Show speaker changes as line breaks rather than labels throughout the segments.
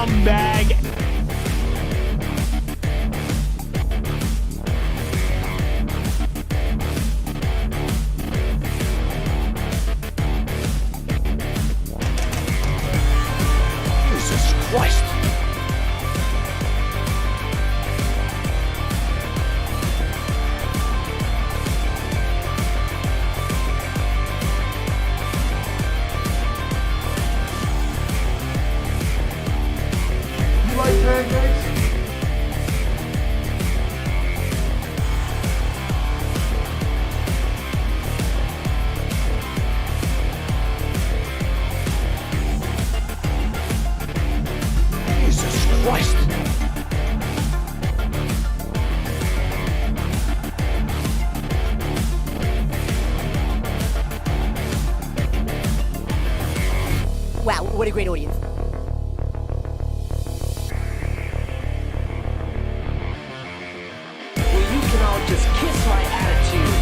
scumbag. Jesus Christ. Christ!
Wow, what a great audience.
Well, you can all just kiss my attitude.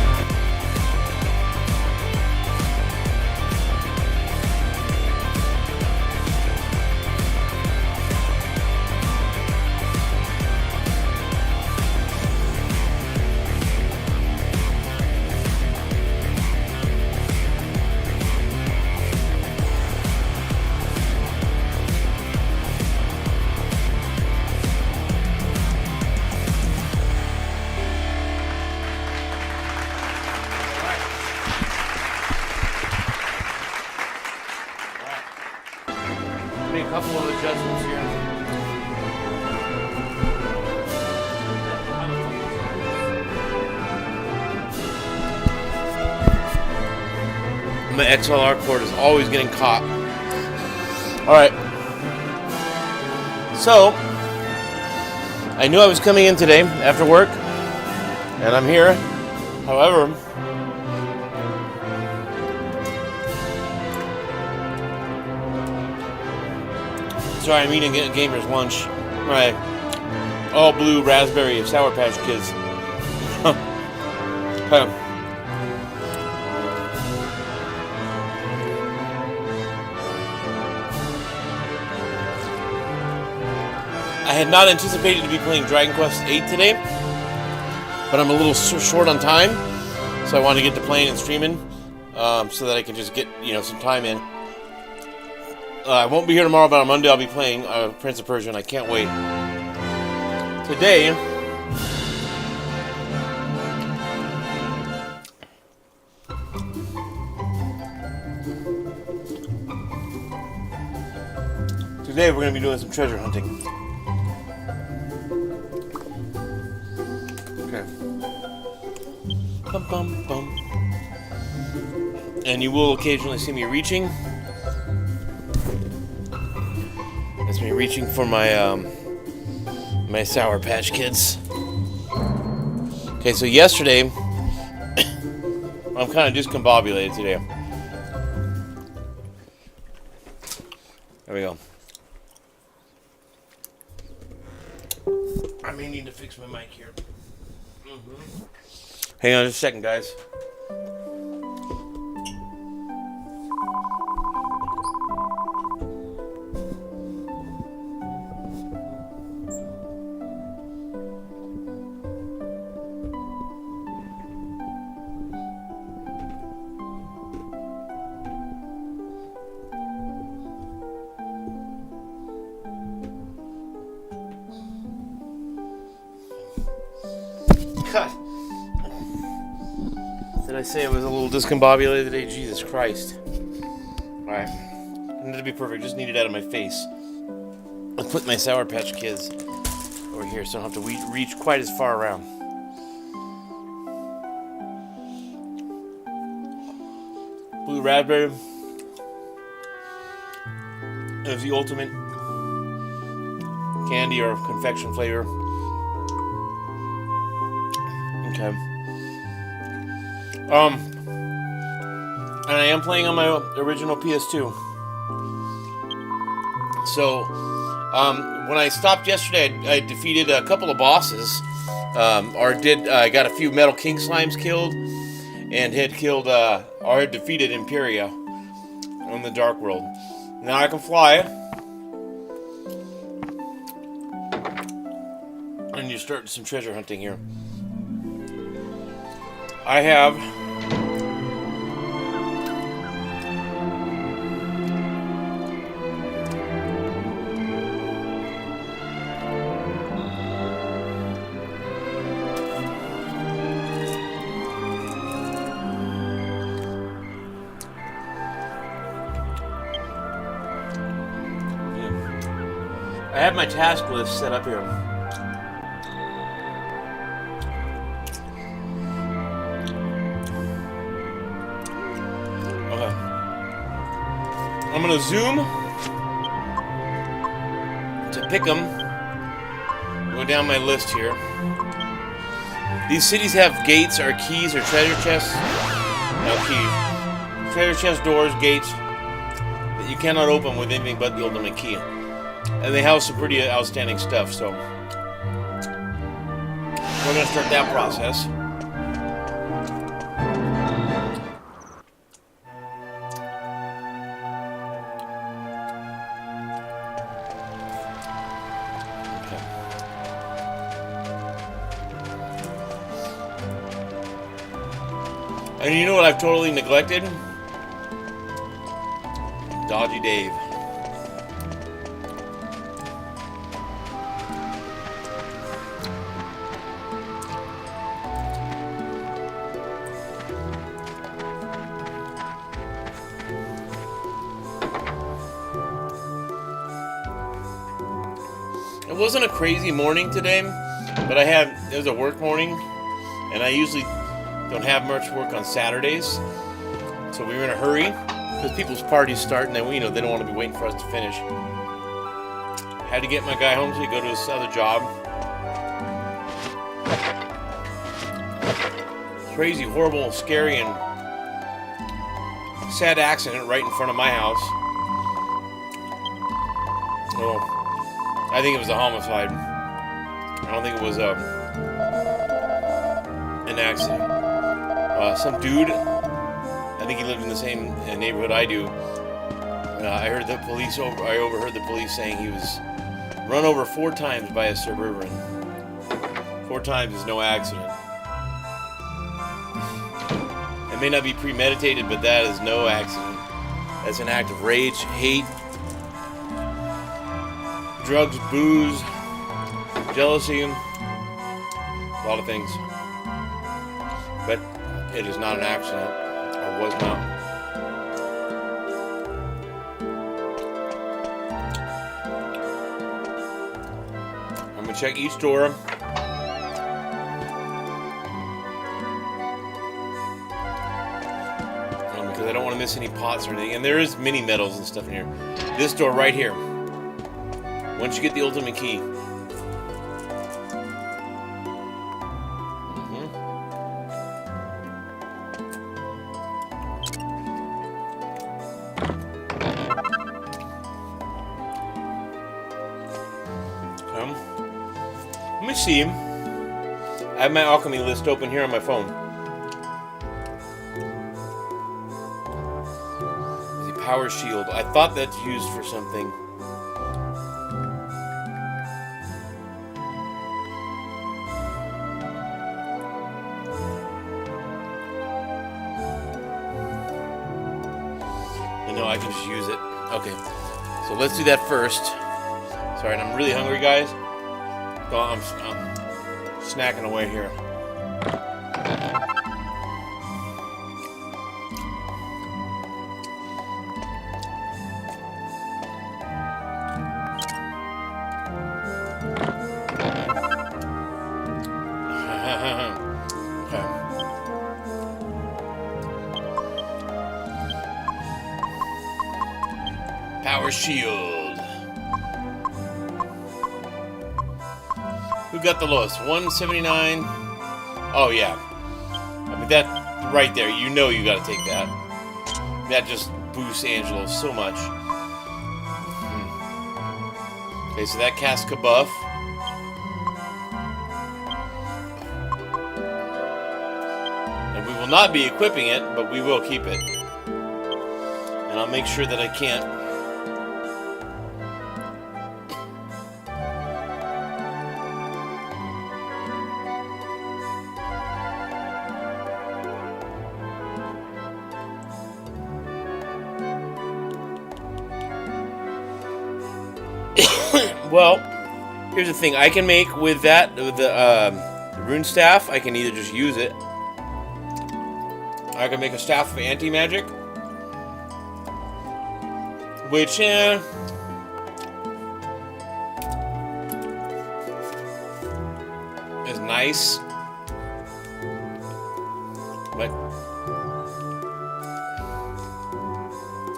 A couple of adjustments here. My XLR cord is always getting caught. Alright. So, I knew I was coming in today after work, and I'm here. However, sorry, I'm eating a gamer's lunch. My all blue raspberry Sour Patch Kids. I had not anticipated to be playing Dragon Quest VIII today, but I'm a little short on time, so I wanted to get to playing and streaming so that I can just get some time in. I won't be here tomorrow, but on Monday I'll be playing Prince of Persia, and I can't wait. Today, we're going to be doing some treasure hunting. Okay. Bum, bum, bum. And you will occasionally see me reaching. That's me reaching for my my Sour Patch Kids. Okay, so yesterday, I'm kind of discombobulated today. There we go. I may need to fix my mic here. Hang on just a second, guys. God. Did I say I was a little discombobulated today? Jesus Christ. Alright. Didn't need to be perfect, just need it out of my face. I'll put my Sour Patch Kids over here so I don't have to reach quite as far around. Blue raspberry is the ultimate candy or confection flavor. Okay. And I am playing on my original PS2. So, when I stopped yesterday, I defeated a couple of bosses. I got a few Metal King Slimes killed, and had defeated Imperia in the Dark World. Now I can fly, And you start some treasure hunting here. I have my task list set up here. Okay. I'm gonna zoom to pick them. Go down my list here. These cities have gates or keys or treasure chests. No keys. Treasure chest doors, gates that you cannot open with anything but the ultimate key. And they have some pretty outstanding stuff, so we're going to start that process. Okay. And you know what I've totally neglected? Dodgy Dave. It wasn't a crazy morning today, but it was a work morning, and I usually don't have much work on Saturdays, so we were in a hurry because people's parties start, and then they don't want to be waiting for us to finish. Had to get my guy home so he could go to his other job. Crazy, horrible, scary, and sad accident right in front of my house. Well, I think it was a homicide. I don't think it was an accident. Some dude, I think he lived in the same neighborhood I do. I overheard the police saying he was run over 4 times by a Suburban. 4 times is no accident. It may not be premeditated, but that is no accident. That's an act of rage, hate, drugs, booze, jealousy, a lot of things. But it is not an accident, or was not. I'm going to check each door. Because I don't want to miss any pots or anything. And there is mini metals and stuff in here. This door right here. Once you get the ultimate key. Let me see. I have my alchemy list open here on my phone. The power shield. I thought that's used for something. No, I can just use it. Okay, so let's do that first. Sorry, and I'm really hungry, guys. So I'm snacking away here. Okay. Power shield. Who got the lowest? 179. Oh yeah. I mean that right there. You know you got to take that. That just boosts Angelo so much. Okay, so that casts a buff. And we will not be equipping it, but we will keep it. And I'll make sure that I can't. Well, here's the thing. I can make with that, with the rune staff, I can either just use it. I can make a staff of anti-magic. Which, is nice. But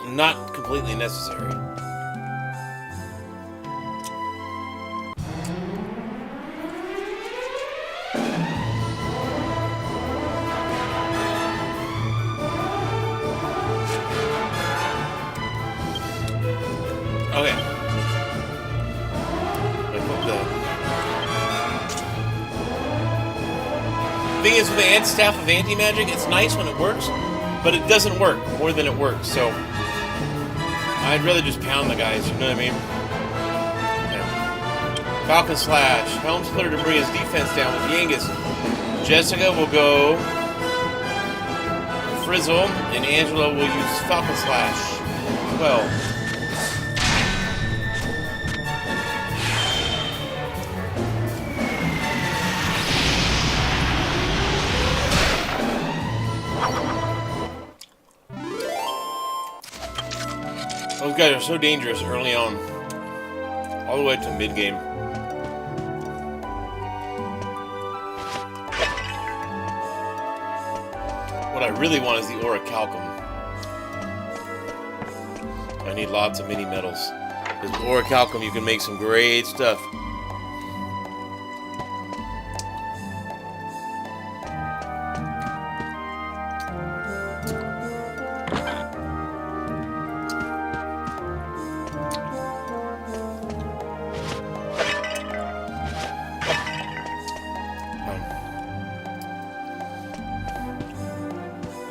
not completely necessary. Okay. The thing is, with the staff of anti-magic, it's nice when it works, but it doesn't work more than it works, so I'd rather just pound the guys, you know what I mean? Okay. Falcon Slash. Helm Splitter to bring his defense down with Yangus. Jessica will go Frizzle, and Angela will use Falcon Slash. 12. Those guys are so dangerous early on. All the way to mid-game. What I really want is the Orichalcum. I need lots of mini metals. Because with Orichalcum you can make some great stuff.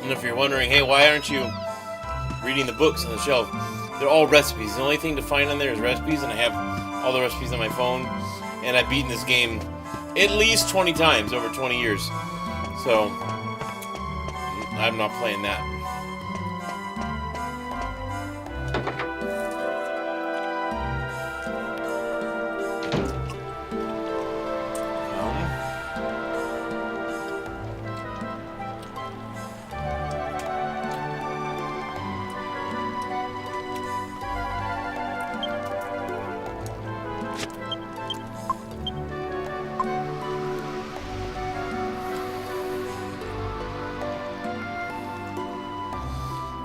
And if you're wondering, hey, why aren't you reading the books on the shelf? They're all recipes. The only thing to find on there is recipes, and I have all the recipes on my phone. And I've beaten this game at least 20 times over 20 years. So, I'm not playing that.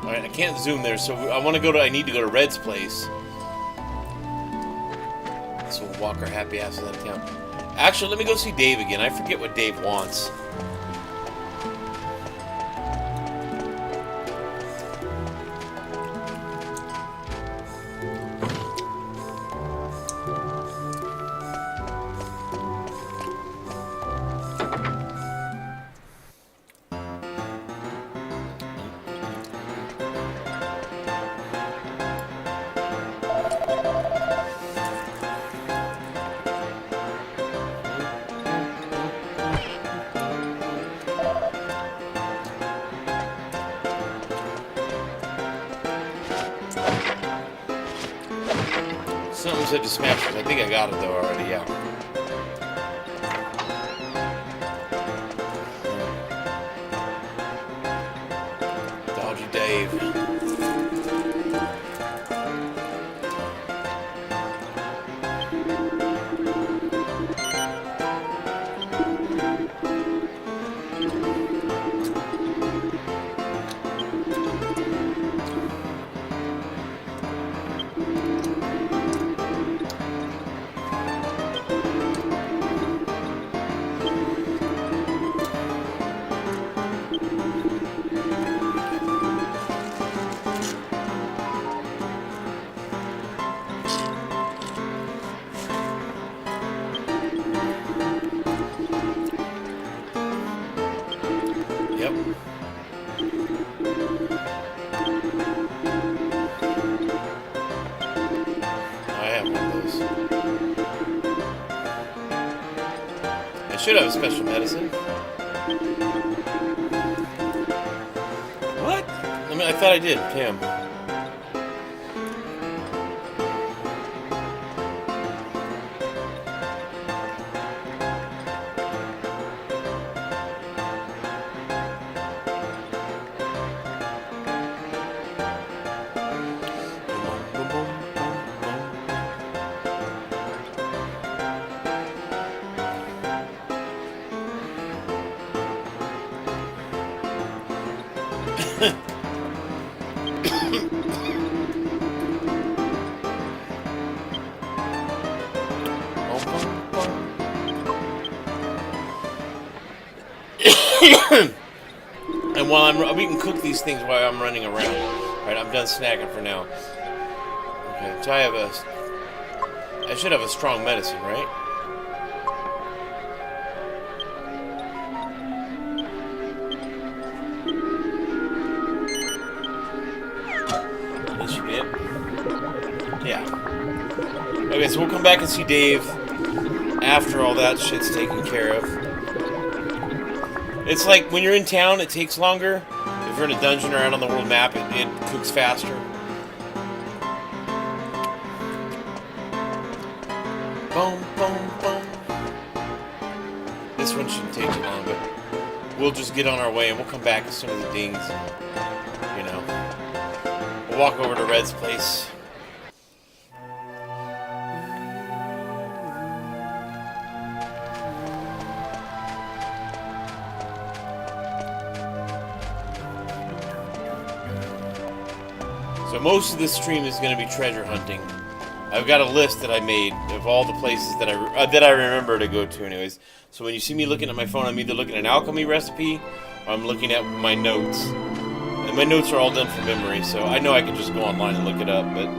Alright, I can't zoom there, so I need to go to Red's place. So we'll walk our happy asses out of town. Actually, let me go see Dave again. I forget what Dave wants. Something said to smash it. I think I got it though already, yeah. Dodgy Dave. Yep. I have one of those. I should have a special medicine. What? I mean, I thought I did. Damn. And while we can cook these things while I'm running around. Alright, I'm done snacking for now. Okay, so I should have a strong medicine, right? This should be it. Yeah. Okay, so we'll come back and see Dave after all that shit's taken care of. It's like when you're in town, it takes longer. If you're in a dungeon or out on the world map, it cooks faster. Boom, boom, boom. This one shouldn't take too long, but we'll just get on our way and we'll come back as soon as it dings. You know. We'll walk over to Red's place. So most of this stream is going to be treasure hunting. I've got a list that I made of all the places that I remember to go to anyways. So when you see me looking at my phone, I'm either looking at an alchemy recipe or I'm looking at my notes. And my notes are all done from memory, so I know I can just go online and look it up. But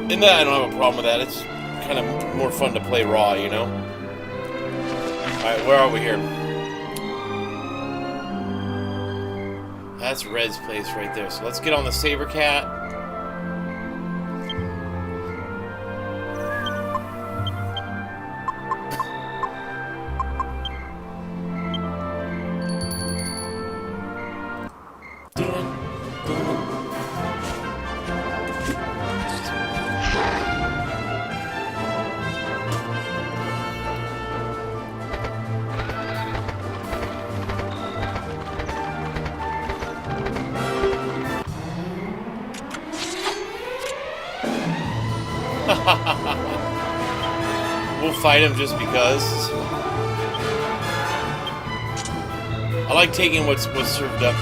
in that, I don't have a problem with that. It's kind of more fun to play raw, you know? Alright, where are we here? That's Red's place right there. So let's get on the Saber Cat. We'll fight him just because. I like taking what's served up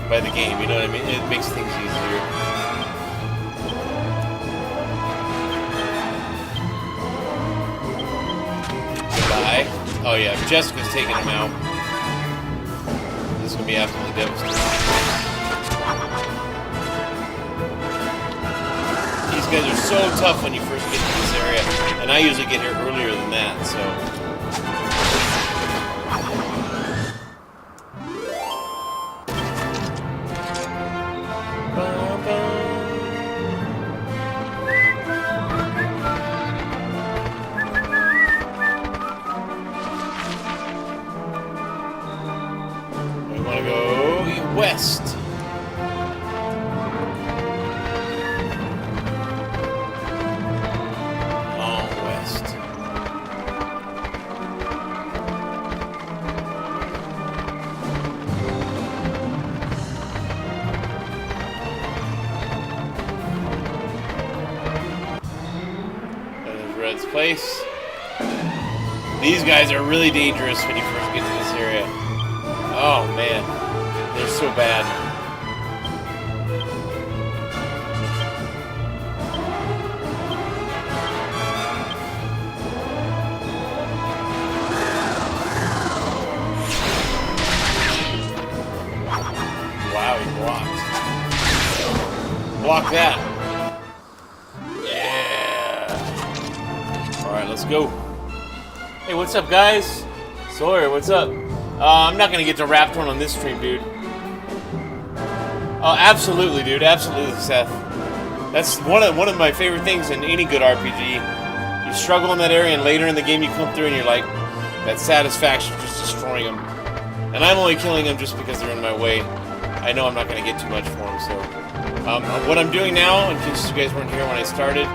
by the game, you know what I mean? It makes things easier. Goodbye. Oh yeah, Jessica's taking him out. This is gonna be absolutely devastating. These guys are so tough when you first get to this area, and I usually get here earlier than that, so. We want to go west. Place. These guys are really dangerous when you first get to this area. Oh man, they're so bad. Wow, he blocked. Block that. Let's go. Hey, what's up, guys? Sawyer, what's up? I'm not gonna get to Raptorn on this stream, dude. Oh, absolutely, dude. Absolutely, Seth. That's one of my favorite things in any good RPG. You struggle in that area, and later in the game you come through and you're like, that satisfaction of just destroying them. And I'm only killing them just because they're in my way. I know I'm not gonna get too much for them, so. What I'm doing now, in case you guys weren't here when I started,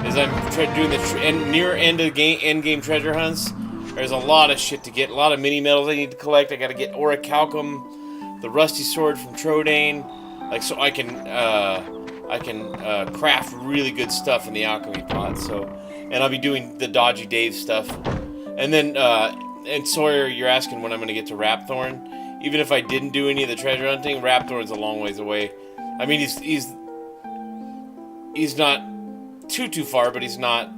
is I'm doing the near end of the end game treasure hunts. There's a lot of shit to get, a lot of mini medals I need to collect. I got to get Orichalcum, the rusty sword from Trodain, like so I can craft really good stuff in the alchemy pot. So, and I'll be doing the dodgy Dave stuff. And then and Sawyer, you're asking when I'm going to get to Rapthorn. even if I didn't do any of the treasure hunting, Rapthorn's a long ways away. I mean, he's not too far, but he's not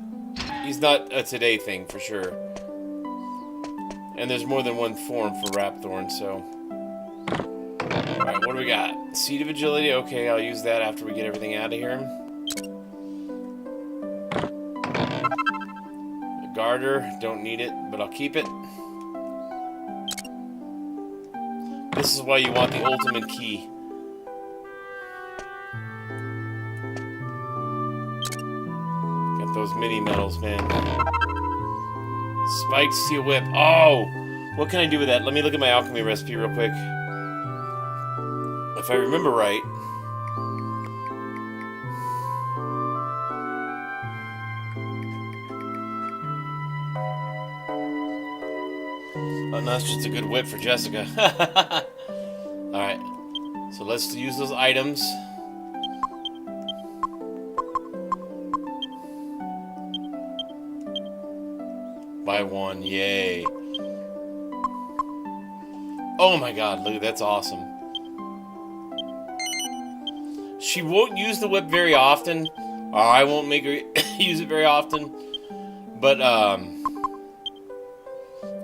a today thing for sure. And there's more than one form for Rapthorn, so. Alright, what do we got? Seed of Agility, okay, I'll use that after we get everything out of here. The Garter, don't need it, but I'll keep it. This is why you want the ultimate key. Got those mini medals, man. Spiked Steel Whip. Oh! What can I do with that? Let me look at my alchemy recipe real quick. If I remember right... Oh, no, that's just a good whip for Jessica. Alright. So let's use those items. Buy one, yay. Oh my god, look, that's awesome. She won't use the whip very often, or I won't make her use it very often, but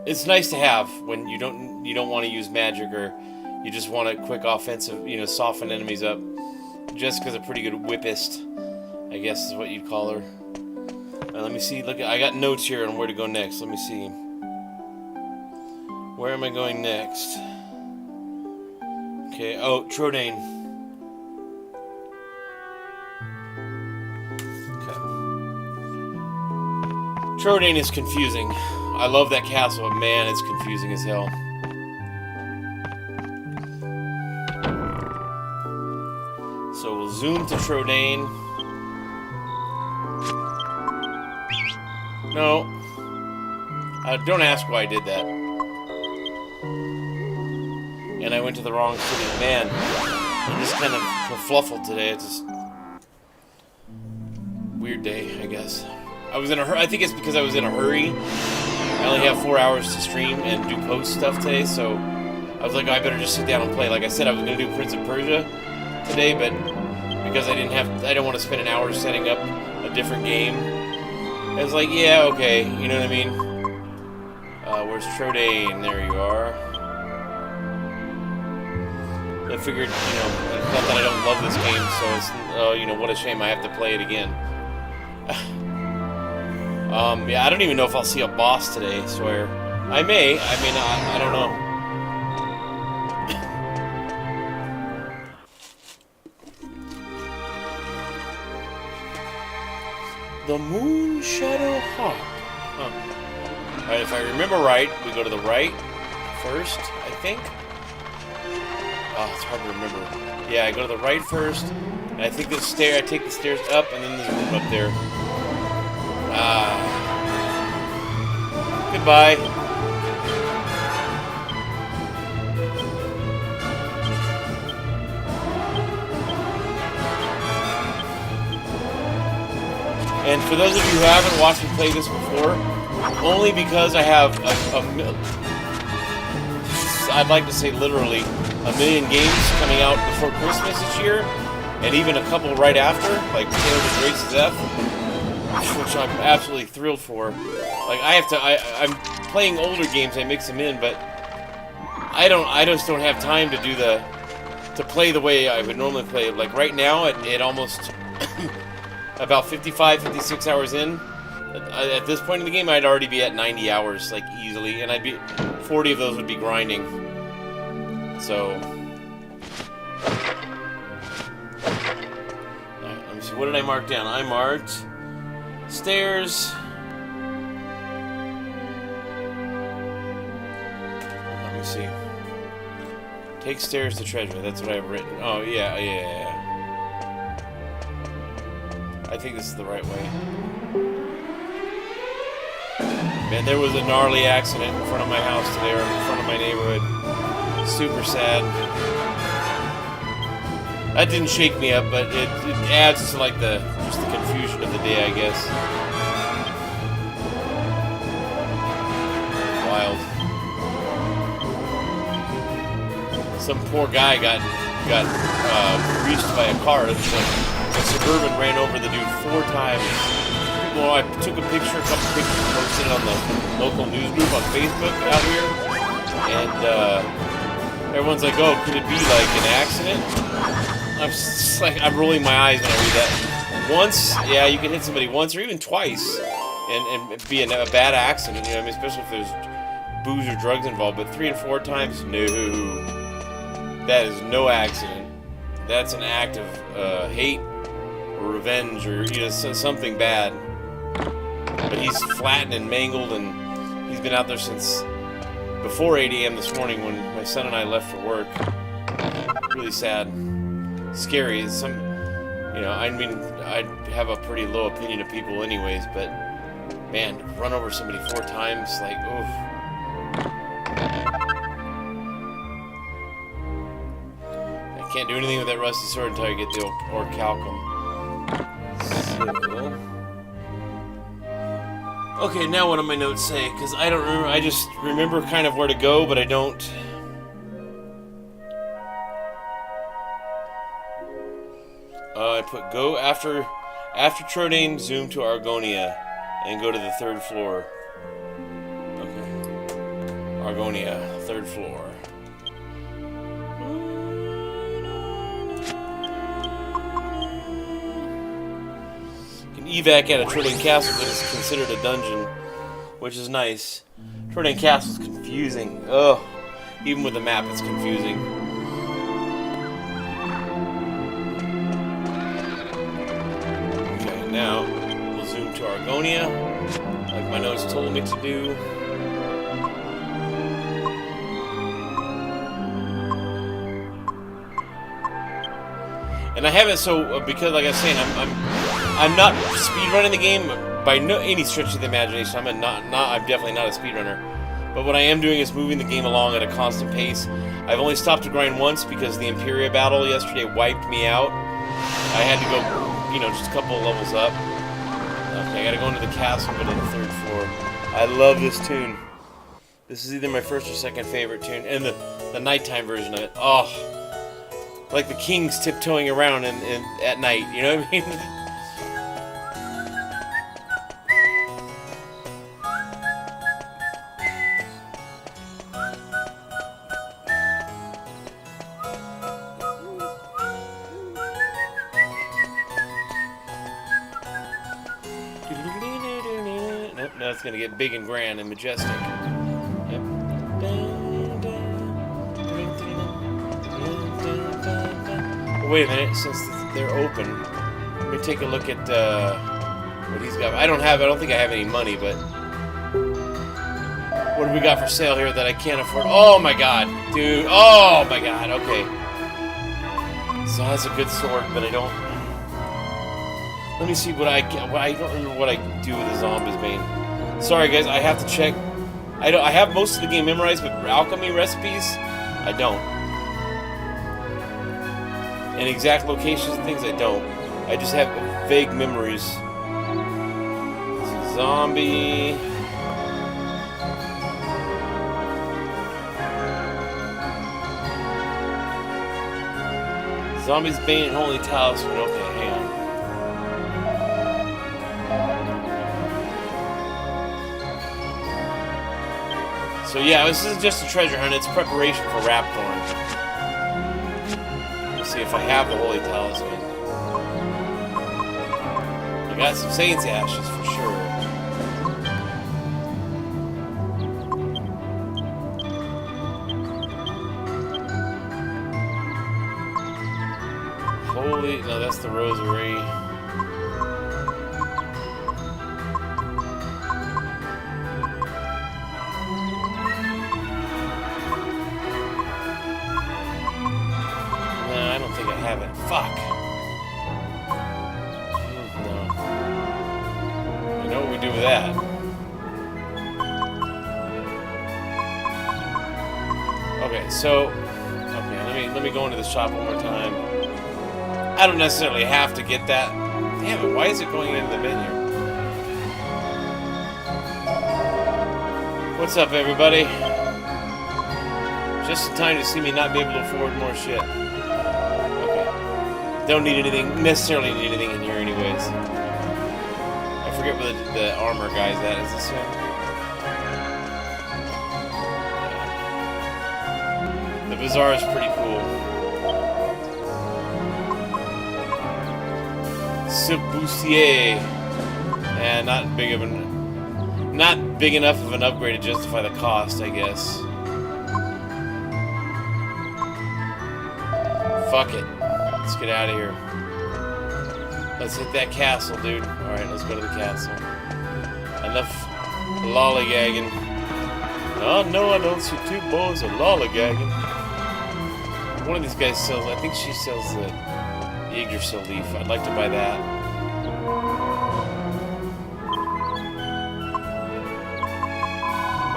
it's nice to have when you don't want to use magic, or you just want a quick offensive, you know, soften enemies up. Jessica's a pretty good whippist, I guess is what you'd call her. Let me see. Look, I got notes here on where to go next. Let me see. Where am I going next? Okay. Oh, Trodane. Okay. Trodane is confusing. I love that castle, but man, it's confusing as hell. So we'll zoom to Trodane. No. Don't ask why I did that. And I went to the wrong city. Man, I'm just kind of kerfluffled today. It's just... weird day, I guess. I was in a hurry. I think it's because I was in a hurry. I only have 4 hours to stream and do post stuff today, so I was like, oh, I better just sit down and play. Like I said, I was going to do Prince of Persia today, but because I don't want to spend an hour setting up a different game. I was like, yeah, okay, you know what I mean? Where's Trodane? There you are. I figured, you know, not that I don't love this game, so it's, you know, what a shame I have to play it again. Yeah, I don't even know if I'll see a boss today, I swear. I may not, I don't know. The Moon Shadow Hawk. Huh. Alright, if I remember right, we go to the right first, I think. Oh, it's hard to remember. Yeah, I go to the right first, and I think I take the stairs up, and then there's a room up there. Goodbye. And for those of you who haven't watched me play this before, only because I have I'd like to say literally a million games coming out before Christmas this year, and even a couple right after, like Tales of Grace's F, which I'm absolutely thrilled for. Like I'm playing older games, I mix them in, but I just don't have time to do to play the way I would normally play. Like right now, it almost about 55, 56 hours in. At this point in the game, I'd already be at 90 hours, like, easily, and 40 of those would be grinding. So... Alright, let me see, what did I mark down? I marked... stairs... Let me see. Take stairs to treasure, that's what I've written. Oh, yeah. I think this is the right way. Man, there was a gnarly accident in front of my house today, or in front of my neighborhood. Super sad. That didn't shake me up, but it adds to like just the confusion of the day, I guess. Wild. some poor guy got reached by a car. A Suburban ran over the dude 4 times. Well, I took a picture, a couple pictures, posted it on the local news group on Facebook out here, and everyone's like, "Oh, could it be like an accident?" I'm just like, I'm rolling my eyes when I read that. Once, yeah, you can hit somebody once or even twice, and be a bad accident. You know, I mean, especially if there's booze or drugs involved. But 3 and 4 times, no, that is no accident. That's an act of hate or revenge or something bad. But he's flattened and mangled, and he's been out there since before 8 a.m. this morning when my son and I left for work. Really sad, scary. I mean, I have a pretty low opinion of people, anyways. But man, to run over somebody 4 times, like, oof. I can't do anything with that rusty sword until I get the orichalcum. So, okay, now what do my notes say? Because I don't remember. I just remember kind of where to go, but I don't. I put go after Tryan, zoom to Argonia, and go to the 3rd floor. Okay. Argonia, 3rd floor. Evac at a Tryan Castle, but it's considered a dungeon, which is nice. Tryan Castle is confusing. Ugh. Even with the map, it's confusing. Okay, now we'll zoom to Argonia, like my notes told me to do. And I haven't, because like I was saying, I'm not speedrunning the game by any stretch of the imagination. I'm definitely not a speedrunner. But what I am doing is moving the game along at a constant pace. I've only stopped to grind once because the Imperia battle yesterday wiped me out. I had to go, just a couple of levels up. Okay, I gotta go into the castle, go to the 3rd floor. I love this tune. This is either my first or second favorite tune, and the nighttime version of it. Oh. Like the kings tiptoeing around at night, you know what I mean? Nope, now it's gonna get big and grand and majestic. Yep. Wait a minute, since they're open, let me take a look at what he's got. I don't think I have any money, but what do we got for sale here that I can't afford? Oh my god, dude. Oh my god, okay. So that's a good sword, but I don't. Let me see what I don't remember what I do with the zombies bane. Sorry guys, I have to check. I have most of the game memorized, but alchemy recipes, I don't. And exact locations and things, I don't. I just have vague memories. Zombie. Zombies, Bane, and Holy Talisman. Okay, hang on. So yeah, this is just a treasure hunt. It's preparation for Rapthorn. See if I have the Holy Talisman. I got some Saint's Ashes for sure. No, that's the Rosary. Have it. Fuck. No. I know what we do with that. Okay, so let me go into the shop one more time. I don't necessarily have to get that. Damn it, why is it going into the menu? What's up, everybody? Just in time to see me not be able to afford more shit. Okay. Don't need anything, necessarily need anything in here anyways. I forget where the armor guy's at. Is this him? The bazaar is pretty cool. Sibusier. And not big enough of an upgrade to justify the cost, I guess. Fuck it. Let's get out of here. Let's hit that castle, dude. Alright, let's go to the castle. Enough lollygagging. Oh, no, I don't see two boys are lollygagging. One of these guys sells, I think she sells the Yggdrasil leaf. I'd like to buy that.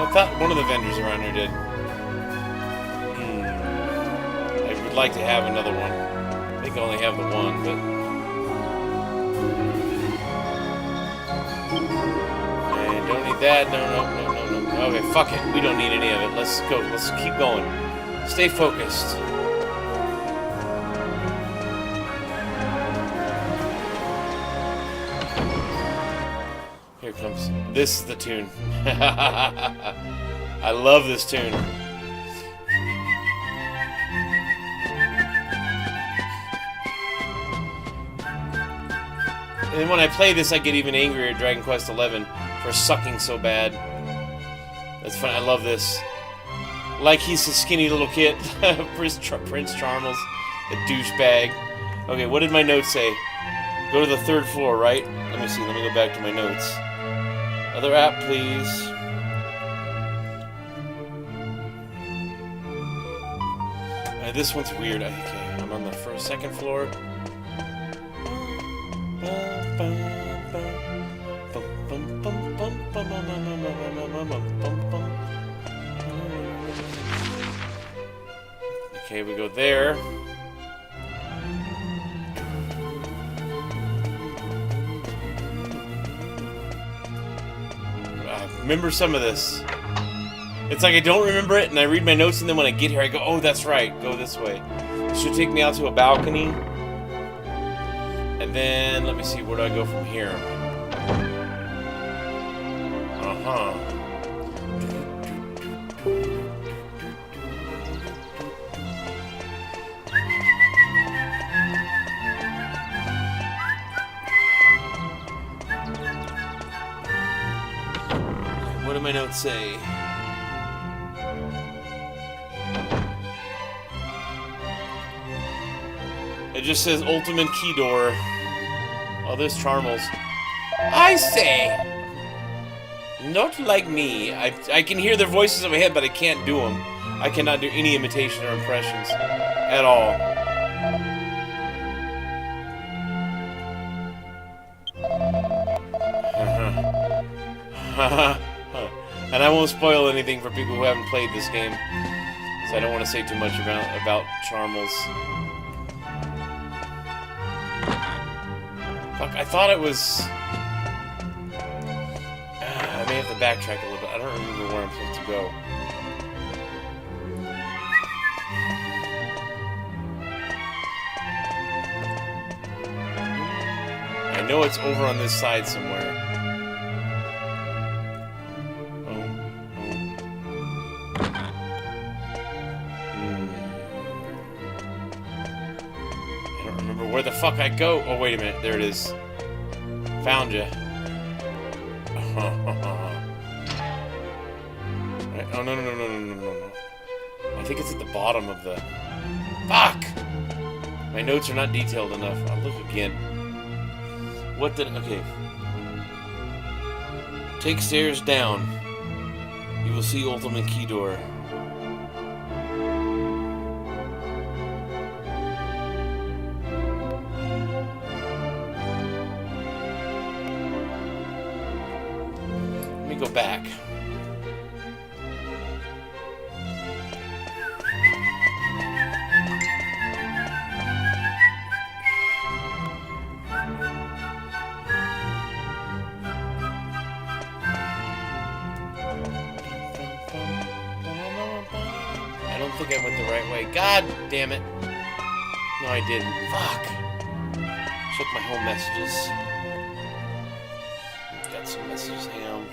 I thought one of the vendors around here did. I would like to have another one. I think I only have the one, but... I don't need that. No. Okay, fuck it. We don't need any of it. Let's go. Let's keep going. Stay focused. Here comes. This is the tune. I love this tune. And then when I play this, I get even angrier at Dragon Quest XI for sucking so bad. That's fun. I love this. Like he's a skinny little kid. Prince Charmels, a douchebag. Okay, what did my notes say? Go to the 3rd floor, right? Let me see. Let me go back to my notes. Other app, please. This one's weird. Okay, I'm on the 2nd floor. Okay, we go there. I remember some of this. It's like I don't remember it, and I read my notes, and then when I get here, I go, oh, that's right, go this way. It should take me out to a balcony. And then, let me see, where do I go from here? Uh-huh. What do my notes say? It just says Ultimate Key Door. Oh, there's Charmels. I say! Not like me. I can hear their voices in my head, but I can't do them. I cannot do any imitation or impressions. At all. And I won't spoil anything for people who haven't played this game. So I don't want to say too much about Charmels. Fuck, I thought it was... I may have to backtrack a little bit. I don't remember where I'm supposed to go. I know it's over on this side somewhere. Where the fuck I go? Oh, wait a minute. There it is. Found ya. Right. Oh, no. I think it's at the bottom of the... Fuck! My notes are not detailed enough. I'll look again. What did... Okay. Take stairs down. You will see Ultimate Key Door. Go back. I don't think I went the right way. God damn it. No, I didn't. Fuck. Check my home messages. Got some messages, Ham.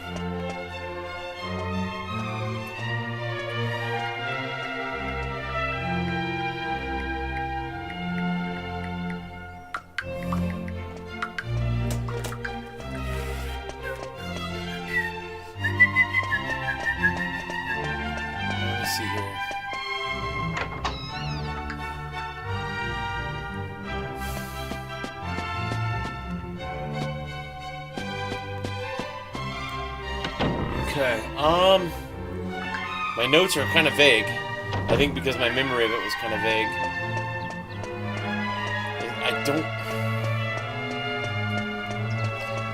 See here. Okay, my notes are kind of vague. I think because my memory of it was kind of vague.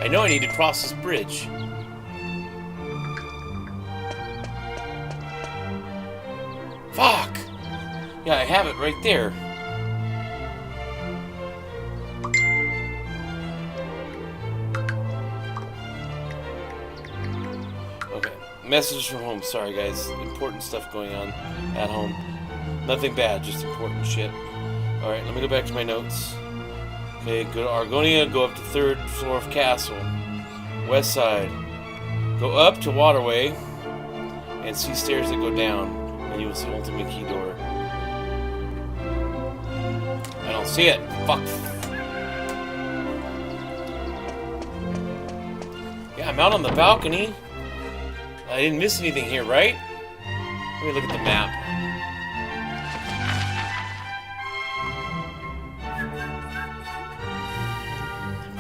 I know I need to cross this bridge. Fuck! Yeah, I have it right there. Okay. Message from home. Sorry, guys. Important stuff going on at home. Nothing bad, just important shit. Alright, let me go back to my notes. Okay, go to Argonia, go up to 3rd floor of Castle. West side. Go up to Waterway and see stairs that go down. And you will see ultimate key door. I don't see it. Fuck. Yeah, I'm out on the balcony. I didn't miss anything here, right? Let me look at the map.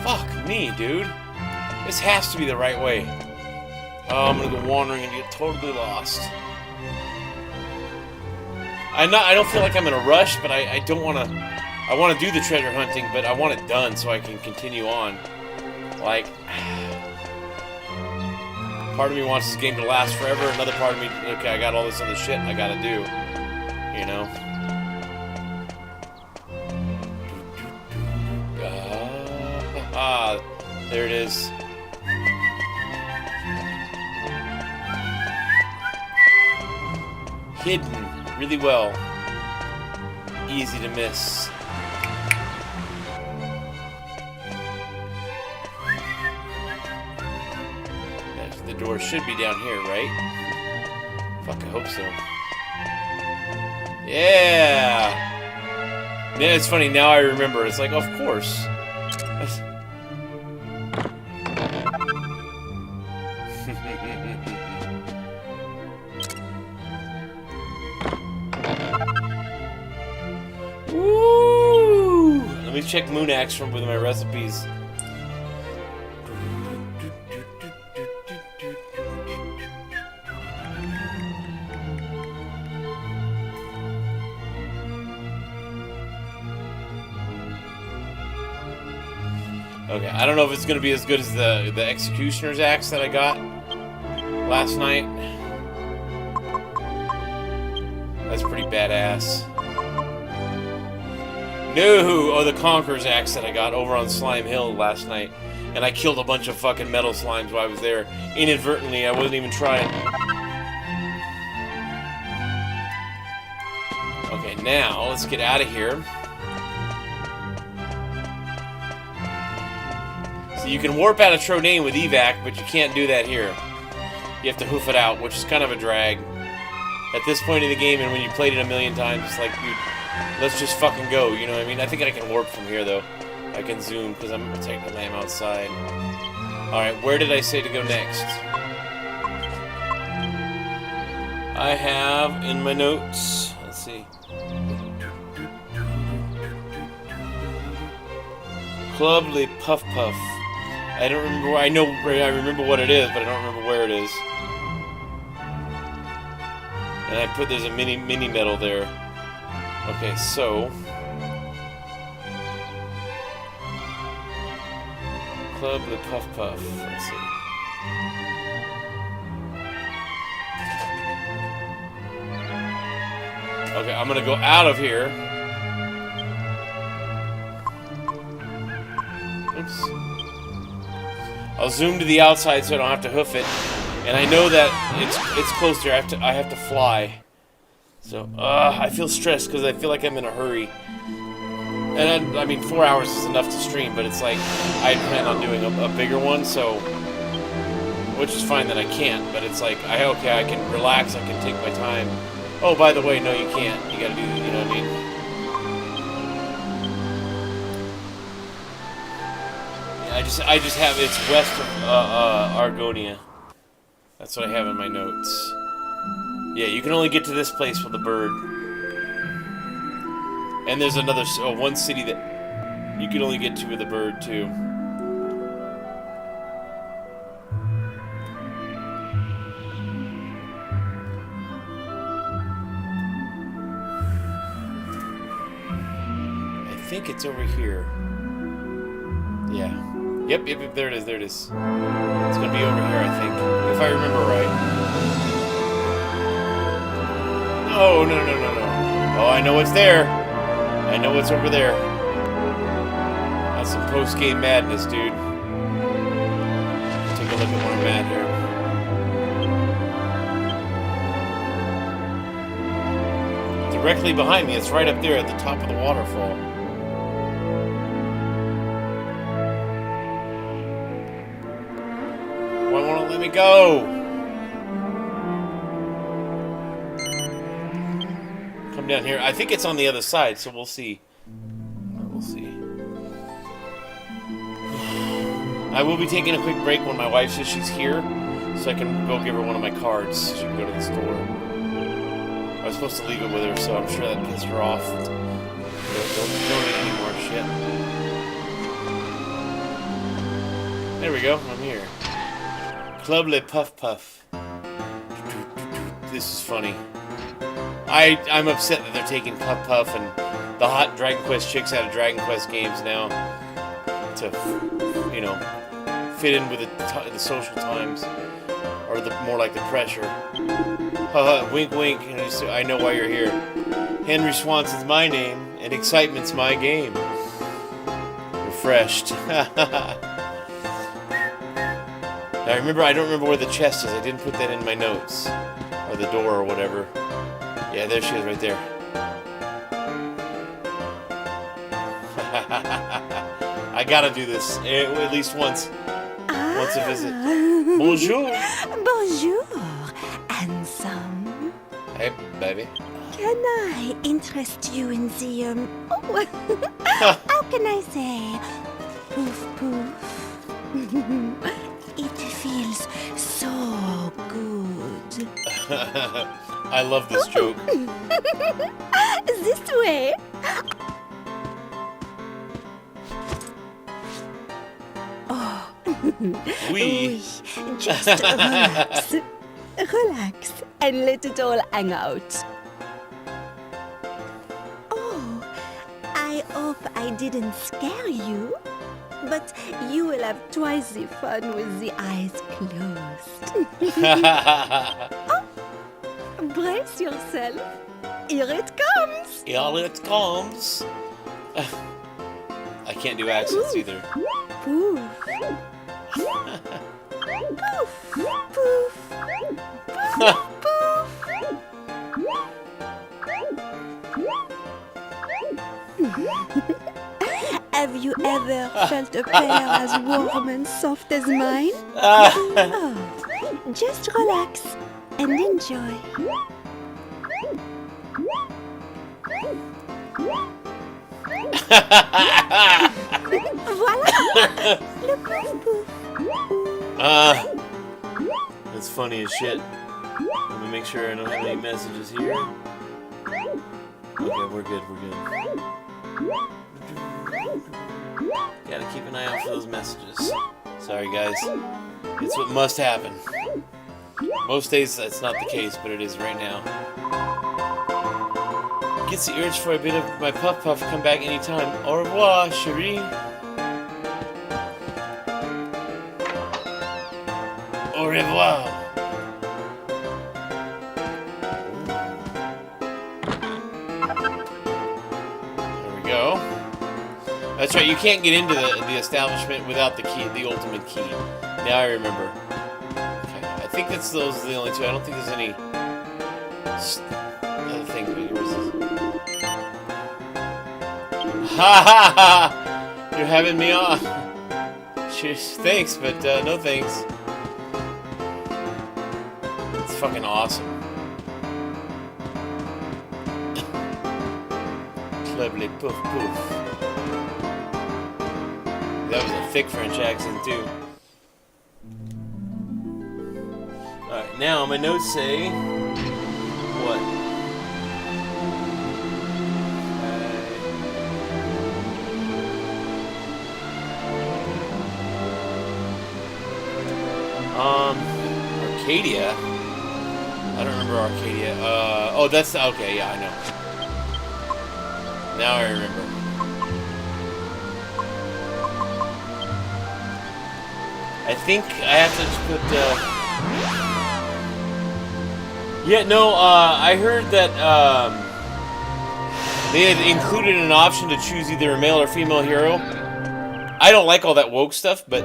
Fuck me, dude. This has to be the right way. Oh, I'm gonna go wandering and get totally lost. I don't feel like I'm in a rush, but I don't want to. I want to do the treasure hunting, but I want it done so I can continue on. Like, part of me wants this game to last forever. Another part of me, okay, I got all this other shit I gotta do. You know. There it is. Hidden really well. Easy to miss. The door should be down here, right? Fuck, I hope so. Yeah! Yeah, it's funny, now I remember. It's like, of course. Woo! Let me check Moon Axe from with my recipes. Okay, I don't know if it's going to be as good as the Executioner's Axe that I got last night. That's pretty badass. No! Oh, the Conqueror's Axe that I got over on Slime Hill last night. And I killed a bunch of fucking metal slimes while I was there. Inadvertently, I wasn't even trying. Okay, now, let's get out of here. So you can warp out of Trodain with evac, but you can't do that here. You have to hoof it out, which is kind of a drag. At this point in the game, and when you played it a million times, it's like, dude, let's just fucking go, you know what I mean? I think I can warp from here, though. I can zoom, because I'm technically outside. Alright, where did I say to go next? I have in my notes, let's see. Club Le Puff Puff. I don't remember. I remember what it is, but I don't remember where it is. And I put there's a mini medal there. Okay, so Club Le Puff Puff. Let's see. Okay, I'm gonna go out of here. Oops. I'll zoom to the outside so I don't have to hoof it, and I know that it's close there. I have to fly. So, I feel stressed because I feel like I'm in a hurry. And I mean, 4 hours is enough to stream, but it's like I plan on doing a bigger one, so which is fine that I can't. But it's like I can relax, I can take my time. Oh, by the way, no, you can't. You gotta do, you know what I mean? Yeah, I just have it's west of Argonia. That's what I have in my notes. Yeah, you can only get to this place with a bird. And there's another one city that you can only get to with a bird too. I think it's over here. Yeah. Yep, there it is, there it is. It's gonna be over here, I think. If I remember right. Oh, no. Oh, I know what's there. I know what's over there. That's some post-game madness, dude. Take a look at where I'm at here. Directly behind me, it's right up there at the top of the waterfall. Why won't it let me go? Come down here. I think it's on the other side, so we'll see. We'll see. I will be taking a quick break when my wife says she's here, so I can go give her one of my cards so she can go to the store. I was supposed to leave it with her, so I'm sure that pissed her off. Don't need any more shit. There we go. I'm here. Club Le Puff Puff. This is funny. I'm upset that they're taking Puff Puff and the hot Dragon Quest chicks out of Dragon Quest games now to, you know, fit in with the social times, or more like the pressure. Haha, wink wink, I know why you're here. Henry Swanson's my name, and excitement's my game. Refreshed. Now remember, I don't remember where the chest is. I didn't put that in my notes. Or the door or whatever. Yeah, there she is right there. I gotta do this at least once. Once a visit. Bonjour.
Bonjour, handsome.
Hey, baby.
Can I interest you in the, how can I say, poof poof? It feels so good.
I love this joke.
This way. Oh.
Oui.
Just relax. Relax and let it all hang out. Oh, I hope I didn't scare you. But you will have twice the fun with the eyes closed. Oh, brace yourself. Here it comes.
Here it comes. I can't do accents either.
Poof. Poof. Poof. Poof. Have you ever felt a pair as warm and soft as mine? Oh, just relax and enjoy. Voilà, le pouf pouf.
That's funny as shit. Let me make sure I don't have any messages here. Okay, we're good, Gotta keep an eye out for those messages. Sorry, guys. It's what must happen. Most days that's not the case, but it is right now. Gets the urge for a bit of my puff puff. Come back anytime. Au revoir, chérie. Au revoir. There we go. That's right, you can't get into the establishment without the key, the ultimate key. Now I remember. Okay, I think those are the only two. I don't think there's any other things Ha ha ha! You're having me on. Cheers. Thanks, but no thanks. It's fucking awesome. Cleverly poof poof. That was a thick French accent too. Alright, now my notes say what? Arcadia? I don't remember Arcadia. Oh, that's... Okay, yeah, I know. Now I remember. I think I have to just put, Yeah, no, I heard that, they had included an option to choose either a male or female hero. I don't like all that woke stuff, but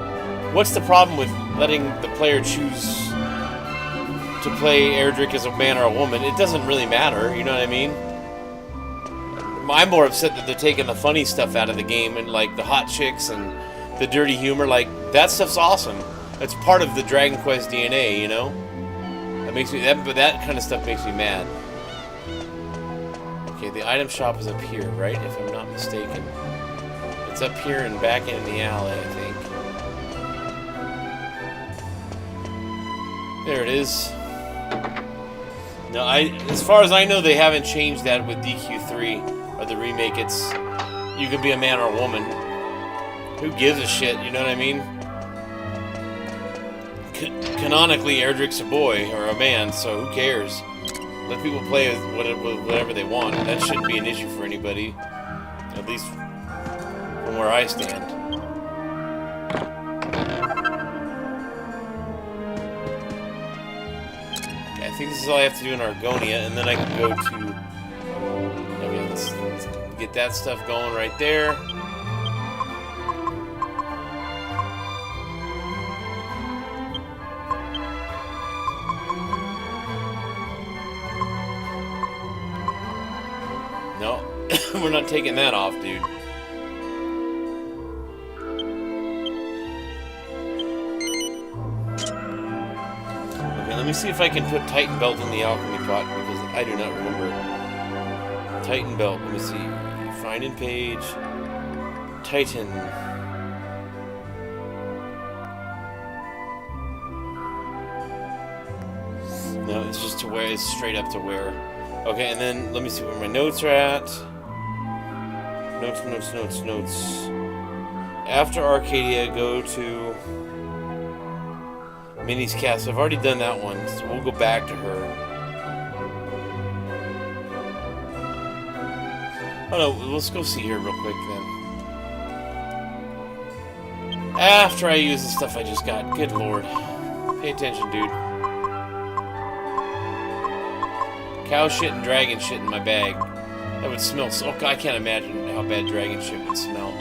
what's the problem with letting the player choose to play Erdrick as a man or a woman? It doesn't really matter, you know what I mean? I'm more upset that they're taking the funny stuff out of the game, and like the hot chicks and the dirty humor. Like, that stuff's awesome. It's part of the Dragon Quest DNA, you know? That makes me, that kind of stuff makes me mad. Okay, the item shop is up here, right? If I'm not mistaken. It's up here and back in the alley, I think. There it is. No, as far as I know, they haven't changed that with DQ3 or the remake. It's you can be a man or a woman. Who gives a shit? You know what I mean? Canonically, Erdrick's a boy or a man, so who cares? Let people play with whatever they want. That shouldn't be an issue for anybody, at least from where I stand. I think this is all I have to do in Argonia, and then I can go to... Okay, let's get that stuff going right there. No, we're not taking that off, dude. Let me see if I can put Titan Belt in the alchemy pot, because I do not remember. Titan Belt, let me see. Find in page. Titan. No, it's just to wear, it's straight up to wear. Okay, and then let me see where my notes are at. Notes. After Arcadia, go to Minnie's Castle. I've already done that one, so we'll go back to her. Oh no, let's go see her real quick then. After I use the stuff I just got. Good lord. Pay attention, dude. Cow shit and dragon shit in my bag. That would smell so... I can't imagine how bad dragon shit would smell.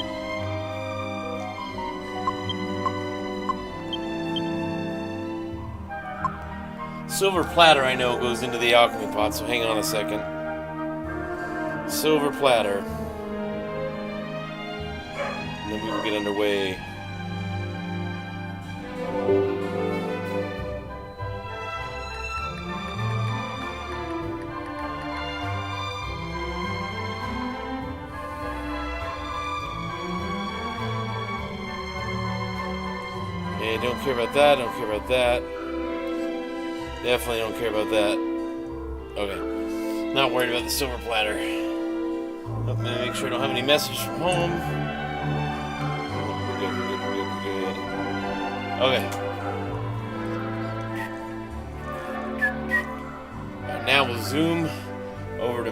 Silver platter, I know, goes into the alchemy pot, so hang on a second. Silver platter. And then we will get underway. Okay, don't care about that, don't care about that. Definitely don't care about that. Okay. Not worried about the silver platter. Let me make sure I don't have any messages from home. We're good. Okay. Right, now we'll zoom over to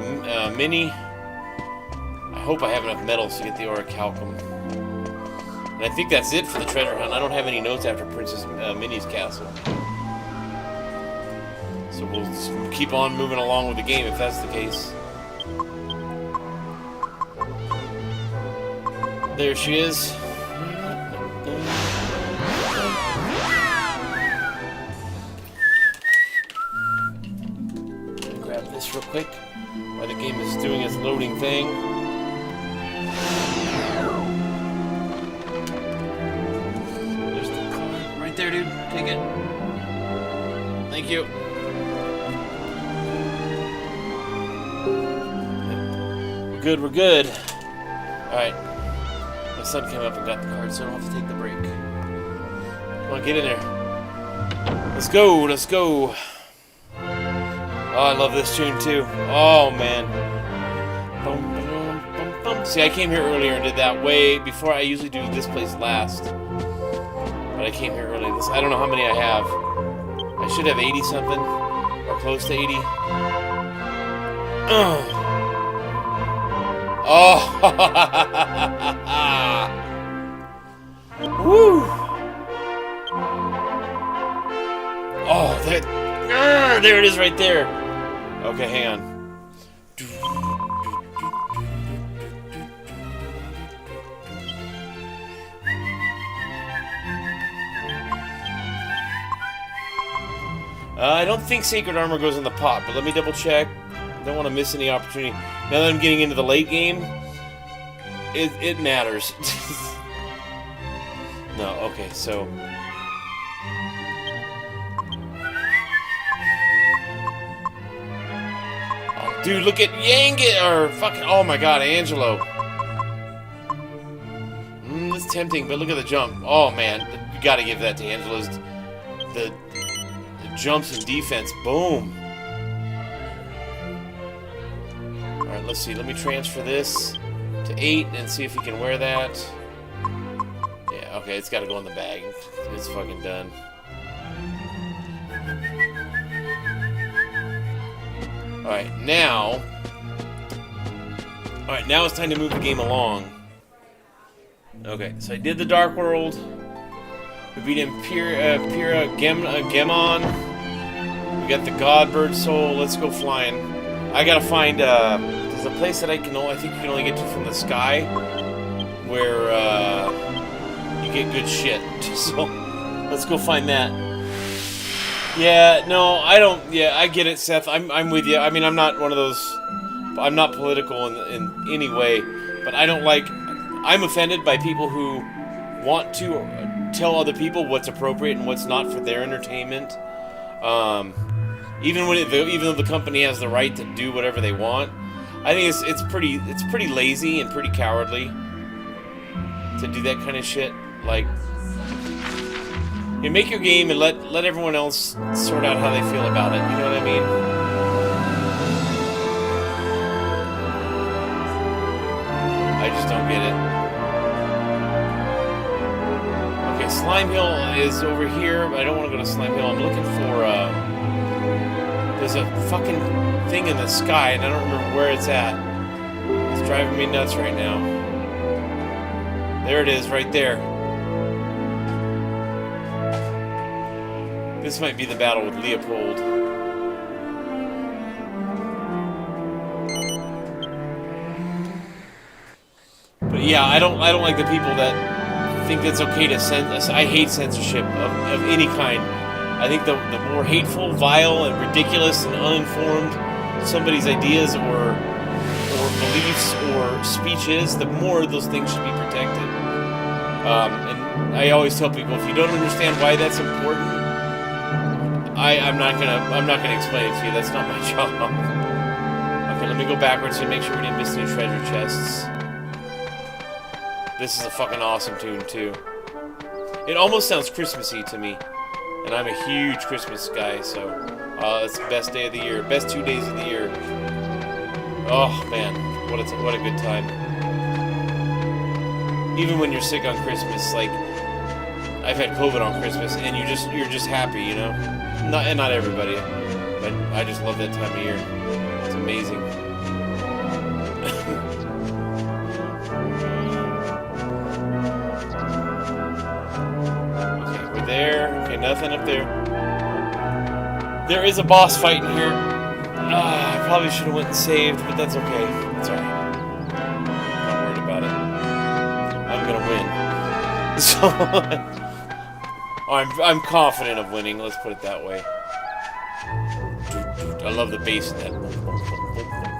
Minnie. I hope I have enough metals to get the orichalcum. And I think that's it for the treasure hunt. I don't have any notes after Princess Minnie's castle. So we'll just keep on moving along with the game if that's the case. There she is. Grab this real quick while the game is It's doing its loading thing. There's the card. Right there, dude. Take it. Thank you. We're good, we're good. Alright. My son came up and got the card, so I don't have to take the break. Come on, get in there. Let's go, let's go. Oh, I love this tune too. Oh, man. Bum, bum, bum, bum. See, I came here earlier and did that way before. I usually do this place last. But I came here early. I don't know how many I have. I should have 80 something. Or close to 80. Oh! Woo! Oh, that... there it is right there. Okay, hang on. I don't think Sacred Armor goes in the pot, but let me double check. Don't want to miss any opportunity. Now that I'm getting into the late game, it matters. No, okay, so... Dude, look at Yang or fucking, oh my god, Angelo. It's tempting, but look at the jump. Oh man, you gotta give that to Angelo's. The jumps and defense, boom. Alright, let's see, let me transfer this to 8 and see if he can wear that. Yeah, okay, it's gotta go in the bag. It's fucking done. Alright, now it's time to move the game along. Okay, so I did the Dark World. We beat Gemon. We got the Godbird Soul. Let's go flying. I gotta find, there's a place that I think you can only get to from the sky, where, you get good shit. So, let's go find that. Yeah, no, I don't. Yeah, I get it, Seth. I'm with you. I mean, I'm not one of those. I'm not political in any way, but I don't like. I'm offended by people who want to tell other people what's appropriate and what's not for their entertainment. Even though the company has the right to do whatever they want, I think it's pretty lazy and pretty cowardly to do that kind of shit. Like. You make your game and let everyone else sort out how they feel about it. You know what I mean? I just don't get it. Okay, Slime Hill is over here, but I don't want to go to Slime Hill. I'm looking for, there's a fucking thing in the sky, and I don't remember where it's at. It's driving me nuts right now. There it is, right there. This might be the battle with Leopold. But yeah, I don't like the people that think it's okay to I hate censorship of any kind. I think the more hateful, vile, and ridiculous and uninformed somebody's ideas or beliefs or speech is, the more those things should be protected. And I always tell people, if you don't understand why that's important, I'm not gonna explain it to you. That's not my job. Okay, let me go backwards and make sure we didn't miss any treasure chests. This is a fucking awesome tune too. It almost sounds Christmassy to me, and I'm a huge Christmas guy. So it's the best day of the year, best 2 days of the year. Oh man, what a good time. Even when you're sick on Christmas, like I've had COVID on Christmas, and you're just happy, you know. Not everybody, but I just love that time of year. It's amazing. Okay, we're there. Okay, nothing up there. There is a boss fight in here. I probably should have went and saved, but that's okay. It's alright. Not worried about it. I'm gonna win. So I'm confident of winning, let's put it that way. I love the bass in that.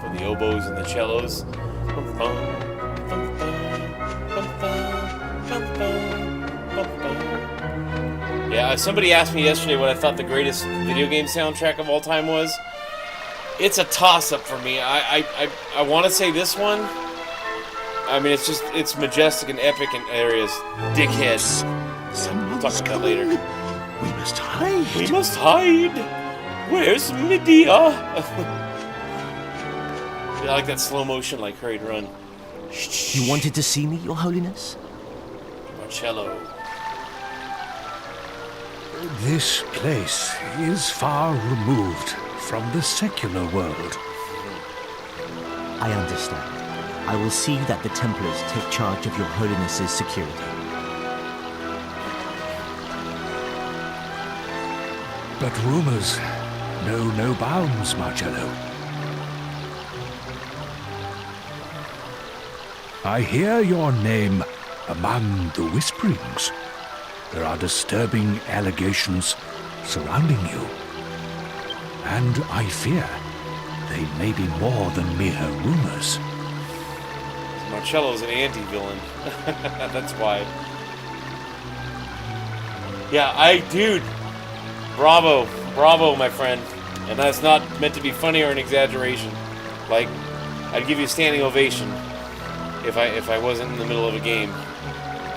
For the the oboes and the cellos. Yeah, somebody asked me yesterday what I thought the greatest video game soundtrack of all time was. It's a toss-up for me. I want to say this one. I mean, it's majestic and epic in areas. Dickhead. We'll talk about that later.
We must hide.
We must hide. Where's Medea? I like that slow motion, like hurried run.
You wanted to see me, Your Holiness?
Marcello.
This place is far removed from the secular world.
I understand. I will see that the Templars take charge of Your Holiness's security.
But rumors know no bounds, Marcello. I hear your name among the whisperings. There are disturbing allegations surrounding you. And I fear they may be more than mere rumors.
Marcello's an anti-villain. That's why. Yeah, dude. Bravo, my friend. And that's not meant to be funny or an exaggeration. Like, I'd give you a standing ovation if I wasn't in the middle of a game.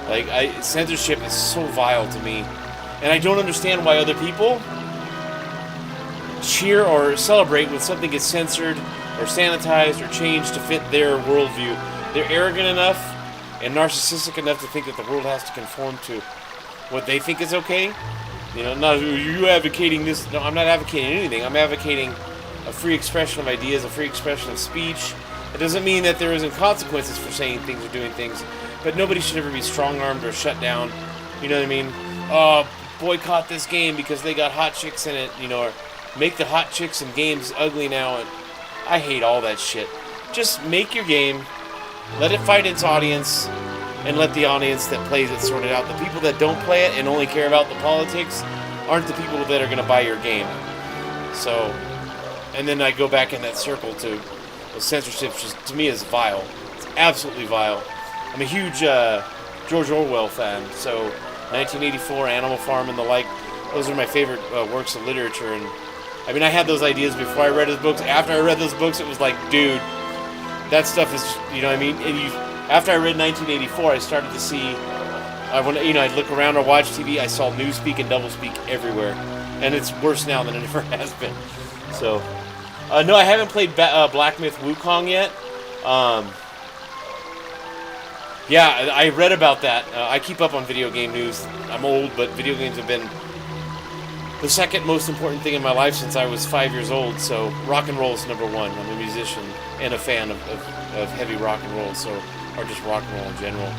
Like, censorship is so vile to me, and I don't understand why other people cheer or celebrate when something gets censored or sanitized or changed to fit their worldview. They're arrogant enough and narcissistic enough to think that the world has to conform to what they think is okay. You know, not you advocating this. No, I'm not advocating anything. I'm advocating a free expression of ideas, a free expression of speech. It doesn't mean that there isn't consequences for saying things or doing things, but nobody should ever be strong-armed or shut down. You know what I mean? Boycott this game because they got hot chicks in it, you know, or make the hot chicks in games ugly now. And I hate all that shit. Just make your game, let it fight its audience, and let the audience that plays it sort it out. The people that don't play it and only care about the politics aren't the people that are going to buy your game. So, and then I go back in that circle to censorship, just to me is vile. It's absolutely vile. I'm a huge George Orwell fan, so 1984, Animal Farm, and the like, those are my favorite works of literature. And I mean, I had those ideas before I read his books. After I read those books, it was like, dude, that stuff is, you know what I mean? And after I read 1984, I started to see, I'd look around or watch TV, I saw newspeak and doublespeak everywhere. And it's worse now than it ever has been. So, no, I haven't played Black Myth Wukong yet. Yeah, I read about that. I keep up on video game news. I'm old, but video games have been the second most important thing in my life since I was 5 years old. So rock and roll is number one. I'm a musician and a fan of heavy rock and roll, or just rock and roll in general.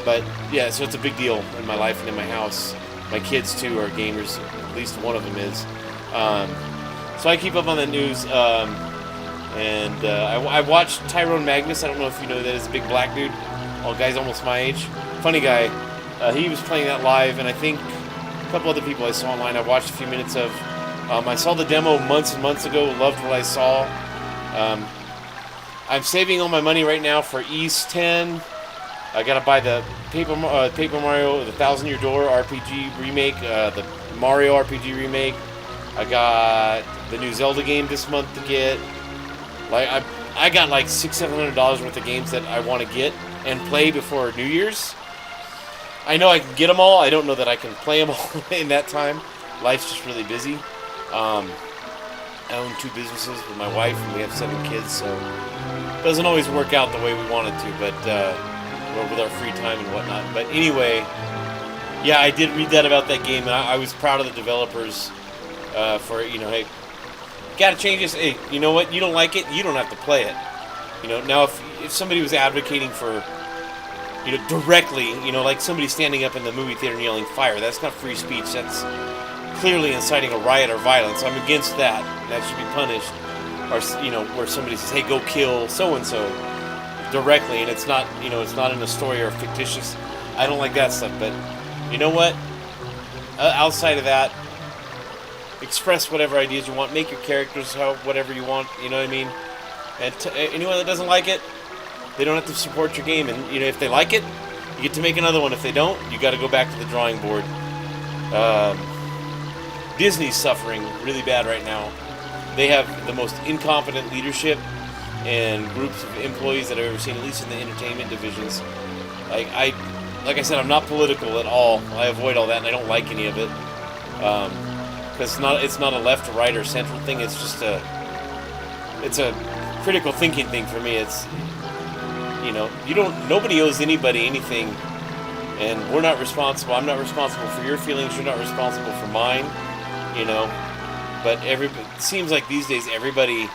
But yeah, so it's a big deal in my life and in my house. My kids too are gamers. At least one of them is. So I keep up on the news. I watched Tyrone Magnus. I don't know if you know that. He's a big black dude. All guy's almost my age. Funny guy. He was playing that live, and I think a couple other people I saw online I watched a few minutes of. I saw the demo months and months ago. Loved what I saw. I'm saving all my money right now for East 10. I gotta buy the Paper Mario, the Thousand Year Door RPG remake, the Mario RPG remake. I got the new Zelda game this month to get. Like I got like $600-700 worth of games that I want to get and play before New Year's. I know I can get them all. I don't know that I can play them all in that time. Life's just really busy. I own 2 businesses with my wife, and we have 7 kids, so it doesn't always work out the way we want it to, but with our free time and whatnot. But anyway, yeah, I did read that about that game, and I was proud of the developers for, hey, gotta change this. Hey, you know what? You don't like it, you don't have to play it. Now if somebody was advocating for, directly, like somebody standing up in the movie theater and yelling fire, that's not free speech. That's clearly inciting a riot or violence. I'm against that. That should be punished. Or, where somebody says, hey, go kill so-and-so directly, and it's not, it's not in a story or fictitious. I don't like that stuff, but you know what? Outside of that, express whatever ideas you want. Make your characters whatever you want, you know what I mean? And anyone that doesn't like it, they don't have to support your game. And if they like it, you get to make another one. If they don't, you got to go back to the drawing board. Disney's suffering really bad right now. They have the most incompetent leadership and groups of employees that I've ever seen, at least in the entertainment divisions. Like I said, I'm not political at all. I avoid all that, and I don't like any of it. Because it's not a left or right or central thing. It's just it's a critical thinking thing for me. It's nobody owes anybody anything, and we're not responsible. I'm not responsible for your feelings. You're not responsible for mine. But it seems like these days everybody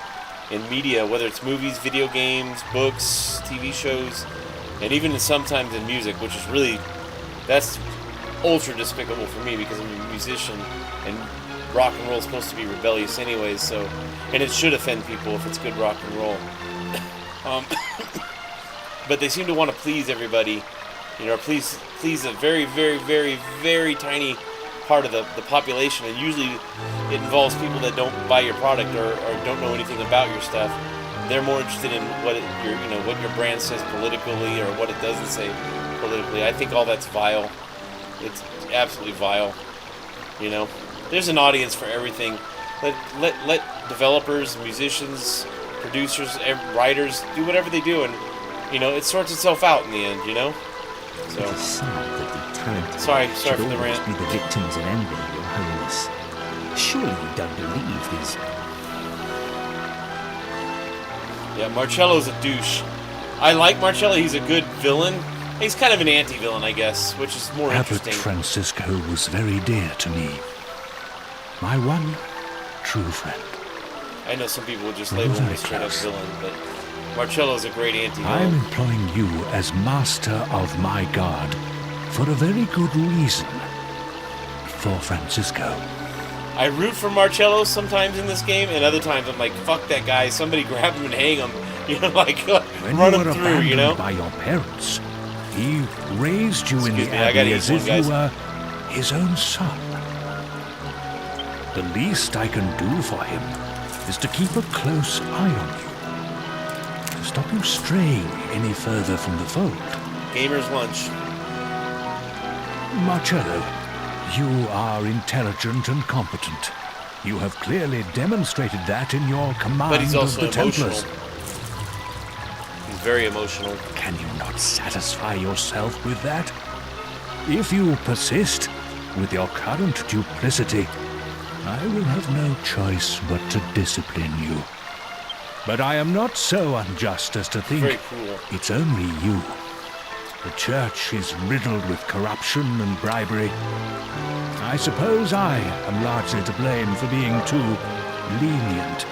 in media, whether it's movies, video games, books, TV shows, and even sometimes in music, which is that's ultra despicable for me because I'm a musician and rock and roll is supposed to be rebellious anyways, and it should offend people if it's good rock and roll. But they seem to want to please everybody, please a very, very, very, very tiny part of the population, and usually it involves people that don't buy your product or don't know anything about your stuff. They're more interested in what your brand says politically or what it doesn't say politically. I think all that's vile. It's absolutely vile. There's an audience for everything. Let developers, musicians, producers, writers do whatever they do, and it sorts itself out in the end. So.
It is sad that the talented
Sorry
should
for the
always
rant.
be the victims of envy, Your Holiness. Surely you don't believe these...
Yeah, Marcello's a douche. I like Marcello. He's a good villain. He's kind of an anti-villain, I guess, which is more
Abbot
interesting.
Francisco was very dear to me. My one true friend.
I know some people would just label him a straight-up villain, but Marcello's a great
I'm
anti-villain.
employing you as master of my guard for a very good reason. For Francisco.
I root for Marcello sometimes in this game, and other times I'm like, fuck that guy, somebody grab him and hang him.
When
Run
you
him
were
through,
abandoned by your parents, he raised you in
Excuse
the
me, I gotta
abbey
eat
as
one,
if
guys.
you were his own son. The least I can do for him is to keep a close eye on you, to stop you straying any further from the fold.
Gamer's lunch.
Marcello, you are intelligent and competent. You have clearly demonstrated that in your command
But he's also
of the
emotional.
Templars.
He's very emotional.
Can you not satisfy yourself with that? If you persist with your current duplicity, I will have no choice but to discipline you. But I am not so unjust as to think
Very cruel.
it's only you. The church is riddled with corruption and bribery. I suppose I am largely to blame for being too lenient.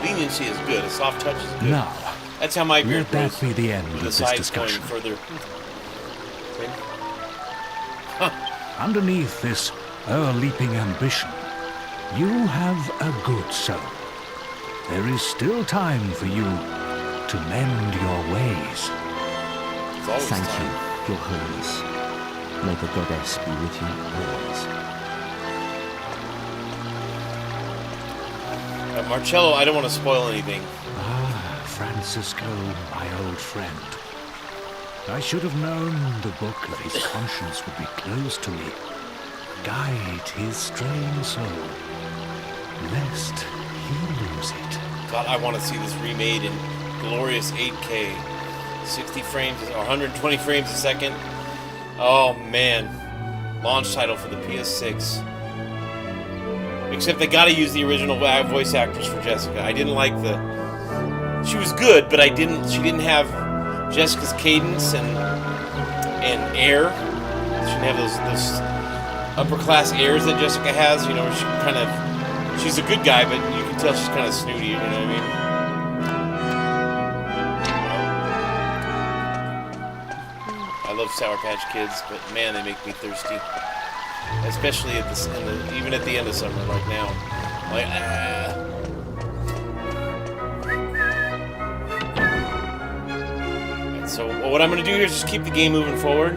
Leniency is good. A soft touch is good.
Now,
That's how my beard
let that
grows.
be the end
With
of
the
this
sides going
discussion.
further.
Underneath this o'erleaping ambition, you have a good soul. There is still time for you to mend your ways.
It's always
Thank
time.
you, Your Holiness. May the goddess be with you always.
Marcello, I don't want to spoil anything.
Ah, Francisco, my old friend. I should have known the book of his conscience would be closed to me. Guide his straying soul, lest he lose it.
God, I want to see this remade in glorious 8K. 60 frames, or 120 frames a second. Oh, man. Launch title for the PS6. Except they gotta use the original voice actress for Jessica. I didn't like she was good, but she didn't have Jessica's cadence and air. She didn't have those upper class airs that Jessica has, she's a good guy, but you can tell she's kind of snooty, you know what I mean? I love Sour Patch Kids, but man, they make me thirsty. Especially even at the end of summer, like now. Like, And so what I'm going to do here is just keep the game moving forward.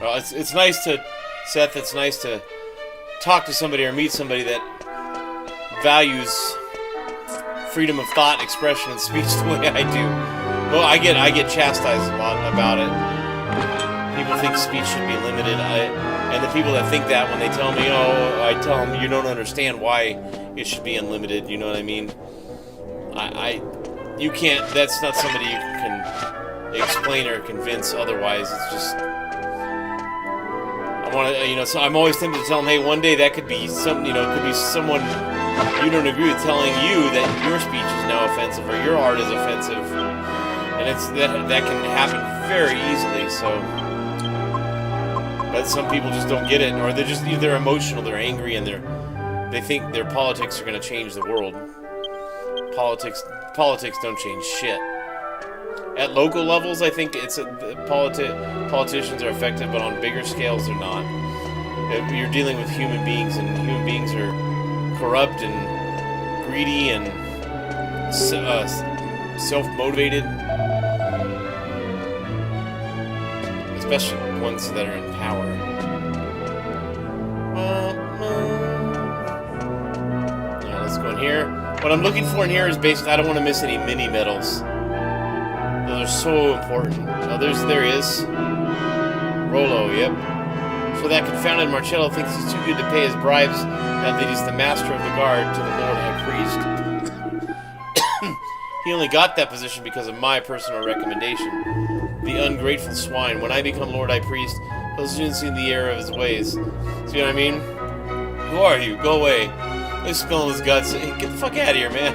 Well, it's nice to, Seth, it's nice to talk to somebody or meet somebody that values freedom of thought, expression, and speech the way I do. Well, I get chastised a lot about it. People think speech should be limited, and the people that think that, when they tell me, I tell them, you don't understand why it should be unlimited. You know what I mean? You can't. That's not somebody you can explain or convince otherwise. It's just, I want to, so I'm always tempted to tell them, hey, one day that could be some, it could be someone you don't agree with telling you that your speech is now offensive or your art is offensive, and that can happen very easily. So, but some people just don't get it, or they're emotional, they're angry, and they think their politics are going to change the world. Politics don't change shit. At local levels, I think politicians are effective, but on bigger scales, they're not. You're dealing with human beings, and human beings are corrupt and greedy and self-motivated, especially ones that are in power. Yeah, let's go in here. What I'm looking for in here is basically, I don't want to miss any mini medals. Those are so important. Oh, there he is. Rollo, yep. So that confounded Marcello thinks he's too good to pay his bribes now that he's the master of the guard to the Lord High Priest. He only got that position because of my personal recommendation. The ungrateful swine. When I become Lord High Priest, he'll soon see the error of his ways. See what I mean? Who are you? Go away. He's spilling his guts. Hey, get the fuck out of here, man.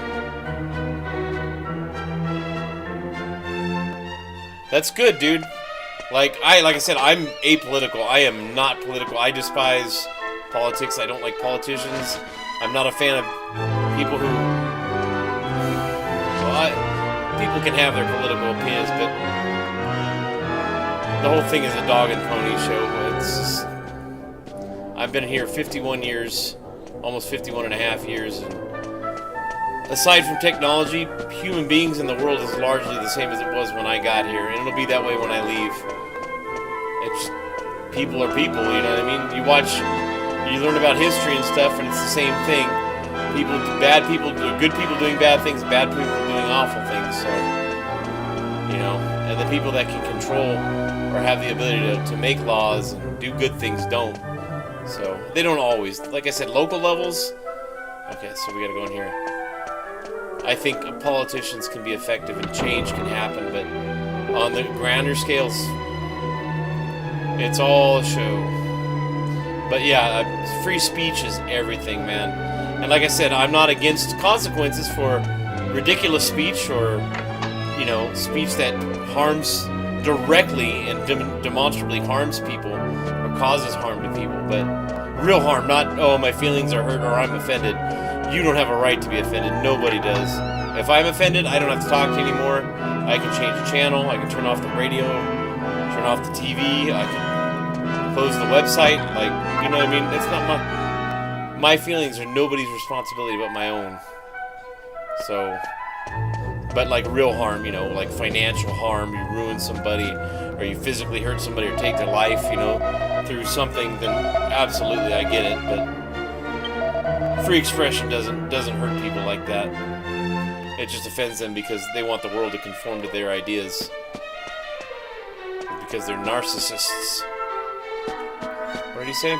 That's good, dude. Like I said, I'm apolitical. I am not political. I despise politics. I don't like politicians. I'm not a fan of people who... Well, people can have their political opinions, but the whole thing is a dog and pony show. It's just, I've been here 51 years, almost 51 and a half years, and aside from technology, human beings in the world is largely the same as it was when I got here, and it'll be that way when I leave. It's people are people, you know what I mean? You learn about history and stuff, and it's the same thing. Good people doing bad things, bad people doing awful things. So, and the people that can control or have the ability to make laws and do good things don't. So they don't always. Like I said, local levels. Okay, so we gotta go in here. I think politicians can be effective and change can happen, but on the grander scales, it's all a show. But yeah, free speech is everything, man. And like I said, I'm not against consequences for ridiculous speech or, speech that harms directly and demonstrably harms people or causes harm to people. But real harm, not, oh, my feelings are hurt or I'm offended. You don't have a right to be offended. Nobody does. If I'm offended, I don't have to talk to you anymore. I can change the channel. I can turn off the radio, turn off the TV. I can close the website. You know what I mean? It's not my feelings are nobody's responsibility but my own. So, but like real harm, like financial harm, you ruin somebody, or you physically hurt somebody or take their life, through something, then absolutely I get it. But free expression doesn't hurt people like that. It just offends them because they want the world to conform to their ideas. Because they're narcissists. What did he say?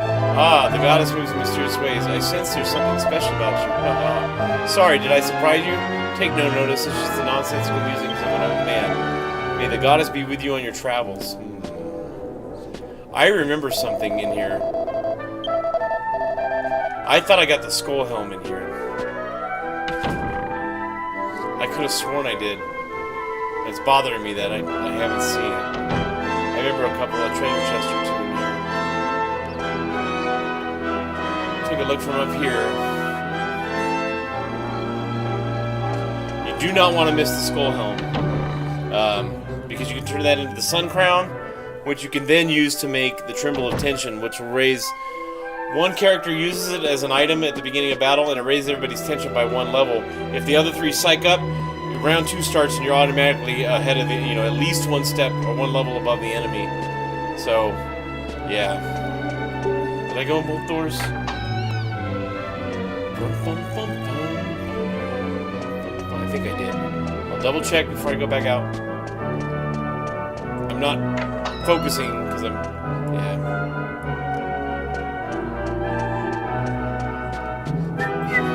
Ah, the goddess moves in mysterious ways. I sense there's something special about you. Sorry, did I surprise you? Take no notice, it's just the nonsensical musings of an old man. May the goddess be with you on your travels. I remember something in here. I thought I got the skull helm in here. I could have sworn I did. It's bothering me that I haven't seen it. I remember a couple of treasure chests or two in here. Take a look from up here. You do not want to miss the skull helm. Because you can turn that into the sun crown, which you can then use to make the Tremble of Tension, which will raise... One character uses it as an item at the beginning of battle, and it raises everybody's tension by 1 level. If the other 3 psych up, round 2 starts, and you're automatically ahead of the, at least 1 step or 1 level above the enemy. So, yeah. Did I go in both doors? I think I did. I'll double check before I go back out. I'm not focusing because I'm... Yeah.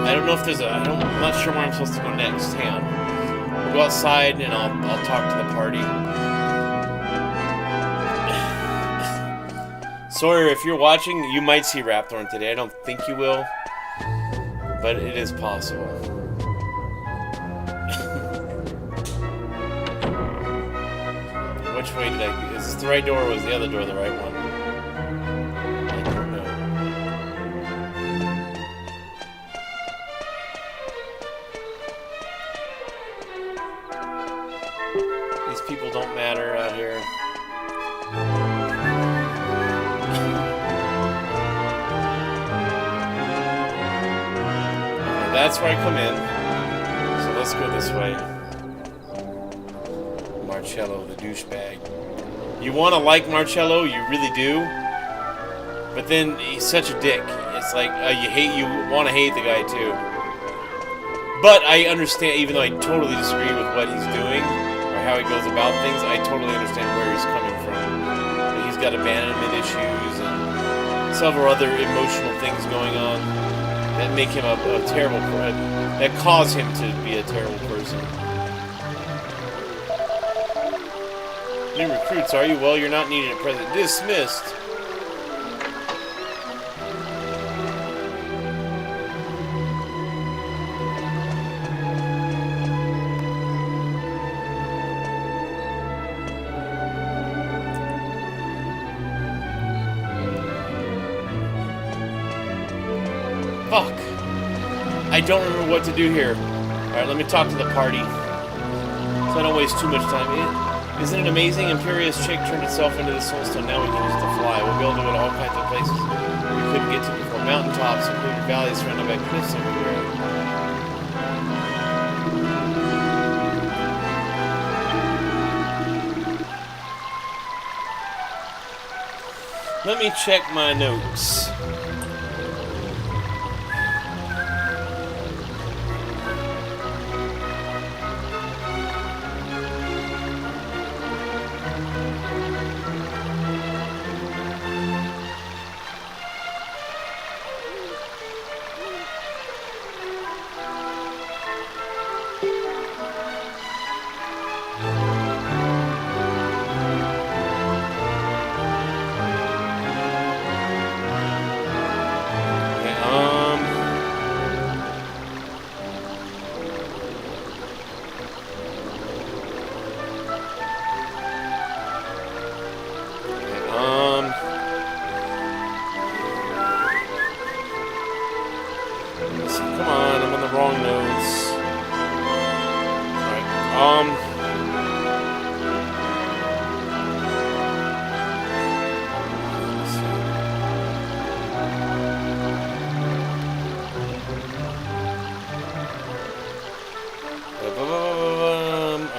I don't know if there's a... I'm not sure where I'm supposed to go next. Hang on. We'll go outside and I'll talk to the party. Sawyer, if you're watching, you might see Rapthorn today. I don't think you will, but it is possible. Which way did I... Is this the right door or was the other door the right one? I don't know. These people don't matter out here. That's where I come in. So let's go this way. Marcello, the douchebag. You want to like Marcello, you really do. But then he's such a dick. It's like you want to hate the guy too. But I understand, even though I totally disagree with what he's doing or how he goes about things, I totally understand where he's coming from. He's got abandonment issues and several other emotional things going on that make him a terrible person, that cause him to be a terrible person. New recruits, are you? Well, you're not needed at present. Dismissed. Fuck. I don't remember what to do here. Alright, let me talk to the party. So I don't waste too much time. Isn't it amazing? Imperious Chick turned itself into the soulstone. Now we can use it to fly. We'll be able to go to all kinds of places we couldn't get to before. Mountaintops, including valleys surrounded by cliffs everywhere. Let me check my notes.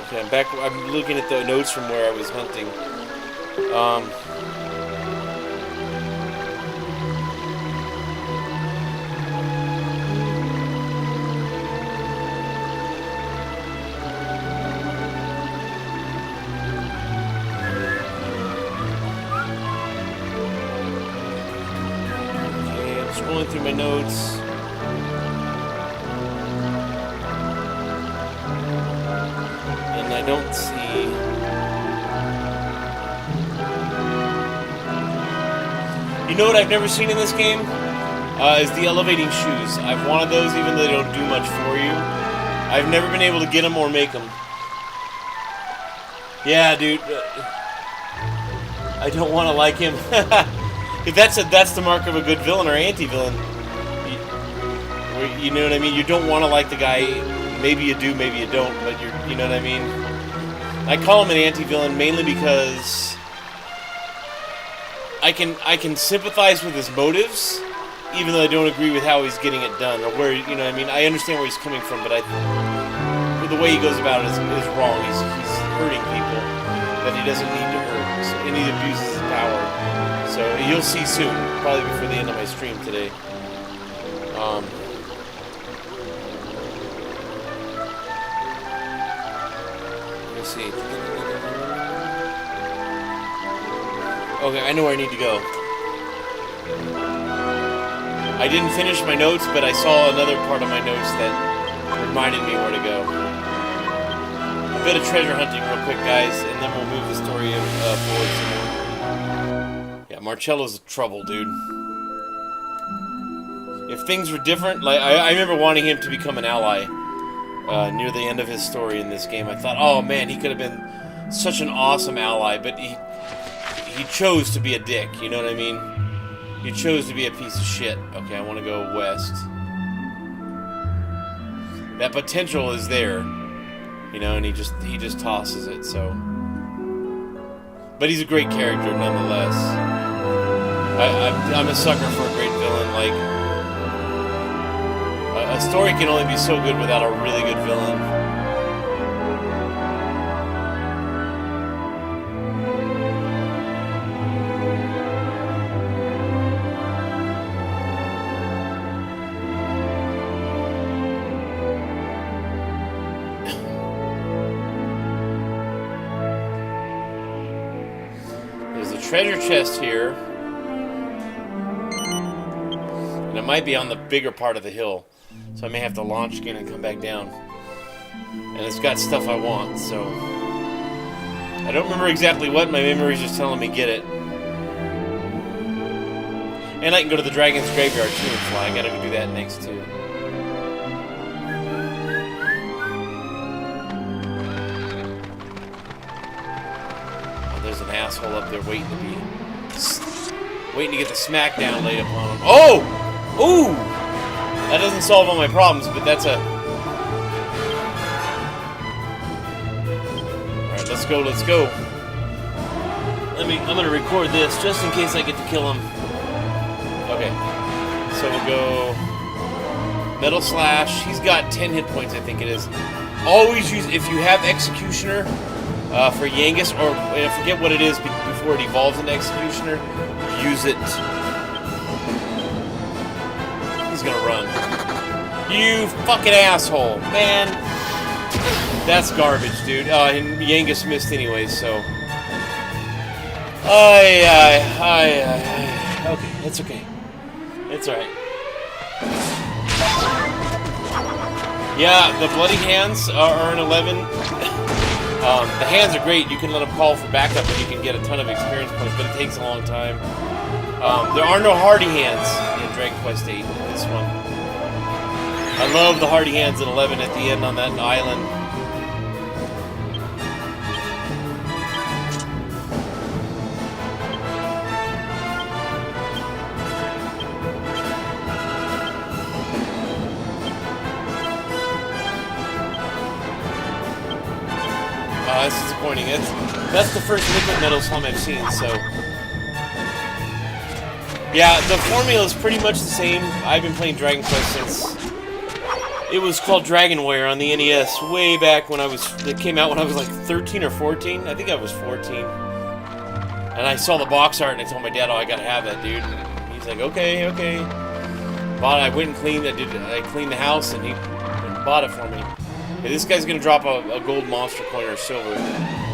Okay, I'm back. I'm looking at the notes from where I was hunting. Okay, I'm scrolling through my notes. I don't see... You know what I've never seen in this game? Is the elevating shoes. I've wanted those even though they don't do much for you. I've never been able to get them or make them. Yeah, dude. I don't want to like him. That's the mark of a good villain or anti-villain. You know what I mean? You don't want to like the guy. Maybe you do, maybe you don't, but you know what I mean? I call him an anti-villain mainly because I can sympathize with his motives, even though I don't agree with how he's getting it done, or where, you know what I mean? I understand where he's coming from, but the way he goes about it is wrong. He's hurting people that he doesn't need to hurt, and he abuses his power. So you'll see soon, probably before the end of my stream today. Let's see. Okay, I know where I need to go. I didn't finish my notes, but I saw another part of my notes that reminded me where to go. A bit of treasure hunting real quick, guys, and then we'll move the story forward some more. Yeah, Marcello's trouble, dude. If things were different, like I remember wanting him to become an ally near the end of his story in this game. I thought, oh man, he could have been such an awesome ally, but he chose to be a dick, you know what I mean? He chose to be a piece of shit. Okay, I want to go west. That potential is there, you know, and he just tosses it, so. But he's a great character nonetheless. I'm a sucker for a great villain. Like, a story can only be so good without a really good villain. There's a treasure chest here. And it might be on the bigger part of the hill. So I may have to launch again and come back down. And it's got stuff I want, so. I don't remember exactly what, my memory's just telling me get it. And I can go to the Dragon's Graveyard too and fly. I gotta go do that next too. Oh, there's an asshole up there waiting to get the smackdown laid upon him. Oh! Ooh! That doesn't solve all my problems, but that's a... Alright, let's go, let's go. I'm gonna record this just in case I get to kill him. Okay. So we'll go... Metal Slash. He's got 10 hit points, I think it is. Always use... If you have Executioner for Yangus, or I forget what it is before it evolves into Executioner, use it. He's gonna run. You fucking asshole, man. That's garbage, dude. And Yangus missed anyways, so. Okay, that's okay. It's alright. Yeah, the bloody hands are an 11. The hands are great. You can let them call for backup and you can get a ton of experience points, but it takes a long time. There are no hardy hands in Dragon Quest VIII in this one. I love the hardy hands in 11 at the end on that island. That's disappointing. That's the first liquid metal slum I've seen, so... Yeah, the formula is pretty much the same. I've been playing Dragon Quest since... It was called Dragon Warrior on the NES way back when it came out when I was like 13 or 14. I think I was 14. And I saw the box art and I told my dad, oh, I gotta have that, dude. And he's like, okay. Bought it, I went and cleaned it. I cleaned the house and he bought it for me. Okay, this guy's gonna drop a gold monster coin or silver.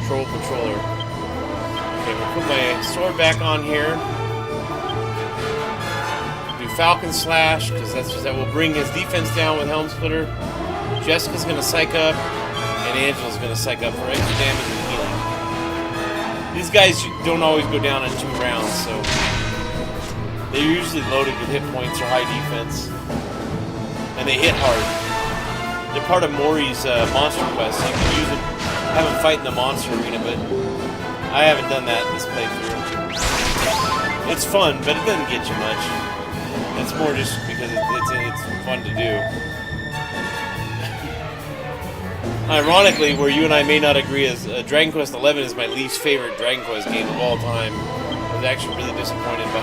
Troll controller. Okay, we'll put my sword back on here. Falcon Slash, because that will bring his defense down with Helm Splitter. Jessica's going to psych up, and Angela's going to psych up for extra damage and healing. These guys don't always go down in 2 rounds, so they're usually loaded with hit points or high defense, and they hit hard. They're part of Mori's monster quest, so you can use them, have them fight in the monster arena, but I haven't done that in this playthrough. It's fun, but it doesn't get you much. It's more just because it's fun to do. Ironically, where you and I may not agree, is Dragon Quest XI is my least favorite Dragon Quest game of all time. I was actually really disappointed by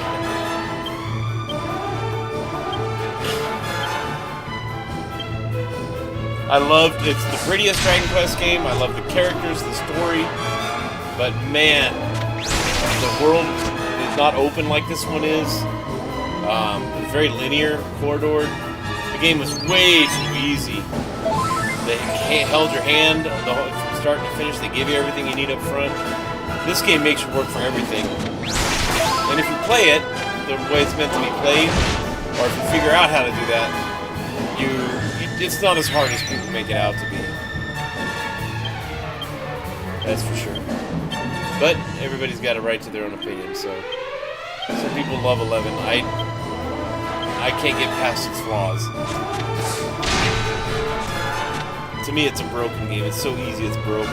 it. It's the prettiest Dragon Quest game. I love the characters, the story, but man, the world is not open like this one is. It's very linear, corridored. The game was way too easy. They held your hand start to finish. They give you everything you need up front. This game makes you work for everything. And if you play it the way it's meant to be played, or if you figure out how to do that, it's not as hard as people make it out to be. That's for sure. But everybody's got a right to their own opinion, so some people love 11. I can't get past its flaws. To me, it's a broken game. It's so easy, it's broken.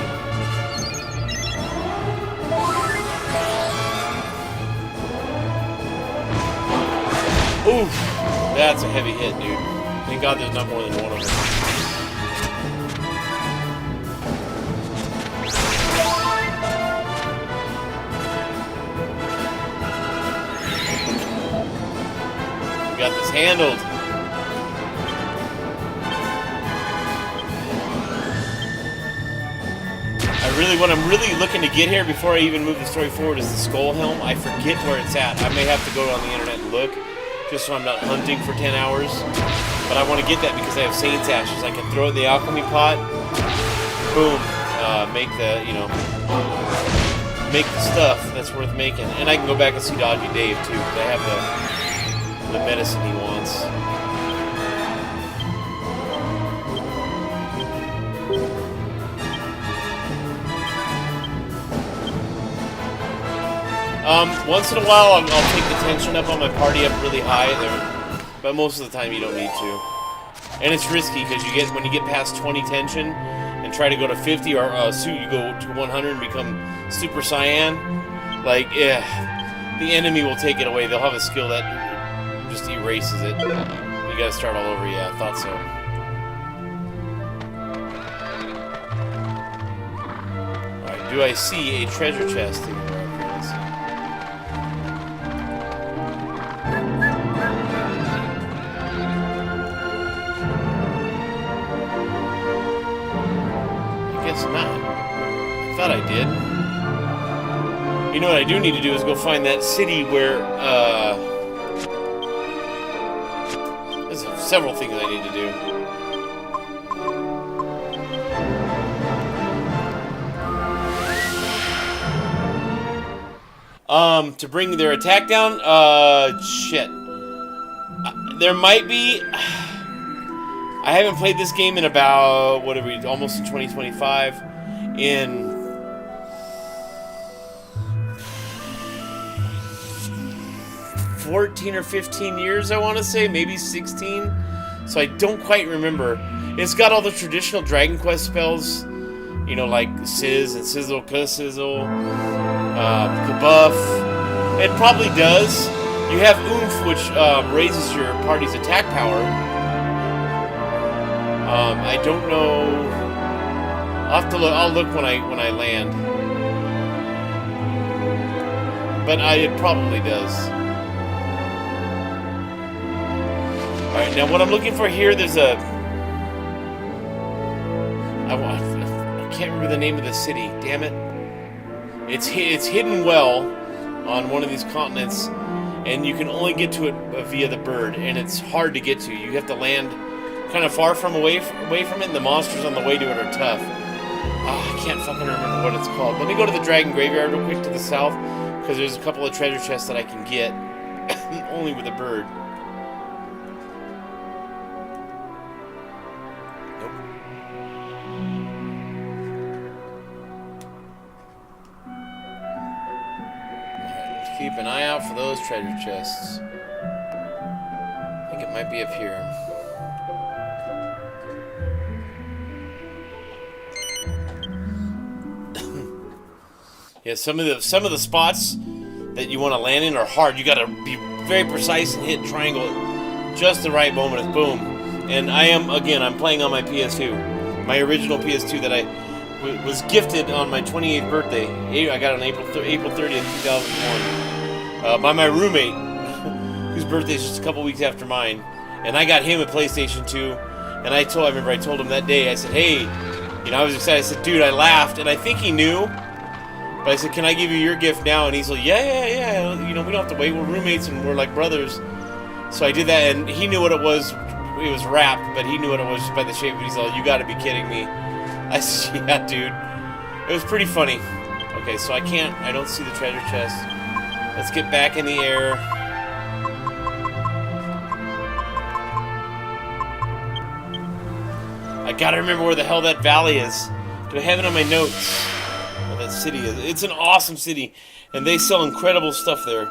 Oof! That's a heavy hit, dude. Thank God there's not more than one of them. We got this handled. What I'm really looking to get here before I even move the story forward is the skull helm. I forget where it's at. I may have to go on the internet and look, just so I'm not hunting for 10 hours. But I want to get that because I have Saint's Ashes. I can throw it in the alchemy pot. Boom. Make the, make the stuff that's worth making. And I can go back and see Dodgy Dave too, because I have the medicine he wants. Once in a while, I'll take the tension up on my party up really high there, but most of the time you don't need to. And it's risky because when you get past 20 tension and try to go to 50, or you go to 100 and become Super Cyan, like, yeah, the enemy will take it away. They'll have a skill that just erases it. You gotta start all over. Yeah, I thought so. Alright, do I see a treasure chest here? I did. You know what I do need to do is go find that city where, there's several things I need to do. To bring their attack down, shit. There might be... I haven't played this game in about, what are we, almost in 2025. In... 14 or 15 years, I want to say, maybe 16. So I don't quite remember. It's got all the traditional Dragon Quest spells, like Sizz and Sizzle, Sizzle, Kabuff. It probably does. You have Oomph, which raises your party's attack power. I don't know. I'll have to look. I'll look when I land. But it probably does. Alright, now what I'm looking for here, there's a... I can't remember the name of the city, damn it. It's hidden well on one of these continents, and you can only get to it via the bird, and it's hard to get to. You have to land kind of far away from it, and the monsters on the way to it are tough. I can't fucking remember what it's called. Let me go to the Dragon Graveyard real quick to the south, because there's a couple of treasure chests that I can get, only with a bird. Keep an eye out for those treasure chests. I think it might be up here. Yeah, some of the spots that you want to land in are hard. You got to be very precise and hit triangle at just the right moment. It's boom. And I'm playing on my PS2, my original PS2 that I was gifted on my 28th birthday. I got it on April 30th, 2001. By my roommate, whose birthday is just a couple weeks after mine, and I got him a PlayStation 2. And I remember I told him that day. I said, "Hey," I was excited. I said, "Dude," I laughed, and I think he knew. But I said, "Can I give you your gift now?" And he's like, "Yeah. We don't have to wait. We're roommates and we're like brothers." So I did that, and he knew what it was. It was wrapped, but he knew what it was just by the shape of it. He's like, "You got to be kidding me." Yeah, dude. It was pretty funny. Okay, so I don't see the treasure chest. Let's get back in the air. I gotta remember where the hell that valley is. Do I have it on my notes? Where that city is. It's an awesome city, and they sell incredible stuff there.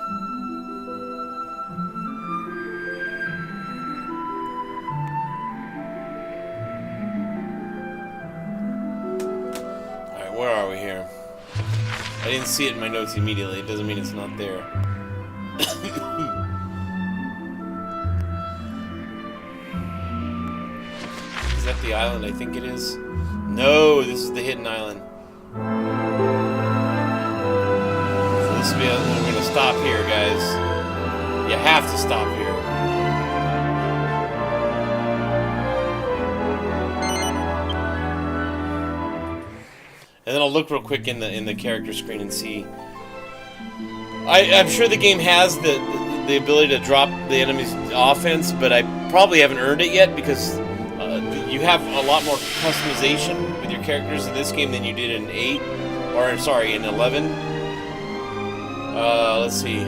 Where are we here? I didn't see it in my notes immediately. It doesn't mean it's not there. Is that the island I think it is? No, this is the hidden island. So this will be we're going to stop here, guys. You have to stop here. And then I'll look real quick in the character screen and see. I'm sure the game has the ability to drop the enemy's offense, but I probably haven't earned it yet because you have a lot more customization with your characters in this game than you did in 8, or sorry, in 11. Let's see.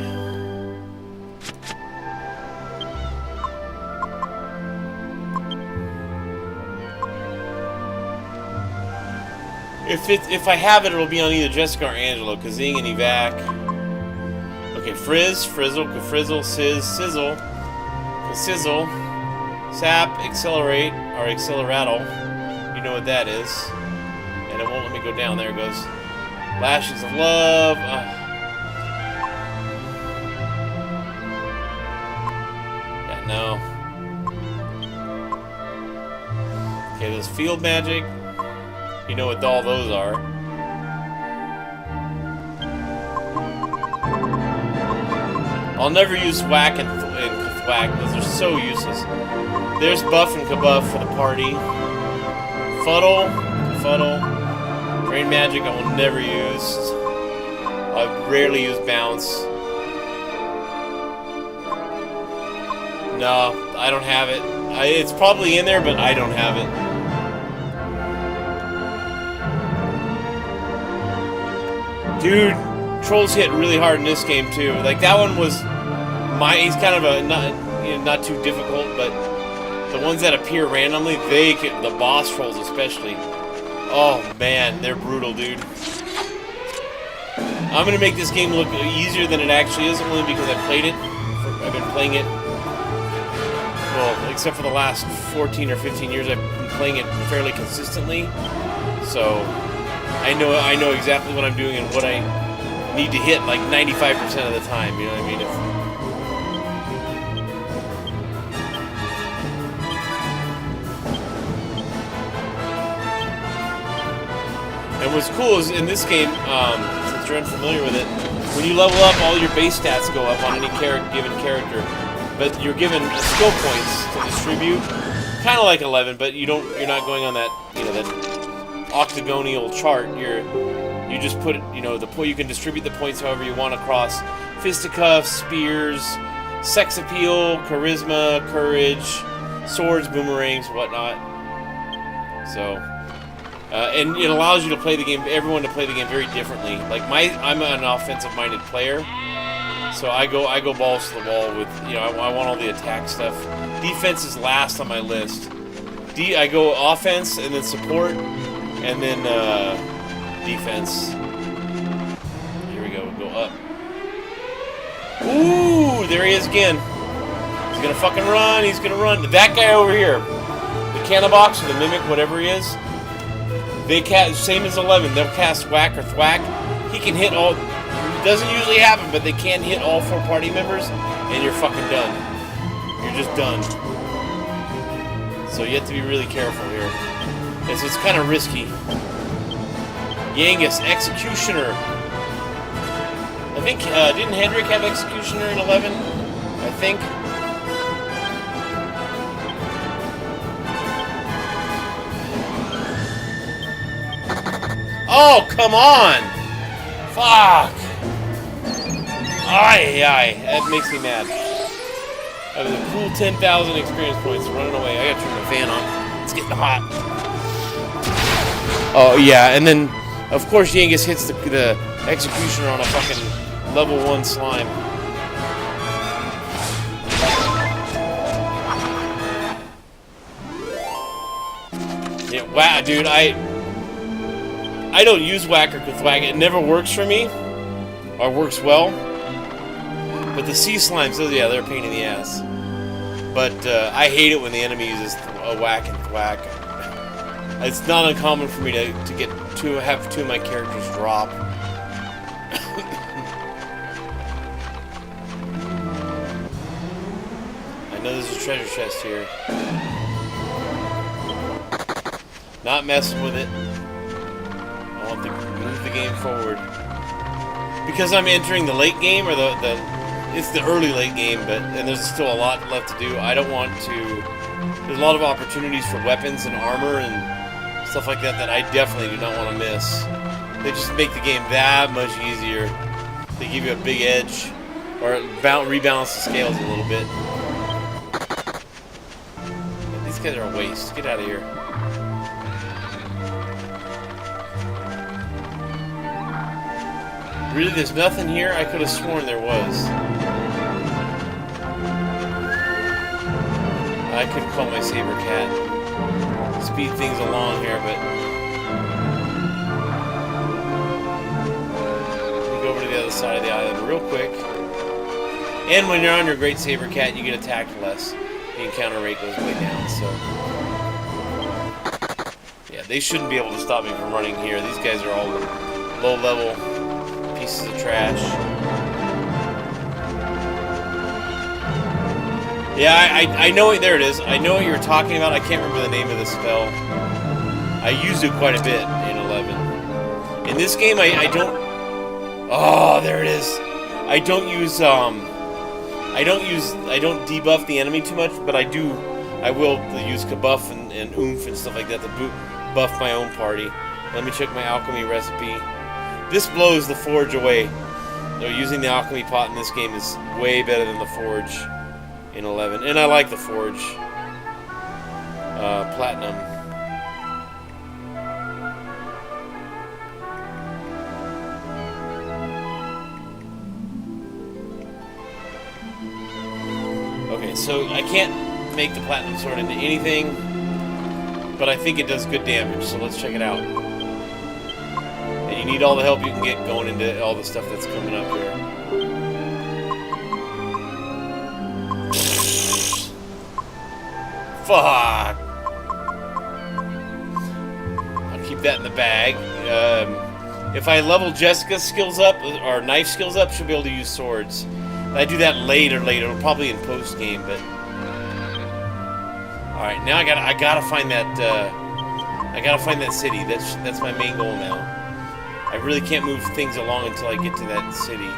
If I have it, it'll be on either Jessica or Angelo, Kazing and Evac. Okay, Frizz, Frizzle, Kafrizzle, Sizz, Sizzle, Sizzle, Sap, Accelerate, or Acceleraddle. You know what that is. And it won't let me go down. There it goes. Lashes of Love. Yeah, no. Okay, there's Field Magic. You know what all those are. I'll never use Whack and Thwack. Those are so useless. There's Buff and Kabuff for the party. Fuddle. Drain Magic I will never use. I rarely use Bounce. No, I don't have it. It's probably in there, but I don't have it. Dude, trolls hit really hard in this game too. Like that one was he's kind of a not too difficult, but the ones that appear randomly, the boss trolls especially. Oh man, they're brutal, dude. I'm gonna make this game look easier than it actually is, only because I've played it. I've been playing it. Well, except for the last 14 or 15 years, I've been playing it fairly consistently. So. I know exactly what I'm doing and what I need to hit like 95% of the time, you know what I mean? And what's cool is in this game, since you're unfamiliar with it, when you level up, all your base stats go up on any given character, but you're given skill points to distribute, kind of like 11, but you're not going on that, that octagonal chart. You just put it, you can distribute the points however you want across fisticuffs, spears, sex appeal, charisma, courage, swords, boomerangs, whatnot. So, and it allows you to play the game, everyone to play the game very differently. Like I'm an offensive-minded player, so I go balls to the wall with, I want all the attack stuff. Defense is last on my list. I go offense and then support. And then, defense. Here we go, we'll go up. Ooh, there he is again. He's gonna fucking run, he's gonna run. That guy over here, the Canabox or the Mimic, whatever he is, they cast, same as 11, they'll cast Whack or Thwack. He can hit all, it doesn't usually happen, but they can hit all 4 party members, and you're fucking done. You're just done. So you have to be really careful here. It's kind of risky. Yangus, Executioner. I think, didn't Hendrik have Executioner in 11? I think. Oh, come on! Fuck! Aye. That makes me mad. That was a cool 10,000 experience points running away. I gotta turn the fan on. It's getting hot. Oh, yeah, and then, of course, Yangus hits the Executioner on a fucking level 1 slime. Yeah, wow, dude, I don't use Whacker with Thwack. It never works for me, or works well. But the sea slimes, those, yeah, they're a pain in the ass. But I hate it when the enemy uses a Whack and Thwack. It's not uncommon for me to have two of my characters drop. I know there's a treasure chest here. Not messing with it. I want to move the game forward. Because I'm entering the late game, or it's the early late game, and there's still a lot left to do. I don't want to. There's a lot of opportunities for weapons and armor and stuff like that that I definitely do not want to miss. They just make the game that much easier. They give you a big edge, or rebalance the scales a little bit. These guys are a waste. Get out of here. Really, there's nothing here? I could have sworn there was. I could call my saber cat. Speed things along here, but let me go over to the other side of the island real quick. And when you're on your great saber cat, you get attacked less. The encounter rate goes way down, so yeah, they shouldn't be able to stop me from running here. These guys are all low level pieces of trash. Yeah, I know it. There it is. I know what you're talking about. I can't remember the name of the spell. I used it quite a bit in 11. In this game, I don't. Oh, there it is. I don't debuff the enemy too much, but I will use kabuff and oomph and stuff like that to buff my own party. Let me check my alchemy recipe. This blows the forge away. So using the alchemy pot in this game is way better than the forge in 11. And I like the forge. Platinum. Okay, so I can't make the platinum sword into anything, but I think it does good damage, so let's check it out. And you need all the help you can get going into all the stuff that's coming up here. Fuck! I'll keep that in the bag. If I level Jessica's skills up, or knife skills up, she'll be able to use swords. I do that later, probably in post game. But all right, now I gotta find that. I gotta find that city. That's my main goal now. I really can't move things along until I get to that city.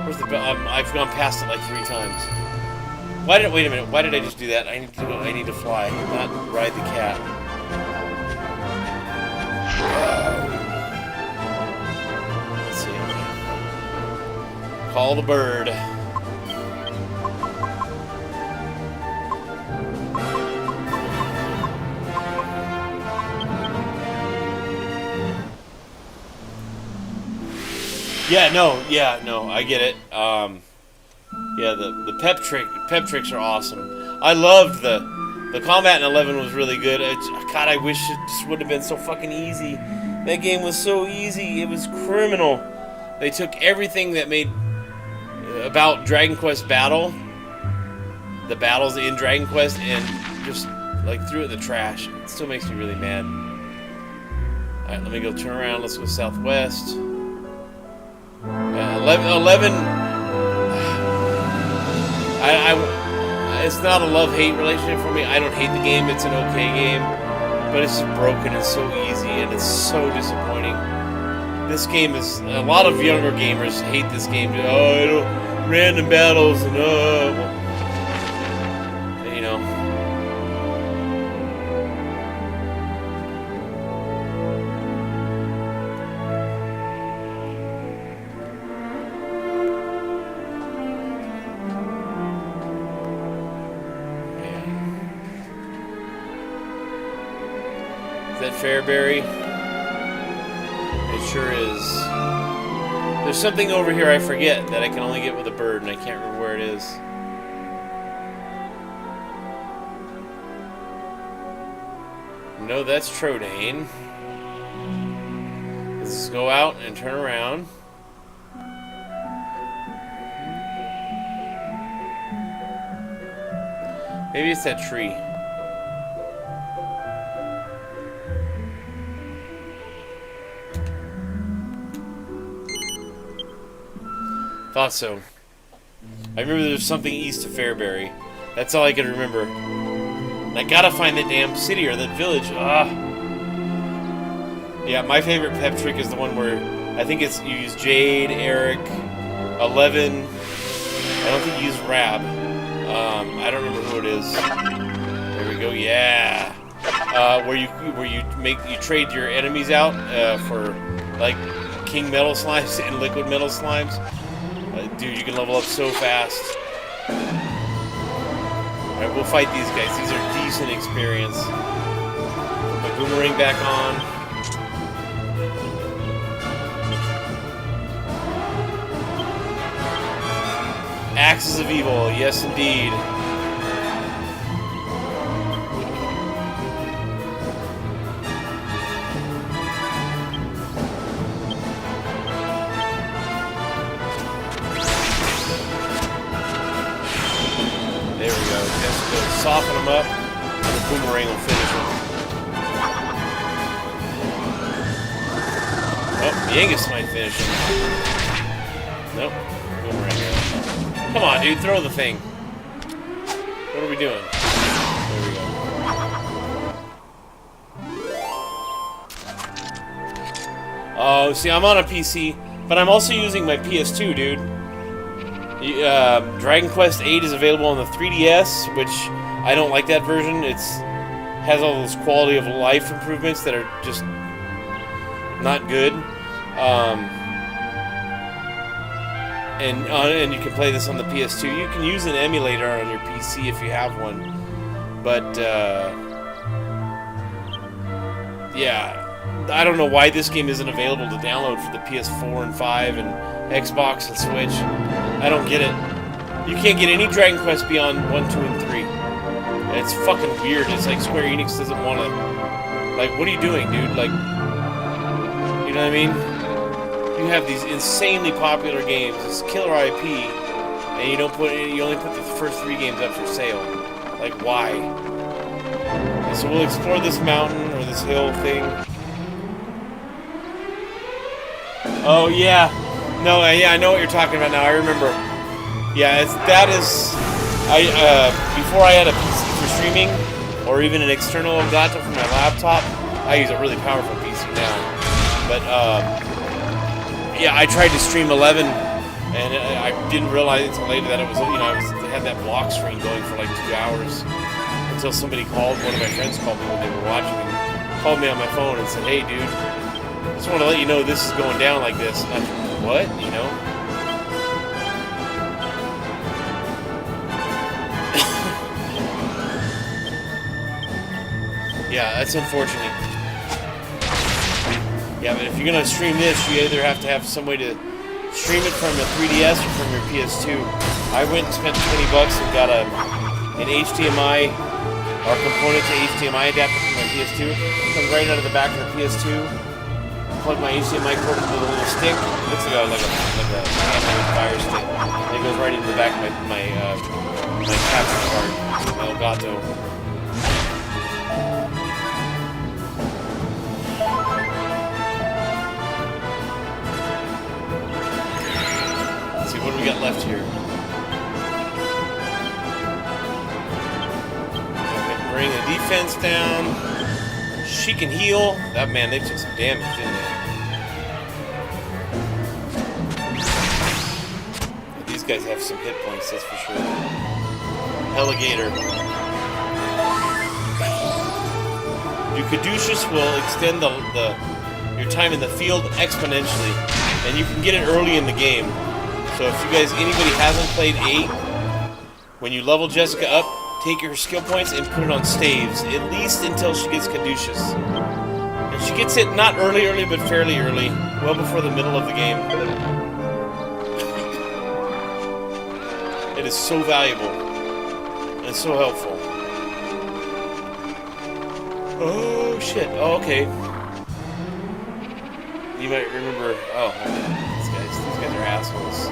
Where's the bell? I've gone past it like 3 times. Wait a minute. Why did I just do that? I need to fly, not ride the cat. Let's see. Call the bird. Yeah, no, I get it. Yeah, the pep tricks are awesome. I loved the combat in 11 was really good. God, I wish it just would have been so fucking easy. That game was so easy. It was criminal. They took everything that made about Dragon Quest Battle, the battles in Dragon Quest, and just like threw it in the trash. It still makes me really mad. All right, let me go turn around. Let's go southwest. 11 it's not a love-hate relationship for me. I don't hate the game. It's an okay game, but it's just broken and so easy, and it's so disappointing. This game is, a lot of younger gamers hate this game. Oh, random battles and you know. that Fairbury. It sure is. There's something over here I forget that I can only get with a bird, and I can't remember where it is. No, that's Trodane. Let's go out and turn around. Maybe it's that tree. Thought so. I remember there's something east of Fairbury. That's all I could remember. And I gotta find that damn city or that village. Yeah, my favorite pep trick is the one where I think it's you use Jade, Eric, 11. I don't think you use Rab. I don't remember who it is. There we go. Yeah. Where you trade your enemies out for like King Metal Slimes and Liquid Metal Slimes. Dude, you can level up so fast. Alright, we'll fight these guys. These are decent experience. Put my boomerang back on. Axes of Evil, yes indeed. There we go. Just go soften them up, and the boomerang will finish them. Oh, the Angus might finish him. Nope. Boomerang. Come on, dude, throw the thing. What are we doing? There we go. Oh, see, I'm on a PC, but I'm also using my PS2, dude. Dragon Quest VIII is available on the 3DS, which I don't like that version. It has all those quality of life improvements that are just not good. And you can play this on the PS2. You can use an emulator on your PC if you have one. But, yeah. I don't know why this game isn't available to download for the PS4 and 5 and Xbox and Switch. I don't get it. You can't get any Dragon Quest beyond 1, 2, and 3. And it's fucking weird. It's like Square Enix doesn't want to... Like, what are you doing, dude? Like, you know what I mean? You have these insanely popular games, this killer IP, and you only put the first 3 games up for sale. Like, why? And so we'll explore this mountain or this hill thing. Oh yeah, no, yeah, I know what you're talking about now. I remember. Yeah, before I had a PC for streaming, or even an external Elgato for my laptop. I use a really powerful PC now, but yeah, I tried to stream 11, and I didn't realize until later that it was, I had that block screen going for like 2 hours until somebody called. One of my friends called me when they were watching, and called me on my phone and said, "Hey, dude, just want to let you know this is going down like this." And I said, "What?" Yeah, that's unfortunate. Yeah, but if you're gonna stream this, you either have to have some way to stream it from a 3DS or from your PS2. I went and spent $20 and got an HDMI or component to HDMI adapter from my PS2. It comes right out of the back of the PS2. Plug my HDMI cord into the little stick. It looks like a handheld fire stick. And it goes right into the back of my capture card, my Elgato. What do we got left here? Bring the defense down. She can heal. That man, they took some damage, didn't they? These guys have some hit points, that's for sure. Alligator. Your Caduceus will extend your time in the field exponentially, and you can get it early in the game. So if anybody hasn't played 8, when you level Jessica up, take her skill points and put it on staves, at least until she gets Caduceus. She gets it not early, but fairly early. Well before the middle of the game. It is so valuable. And so helpful. Oh, shit. Oh, okay. You might remember... Oh, these guys are assholes.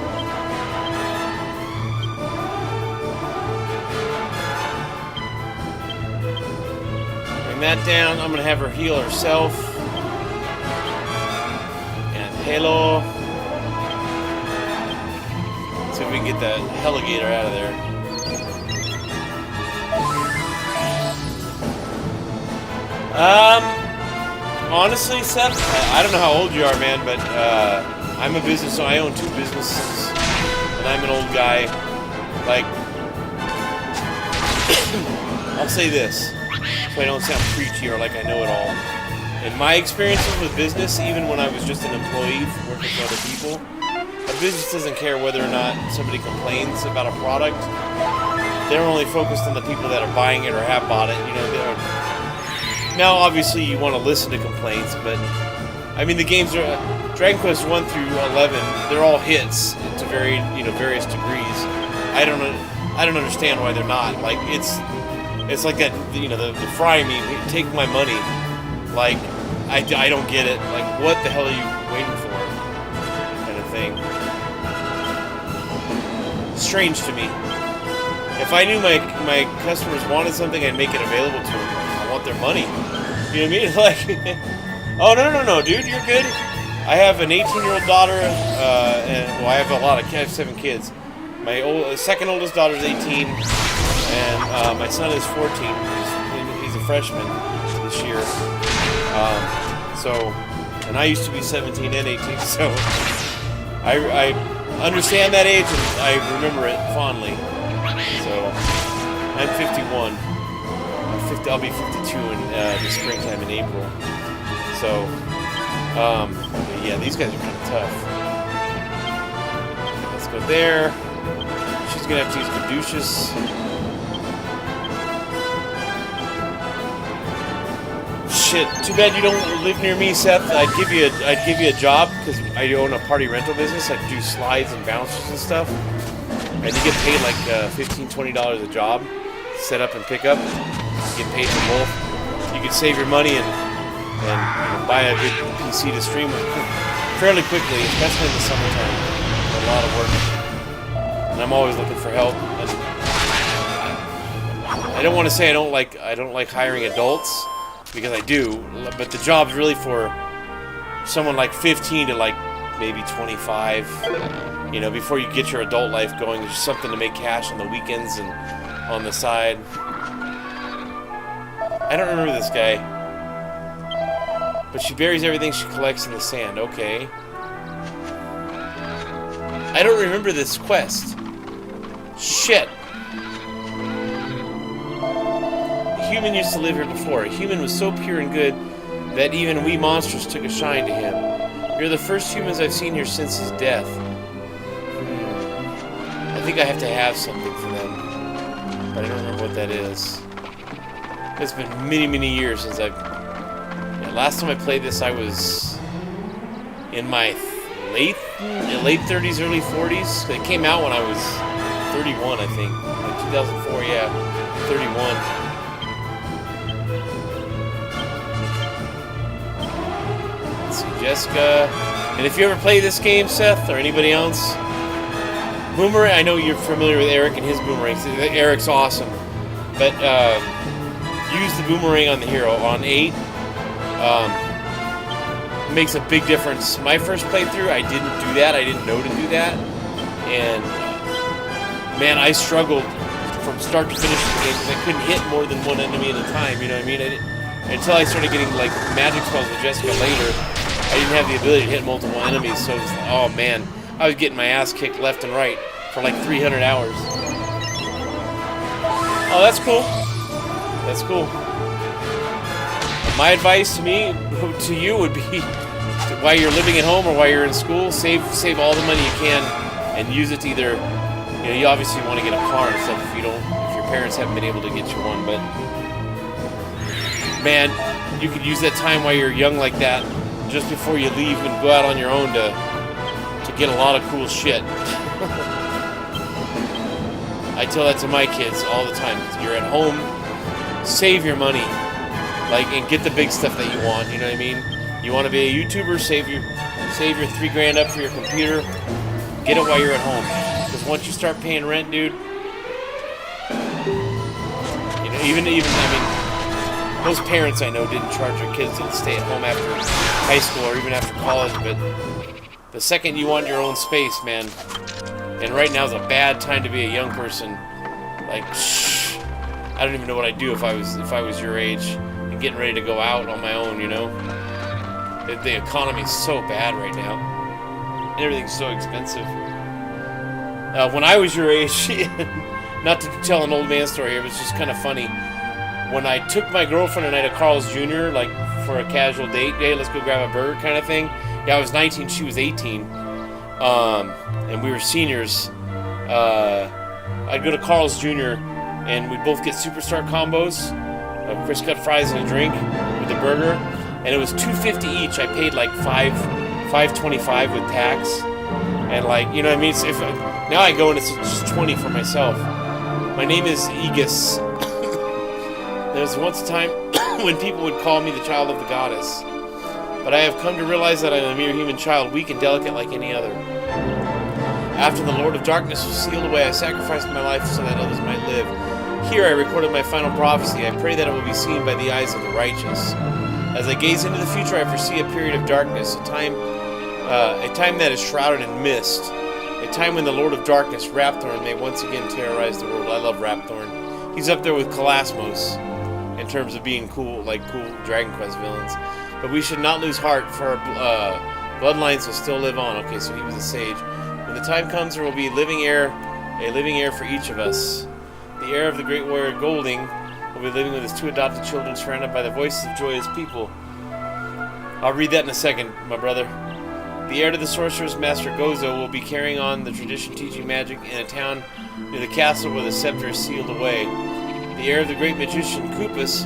Bring that down. I'm gonna have her heal herself. And hello. Let's see if we can get that Heligator out of there. Honestly, Seth, I don't know how old you are, man, but I'm a business, so I own 2 businesses, and I'm an old guy. Like, I'll say this, so I don't sound preachy or like I know it all. In my experiences with business, even when I was just an employee working for other people, a business doesn't care whether or not somebody complains about a product. They're only focused on the people that are buying it or have bought it. You know, now, obviously, you want to listen to complaints, but I mean, the games are Dragon Quest 1 through 11. They're all hits to various degrees. I don't understand why they're not. Like it's like that, the fry meme. Take my money. Like I don't get it. Like what the hell are you waiting for? Kind of thing. Strange to me. If I knew my customers wanted something, I'd make it available to them. I want their money. You know what I mean? Like, oh no, dude, you're good. I have an 18-year-old daughter, and I have 7 kids. My second oldest daughter is 18, and my son is 14. He's a freshman this year. And I used to be 17 and 18, so I understand that age and I remember it fondly. So I'm 51. I'll be 52 in the springtime in April. So, yeah, these guys are kind of tough. Let's go there. She's gonna have to use Caduceus. Shit, too bad you don't live near me, Seth. I'd give you a job because I own a party rental business. I do slides and bouncers and stuff, and you get paid like $15-20 a job, set up and pick up. You get paid for both. You could save your money and buy a good PC to stream fairly quickly, especially in the summertime. A lot of work, and I'm always looking for help. And I don't want to say I don't like hiring adults, because I do, but the job's really for someone like 15 to like maybe 25. Before you get your adult life going, just something to make cash on the weekends and on the side. I don't remember this guy. But she buries everything she collects in the sand. Okay. I don't remember this quest. Shit. A human used to live here before. A human was so pure and good that even we monsters took a shine to him. You're the first humans I've seen here since his death. I think I have to have something for them. But I don't remember what that is. It's been many, many years since last time I played this, I was in my late 30s, early 40s. It came out when I was 31, I think. Like 2004, yeah, 31. Let's see, Jessica. And if you ever play this game, Seth, or anybody else, Boomerang, I know you're familiar with Eric and his boomerangs. Eric's awesome. But, use the boomerang on the hero on 8. Makes a big difference. My first playthrough, I didn't do that. I didn't know to do that, and man, I struggled from start to finish the game because I couldn't hit more than one enemy at a time. You know what I mean? Until I started getting like magic spells with Jessica later, I didn't have the ability to hit multiple enemies. So it was like, oh man, I was getting my ass kicked left and right for like 300 hours. Oh, that's cool. That's cool. My advice to you would be, while you're living at home or while you're in school, save all the money you can and use it to either, you obviously want to get a car and stuff if your parents haven't been able to get you one, but man, you could use that time while you're young like that, just before you leave and go out on your own to get a lot of cool shit. I tell that to my kids all the time. You're at home, save your money, and get the big stuff that you want. You know what I mean? You want to be a YouTuber? Save your $3,000 up for your computer. Get it while you're at home. Because once you start paying rent, dude, even I mean, most parents I know didn't charge their kids to stay at home after high school or even after college. But the second you want your own space, man. And right now is a bad time to be a young person. I don't even know what I'd do if I was your age and getting ready to go out on my own, you know? The economy's so bad right now. And everything's so expensive. When I was your age, not to tell an old man story, it was just kind of funny. When I took my girlfriend and I to Carl's Jr., for a casual date, hey, let's go grab a burger kind of thing. Yeah, I was 19, she was 18. And we were seniors. I'd go to Carl's Jr. and we'd both get superstar combos, crisp cut fries and a drink with the burger, and it was $2.50 each. I paid $5.25 with tax, and you know what I mean. Now I go and it's just $20 for myself. My name is Aegis. There was once a time when people would call me the child of the goddess, but I have come to realize that I am a mere human child, weak and delicate like any other. After the Lord of Darkness was sealed away, I sacrificed my life so that others might live. Here I recorded my final prophecy. I pray that it will be seen by the eyes of the righteous. As I gaze into the future, I foresee a period of darkness, a time that is shrouded in mist, a time when the Lord of Darkness, Rapthorn, may once again terrorize the world. I love Rapthorn. He's up there with Kalasmos in terms of being cool Dragon Quest villains. But we should not lose heart, for our bloodlines will still live on. Okay, so he was a sage. When the time comes, there will be a living heir for each of us. The heir of the great warrior Golding will be living with his 2 adopted children, surrounded by the voices of joyous people. I'll read that in a second, my brother. The heir to the sorcerer's master Gozo will be carrying on the tradition teaching magic in a town near the castle where the scepter is sealed away. The heir of the great magician Kupus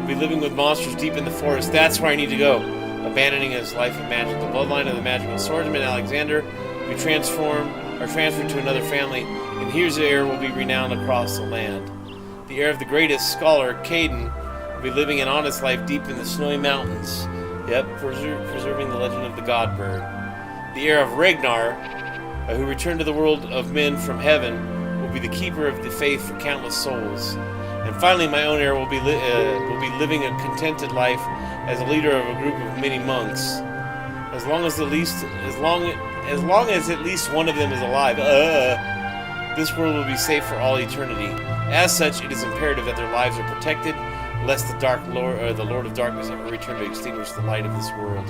will be living with monsters deep in the forest. That's where I need to go, abandoning his life of magic. The bloodline of the magical swordsman Alexander will be transferred to another family, and here's the heir will be renowned across the land. The heir of the greatest scholar, Caden, will be living an honest life deep in the snowy mountains. Yep, preserving the legend of the God Bird. The heir of Ragnar, who returned to the world of men from heaven, will be the keeper of the faith for countless souls. And finally, my own heir will be living a contented life as a leader of a group of many monks. As long as at least one of them is alive, this world will be safe for all eternity. As such, it is imperative that their lives are protected, lest the Lord of Darkness ever return to extinguish the light of this world.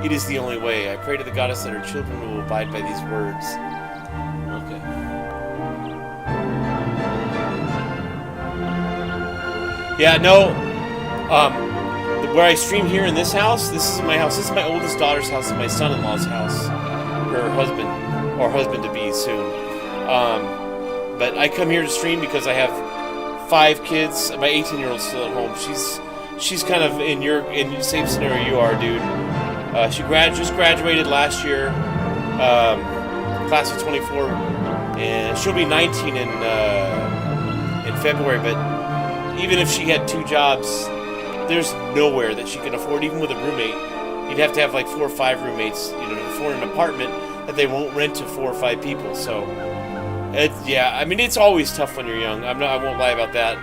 It is the only way. I pray to the goddess that her children will abide by these words. Okay. Yeah, no. Where I stream here in this house, this is my house. This is my oldest daughter's house and my son-in-law's house. Her husband, or husband-to-be soon. But I come here to stream because I have 5 kids. My 18-year-old's still at home. She's kind of in the same scenario you are, dude. She just graduated last year, class of 24, and she'll be 19 in February. But even if she had 2 jobs, there's nowhere that she can afford, even with a roommate. You'd have to have 4 or 5 roommates, to afford an apartment that they won't rent to 4 or 5 people. So, it's always tough when you're young. I won't lie about that.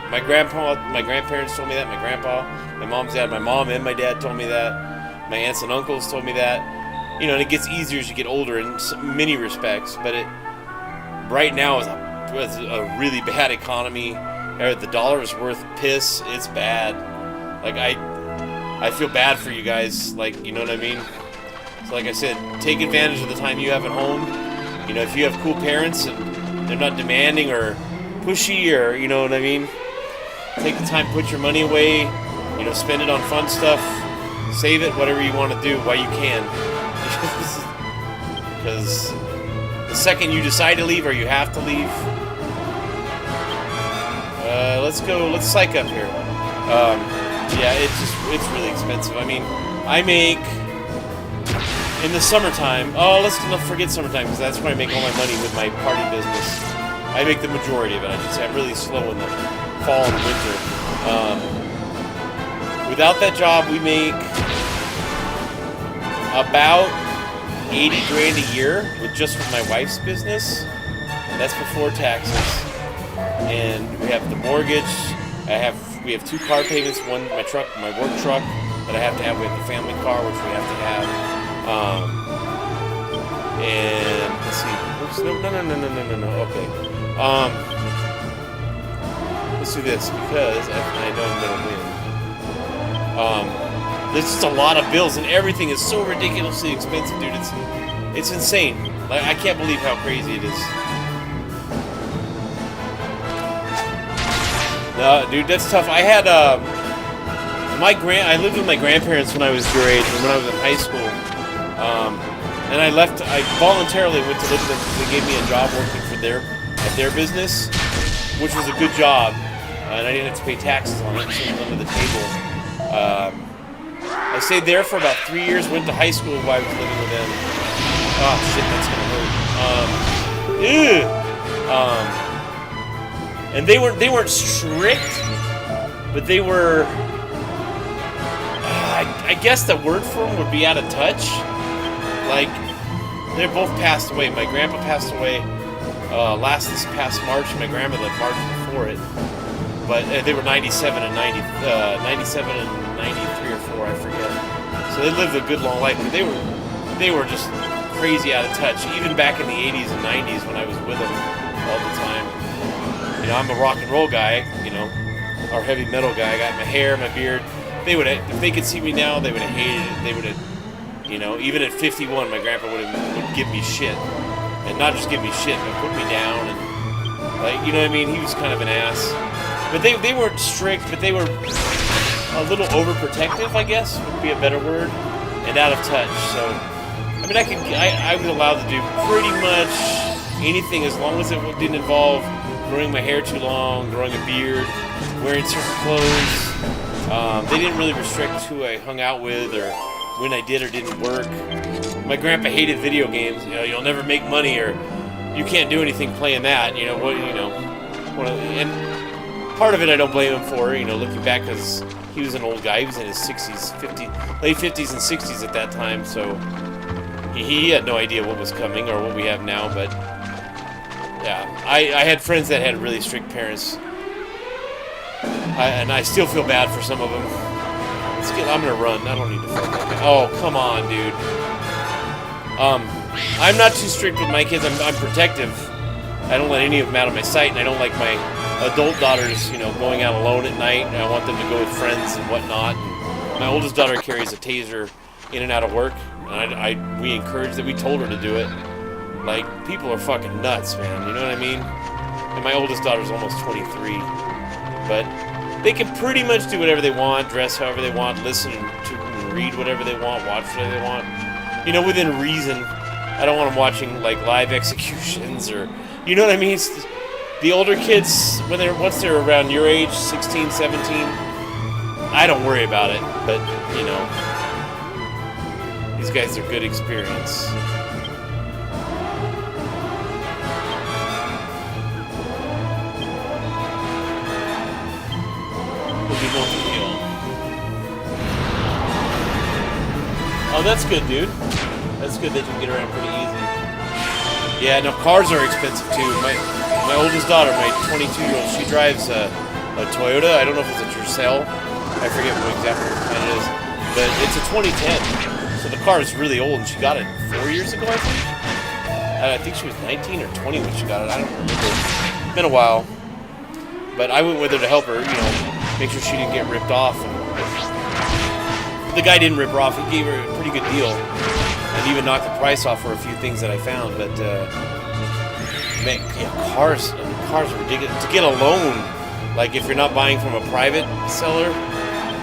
My grandparents told me that. My grandpa, my mom's dad, my mom and my dad told me that. My aunts and uncles told me that. And it gets easier as you get older in many respects. But right now is a really bad economy. The dollar is worth piss. It's bad. I feel bad for you guys. You know what I mean? So like I said, take advantage of the time you have at home. If you have cool parents and they're not demanding or pushy, or you know what I mean, take the time, put your money away, spend it on fun stuff, save it, whatever you want to do while you can. Because the second you decide to leave or you have to leave, let's psych up here. Yeah, it's really expensive. I mean, I make in the summertime. Oh, let's not forget summertime because that's where I make all my money with my party business. I make the majority of it. I should say I'm really slow in the fall and winter. Without that job, we make about 80 grand a year with my wife's business. That's before taxes. And we have the mortgage. We have 2 car payments. One, my work truck that I have to have. We have the family car, which we have to have. And let's see. Oops, no. Okay. Let's do this because I know I'm gonna win. There's just a lot of bills, and everything is so ridiculously expensive, dude. It's insane. Like, I can't believe how crazy it is. No, dude, that's tough. I had I lived with my grandparents when I was your age, and when I was in high school. And I voluntarily went to live with them because they gave me a job working at their business, which was a good job, and I didn't have to pay taxes on it, so it was under the table. I stayed there for about 3 years, went to high school while I was living with them. Oh shit, that's gonna hurt. And they weren't strict, but they were. I guess the word for them would be out of touch. Like, they're both passed away. My grandpa passed away this past March, and my grandmother March before it. But they were 97 and 93 or 4, I forget. So they lived a good long life, but they were just crazy out of touch. Even back in the 80s and 90s when I was with them all the time. You know, I'm a rock and roll guy, you know, or heavy metal guy. I got my hair, my beard. If they could see me now, they would have hated it. They would have, you know, even at 51, my grandpa would give me shit. And not just give me shit, but put me down. And, like, you know what I mean? He was kind of an ass. But they weren't strict, but they were a little overprotective, I guess, would be a better word. And out of touch. So, I mean, I was allowed to do pretty much anything as long as it didn't involve growing my hair too long, growing a beard, wearing certain clothes. They didn't really restrict who I hung out with or when I did or didn't work. My grandpa hated video games. You know, you'll never make money or you can't do anything playing that. You know what? You know, and part of it I don't blame him for. You know, looking back, because he was an old guy. He was in his 60s, late 50s and 60s at that time. So he had no idea what was coming or what we have now. But yeah, I had friends that had really strict parents. And I still feel bad for some of them. I'm gonna run. I don't need to fuck that guy. Oh, come on, dude. I'm not too strict with my kids. I'm protective. I don't let any of them out of my sight, and I don't like my adult daughters, you know, going out alone at night. And I want them to go with friends and whatnot. And my oldest daughter carries a taser in and out of work, and we encourage that. We told her to do it. Like, people are fucking nuts, man. You know what I mean? And my oldest daughter's almost 23, but they can pretty much do whatever they want, dress however they want, listen to and read whatever they want, watch whatever they want. You know, within reason. I don't want them watching, like, live executions or... You know what I mean? The older kids, once they're around your age, 16, 17, I don't worry about it. But, you know, these guys are good experience. Oh, that's good, dude. That's good that you can get around pretty easy. Yeah, no, cars are expensive too. My oldest daughter, my 22-year-old, she drives a Toyota. I don't know if it's a Tercel. I forget exactly what kind it is. But it's a 2010. So the car is really old, and she got it 4 years ago, I think. I think she was 19 or 20 when she got it. I don't remember. It's been a while. But I went with her to help her, you know, make sure she didn't get ripped off. And the guy didn't rip her off. He gave her a pretty good deal. And even knocked the price off for a few things that I found. But, man, yeah, cars are ridiculous. To get a loan, like if you're not buying from a private seller,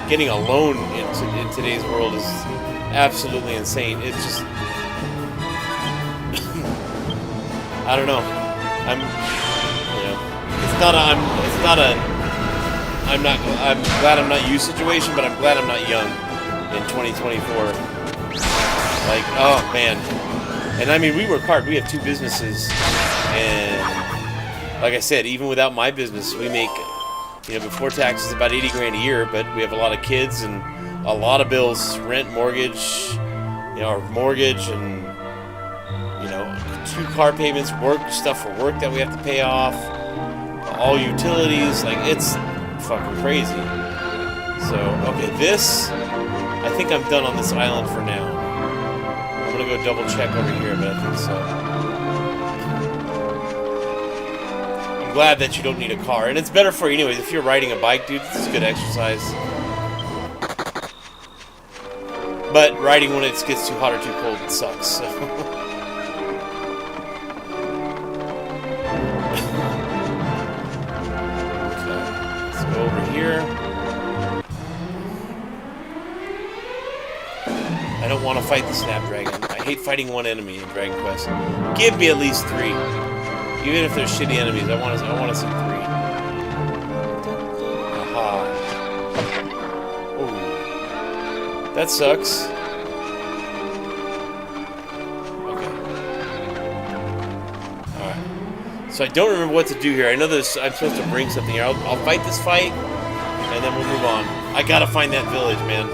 getting a loan in today's world is absolutely insane. It's just, I don't know. I'm glad I'm not you situation, but I'm glad I'm not young in 2024. Like, oh man. And I mean, we work hard. We have 2 businesses, and like I said, even without my business, we make, before taxes, about 80 grand a year. But we have a lot of kids and a lot of bills: rent, mortgage, our mortgage, and 2 car payments, stuff for work that we have to pay off, all utilities. Like, it's fucking crazy. So, okay, I think I'm done on this island for now. I'm gonna go double check over here, but I think so. I'm glad that you don't need a car, and it's better for you anyways. If you're riding a bike, dude, this is good exercise. But riding when it gets too hot or too cold, it sucks, so. Over here. I don't want to fight the Snapdragon. I hate fighting one enemy in Dragon Quest. Give me at least 3. Even if they're shitty enemies, I want to see 3. Aha. Oh. That sucks. Okay. Alright. So I don't remember what to do here. I know I'm supposed to bring something here. I'll fight this fight, and then we'll move on. I gotta find that village, man.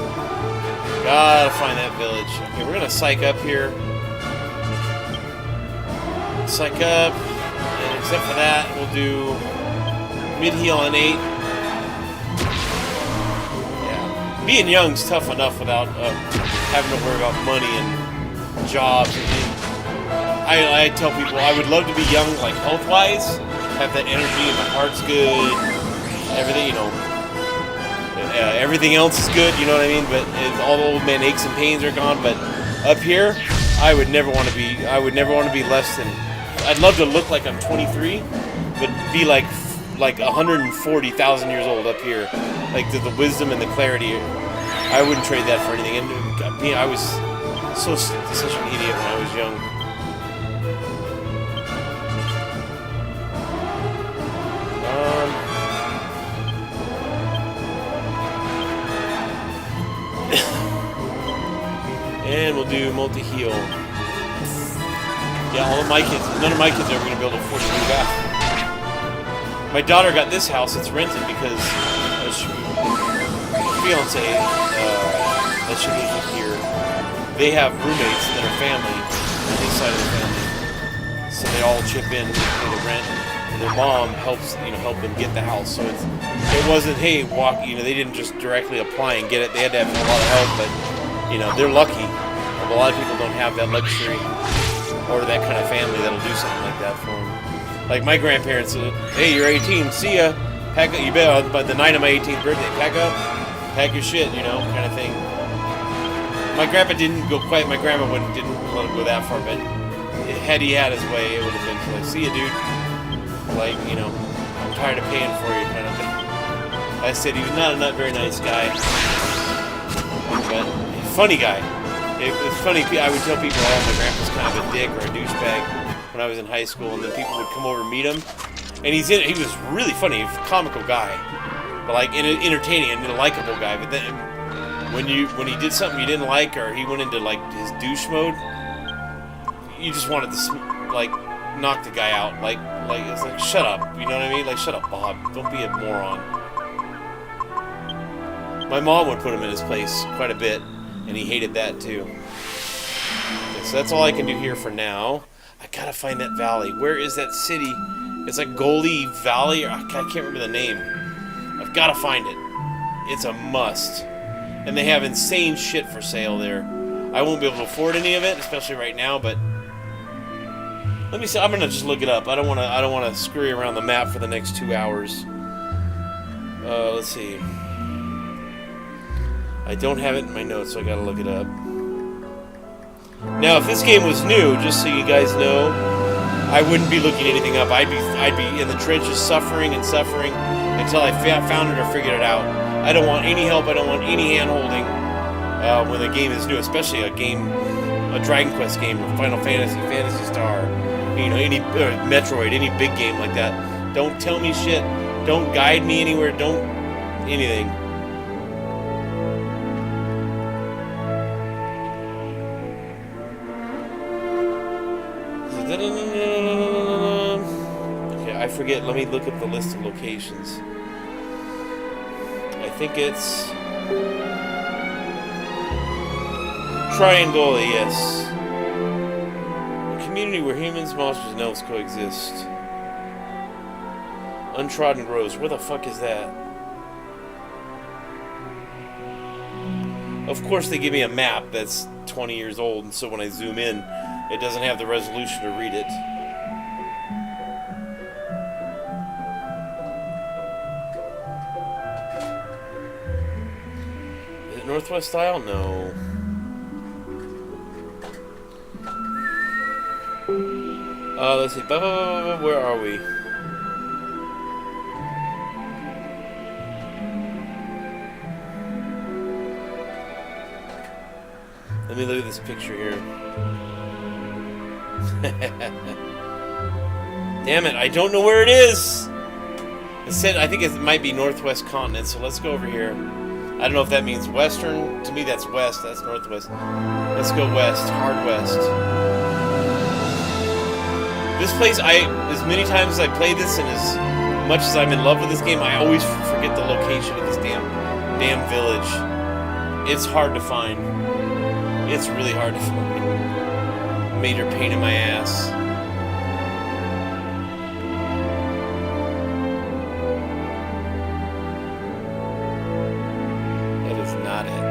Gotta find that village. Okay, we're gonna psych up here. Psych up. And except for that, we'll do mid-heal on 8. Yeah. Being young's tough enough without having to worry about money and jobs and I tell people I would love to be young, like health-wise, have that energy, and my heart's good, everything, everything else is good, you know what I mean? But all the old man aches and pains are gone. But up here, I would never want to be less than. I'd love to look like I'm 23, but be like 140,000 years old up here, like the wisdom and the clarity. I wouldn't trade that for anything. And I was such an idiot when I was young. And we'll do multi-heal. Yeah, none of my kids are ever going to be able to afford to move out. My daughter got this house, it's rented because her fiance that she lives with here, they have roommates that are family on this side of the family. So they all chip in to pay the rent. And their mom helps, help them get the house. So it wasn't, hey, walk, they didn't just directly apply and get it. They had to have a lot of help, but they're lucky. A lot of people don't have that luxury or that kind of family that'll do something like that for them. Like my grandparents, hey, you're 18, see ya. Pack up, you better, by the night of my 18th birthday, pack up, pack your shit, kind of thing. My grandpa didn't go quite, my grandma didn't let him go that far, but had he had his way, it would have been like, see ya, dude. Like, I'm tired of paying for you, kind of thing. I said he was not a very nice guy, but funny guy. It was funny. I would tell people, oh, my grandpa's kind of a dick or a douchebag when I was in high school, and then people would come over and meet him. And he was really funny, a comical guy, but like entertaining and a likable guy. But then when he did something you didn't like, or he went into like his douche mode, you just wanted to like knock the guy out. Like it's like, shut up, you know what I mean? Like, shut up, Bob. Don't be a moron. My mom would put him in his place quite a bit. And he hated that too. Okay, so that's all I can do here for now. I gotta find that valley. Where is that city? It's like Gully Valley, or I can't remember the name. I've gotta find it. It's a must. And they have insane shit for sale there. I won't be able to afford any of it, especially right now. But let me see. I'm gonna just look it up. I don't wanna scurry around the map for the next 2 hours. Let's see. I don't have it in my notes, so I gotta look it up. Now, if this game was new, just so you guys know, I wouldn't be looking anything up. I'd be in the trenches suffering until I found it or figured it out. I don't want any help. I don't want any hand-holding when the game is new, especially a Dragon Quest game, or Final Fantasy, Phantasy Star, any Metroid, any big game like that. Don't tell me shit. Don't guide me anywhere. Don't anything. Okay, I forget. Let me look up the list of locations. I think it's Tryan Gully, yes. A community where humans, monsters, and elves coexist. Untrodden groves. Where the fuck is that? Of course they give me a map that's 20 years old, and so when I zoom in, it doesn't have the resolution to read it. Is it Northwest style? No. Let's see. Where are we? Let me look at this picture here. Damn it, I don't know where it is! It said, I think it might be Northwest Continent, so let's go over here. I don't know if that means Western. To me, that's West. That's Northwest. Let's go West. Hard West. This place, as many times as I play this and as much as I'm in love with this game, I always forget the location of this damn village. It's hard to find. It's really hard to find. Major pain in my ass. That is not it.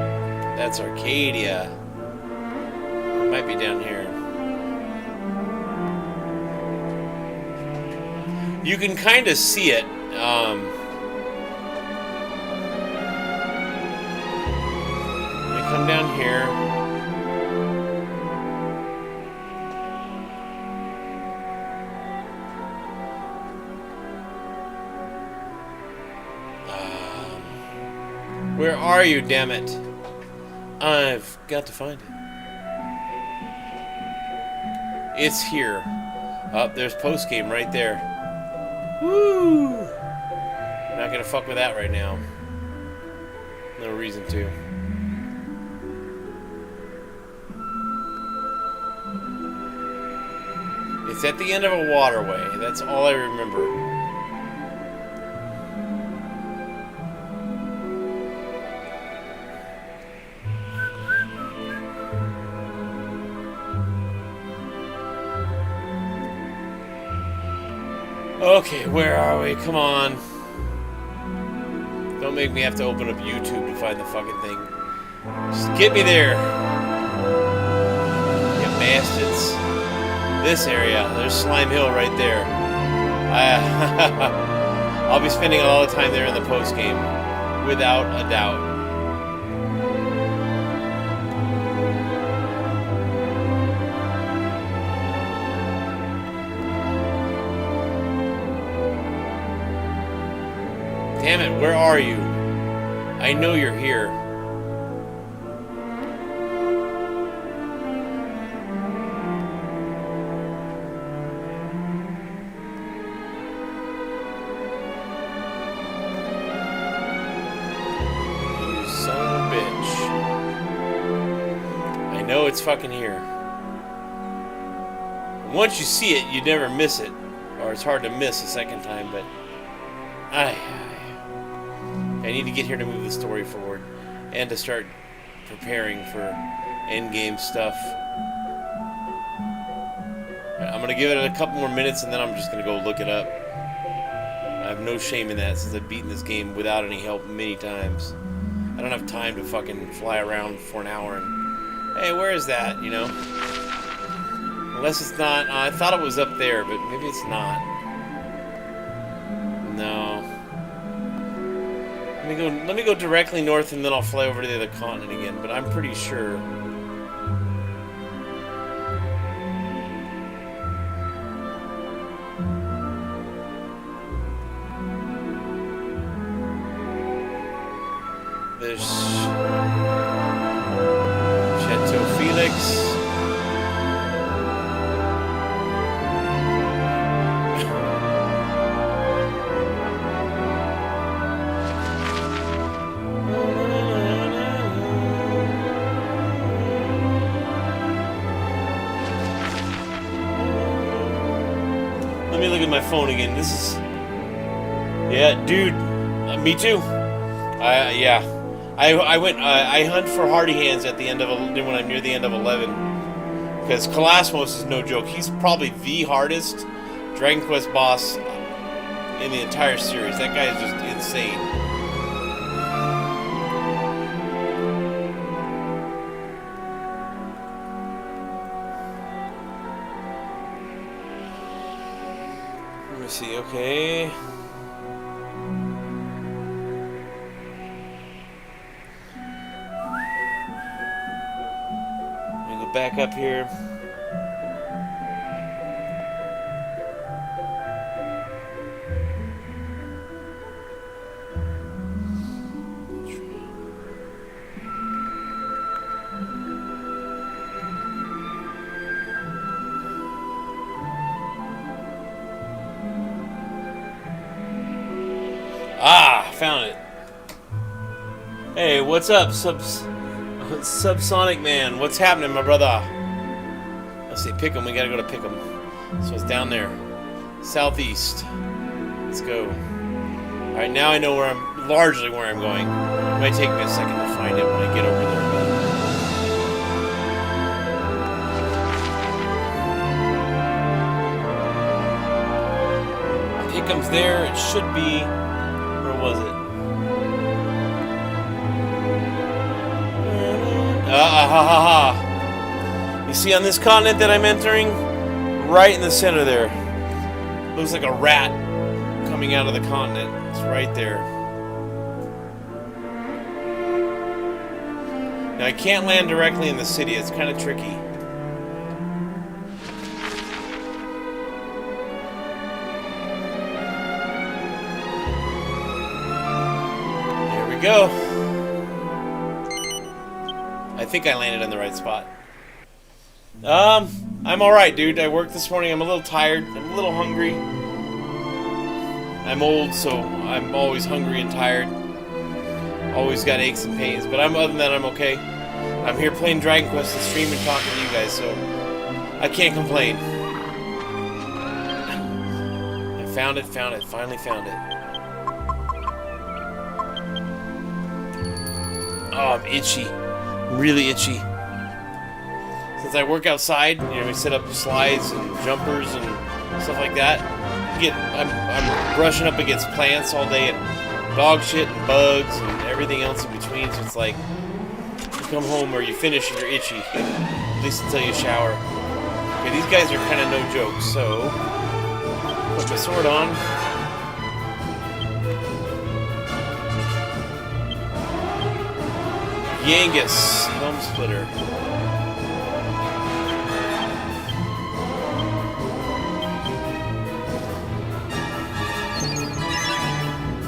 That's Arcadia. It might be down here. You can kind of see it. Let me come down here. Where are you, damn it? I've got to find it. It's here. Oh, there's post-game right there. Woo! Not gonna fuck with that right now. No reason to. It's at the end of a waterway. That's all I remember. Okay, where are we? Come on. Don't make me have to open up YouTube to find the fucking thing. Just get me there. You bastards. This area. There's Slime Hill right there. I'll be spending a lot of time there in the post game. Without a doubt. Damn it, where are you? I know you're here. You son of a bitch. I know it's fucking here. Once you see it, you never miss it. Or it's hard to miss a second time, but... I need to get here to move the story forward and to start preparing for endgame stuff. I'm going to give it a couple more minutes and then I'm just going to go look it up. I have no shame in that since I've beaten this game without any help many times. I don't have time to fucking fly around for an hour and, hey, where is that, you know? Unless it's not, I thought it was up there, but maybe it's not. No. Let me go directly north and then I'll fly over to the other continent again, but I'm pretty sure. There's Chateau Felix. at my phone again. This is... Yeah, dude. Me too. Yeah. I hunt for hardy hands at the end of when I'm near the end of 11, because Kalasmos is no joke. He's probably the hardest Dragon Quest boss in the entire series. That guy is just insane. Let me see. Okay. Back up here. Ah, found it. Hey, what's up, Subsonic Man? What's happening, my brother? Let's see, Pickham. We gotta go to Pickham. So it's down there, southeast. Let's go. All right, now I know where largely where I'm going. It might take me a second to find it when I get over there. But Pickham's there. It should be. Where was it? You see on this continent that I'm entering? Right in the center there. Looks like a rat coming out of the continent. It's right there. Now I can't land directly in the city. It's kind of tricky. There we go. I think I landed in the right spot. I'm alright, dude. I worked this morning. I'm a little tired. I'm a little hungry. I'm old, so I'm always hungry and tired. Always got aches and pains. But other than that, I'm okay. I'm here playing Dragon Quest and streaming and talking to you guys, so I can't complain. I found it. Finally found it. Oh, I'm itchy. I'm really itchy. Since I work outside, you know, we set up slides and jumpers and stuff like that. I'm brushing up against plants all day and dog shit and bugs and everything else in between. So it's like you come home or you finish and you're itchy, at least until you shower. Okay, these guys are kind of no joke. So put my sword on. Yangus, Helm Splitter.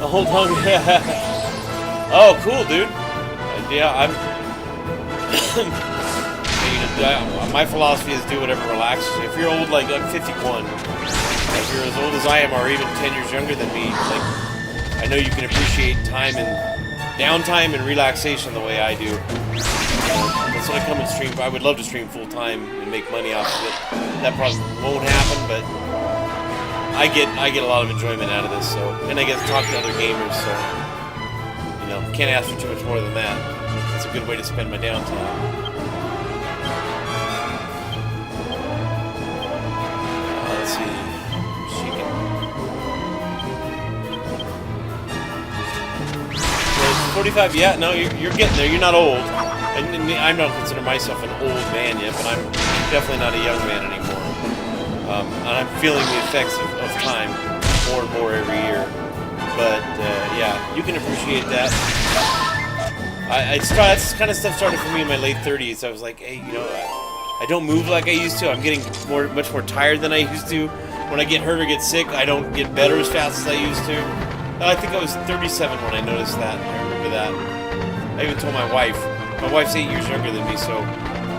Hold on. Oh, cool, dude. Yeah, my philosophy is do whatever relaxes you. If you're old, like I'm 51, if you're as old as I am, or even 10 years younger than me, like I know you can appreciate time and downtime and relaxation the way I do. That's when I come and stream. I would love to stream full time and make money off of it. That probably won't happen, but I get a lot of enjoyment out of this, so, and I get to talk to other gamers, so, you know, can't ask for too much more than that. It's a good way to spend my downtime. Let's see. She can... 45, yeah, no, you're getting there. You're not old. And I don't consider myself an old man yet, but I'm definitely not a young man anymore. And I'm feeling the effects of time more and more every year. But, yeah, you can appreciate that. That kind of stuff started for me in my late 30s. I was like, hey, you know, I don't move like I used to. I'm getting much more tired than I used to. When I get hurt or get sick, I don't get better as fast as I used to. I think I was 37 when I noticed that. I remember that. I even told my wife. My wife's 8 years younger than me, so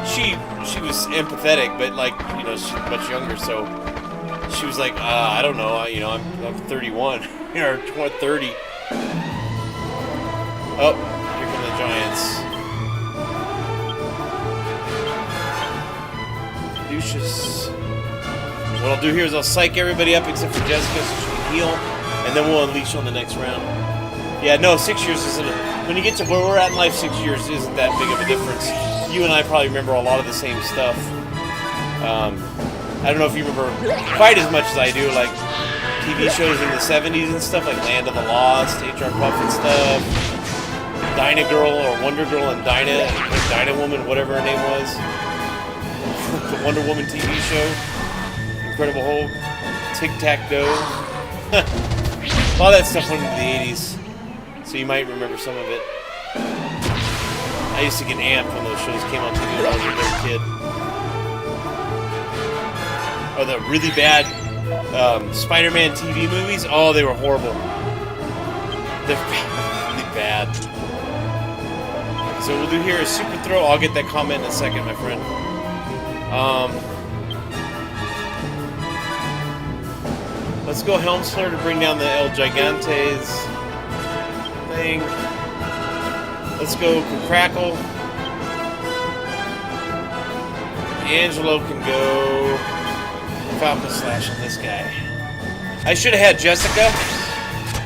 she was empathetic, but like, you know, she's much younger, so she was like, I don't know, you know, I'm 31 or 30. Oh, here come the giants. Lucius. what I'll do here is I'll psych everybody up except for Jessica so she can heal, and then we'll unleash on the next round. Yeah, no, 6 years isn't... When you get to where we're at in life, 6 years isn't that big of a difference. You and I probably remember a lot of the same stuff. I don't know if you remember quite as much as I do, like TV shows in the 70s and stuff, like Land of the Lost, H.R. Puff and stuff, Dyna Girl or Wonder Girl and Dyna Woman, whatever her name was. The Wonder Woman TV show, Incredible Hulk, Tic-Tac-Toe. A lot of that stuff went into the 80s, so you might remember some of it. I used to get amped when those shows came on TV when I was a little kid. Or the really bad Spider-Man TV movies. Oh, they were horrible. They're really bad. So we'll do here a super throw. I'll get that comment in a second, my friend. Let's go Helmslayer to bring down the El Gigantes thing. Let's go Crackle. Angelo can go Falcon Slash on this guy. I should have had Jessica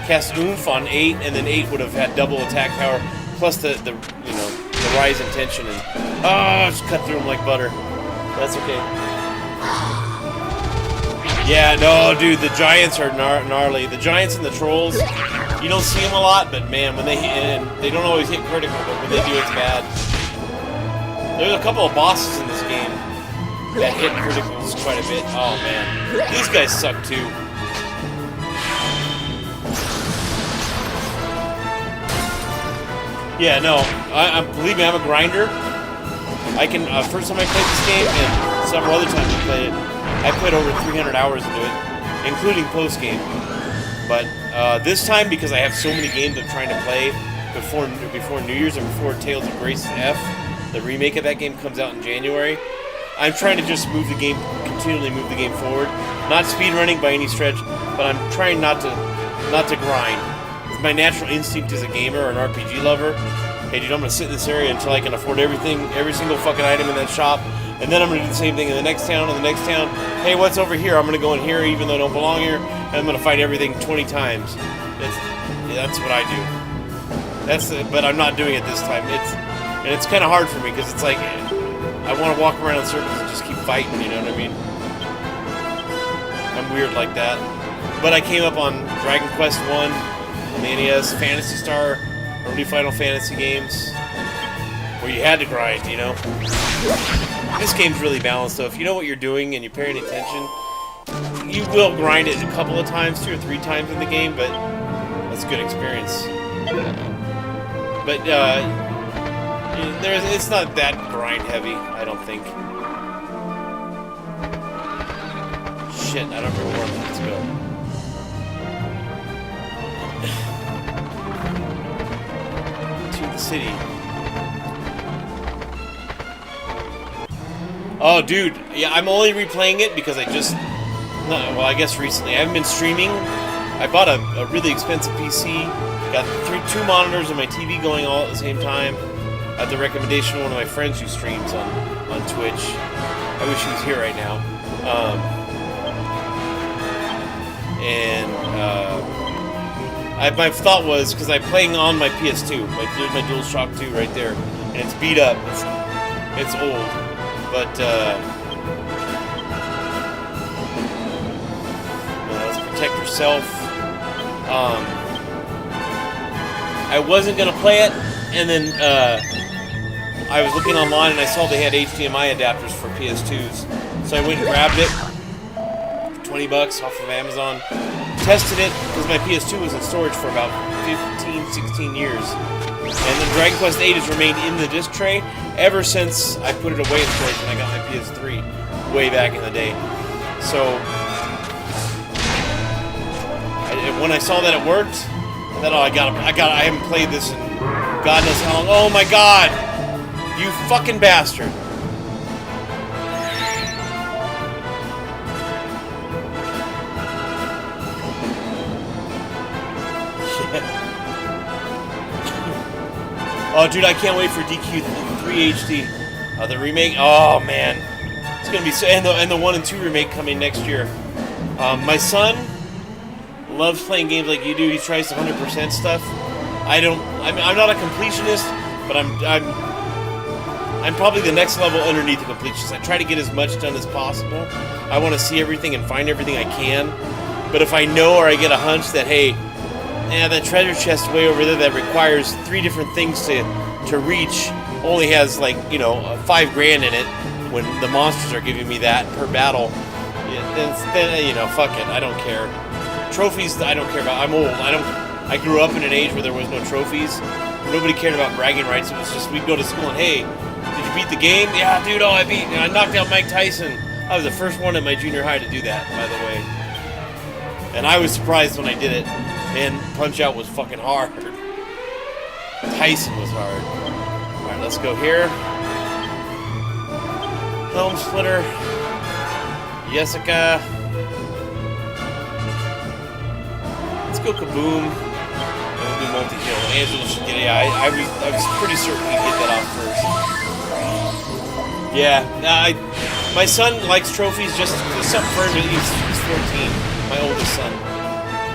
cast Oomph on 8, and then 8 would have had double attack power, plus the rise in tension, and just cut through him like butter. That's okay. Yeah, no, dude, the giants are gnarly. The giants and the trolls, you don't see them a lot, but man, when they hit, and they don't always hit critical, but when they do, it's bad. There's a couple of bosses in this game that hit criticals quite a bit. Oh man, these guys suck too. Yeah, no, believe me, I'm a grinder. I can. First time I played this game, and several other times I played it, I put over 300 hours into it, including post game. But this time, because I have so many games I'm trying to play before New Year's and before Tales of Grace F, the remake of that game comes out in January. I'm trying to just continually move the game forward. Not speedrunning by any stretch, but I'm trying not to grind. It's my natural instinct as a gamer or an RPG lover. Hey dude, I'm gonna sit in this area until I can afford every single fucking item in that shop, and then I'm gonna do the same thing in the next town and the next town. Hey, what's over here? I'm gonna go in here even though I don't belong here, and I'm gonna fight everything 20 times. That's what I do. But I'm not doing it this time. It's kind of hard for me because it's like I want to walk around in circles and just keep fighting, you know what I mean? I'm weird like that. But I came up on Dragon Quest 1 on the NES, Phantasy Star, early Final Fantasy games, where you had to grind, you know? This game's really balanced, though. If you know what you're doing and you're paying attention, you will grind it a couple of times, 2 or 3 times in the game, but that's a good experience. But, it's not that grind heavy, I don't think. Shit, I don't remember where I'm supposed to go. To the city. Oh, dude. Yeah, I'm only replaying it because I guess recently. I haven't been streaming. I bought a really expensive PC. Got 2 monitors and my TV going all at the same time. At the recommendation of one of my friends who streams on Twitch. I wish he was here right now. My thought was, because I'm playing on my PS2, there's my DualShock 2 right there, and it's beat up. It's old, but let's protect yourself. I wasn't gonna play it, and then I was looking online and I saw they had HDMI adapters for PS2s. So I went and grabbed it for $20 off of Amazon. Tested it because my PS2 was in storage for about 15, 16 years. And then Dragon Quest VIII has remained in the disc tray ever since I put it away in storage when I got my PS3 way back in the day. So when I saw that it worked, I thought, I haven't played this in God knows how long. Oh my god! You fucking bastard! Oh, dude, I can't wait for DQ3 HD. The remake. Oh man, It's gonna be and the 1 and 2 remake coming next year. My son loves playing games like you do. He tries to 100% stuff. I'm not a completionist, but I'm probably the next level underneath the completionist. I try to get as much done as possible. I want to see everything and find everything I can. But if I know or I get a hunch that, hey, that treasure chest way over there that requires 3 different things to reach only has like, $5 grand in it when the monsters are giving me that per battle, then fuck it. I don't care. Trophies, I don't care about. I'm old. I grew up in an age where there was no trophies. Nobody cared about bragging rights. It was just we'd go to school and, hey, did you beat the game? Yeah, dude. Oh, I knocked out Mike Tyson. I was the first one in my junior high to do that, by the way. And I was surprised when I did it. Man, Punch Out was fucking hard. Tyson was hard. All right, let's go here. Helm Splitter. Jessica. Let's go Kaboom. And we'll do multi-kill. Angela should get it. Yeah, I was pretty certain he'd get that off first. Yeah, my son likes trophies just something for him. He's 14, my oldest son.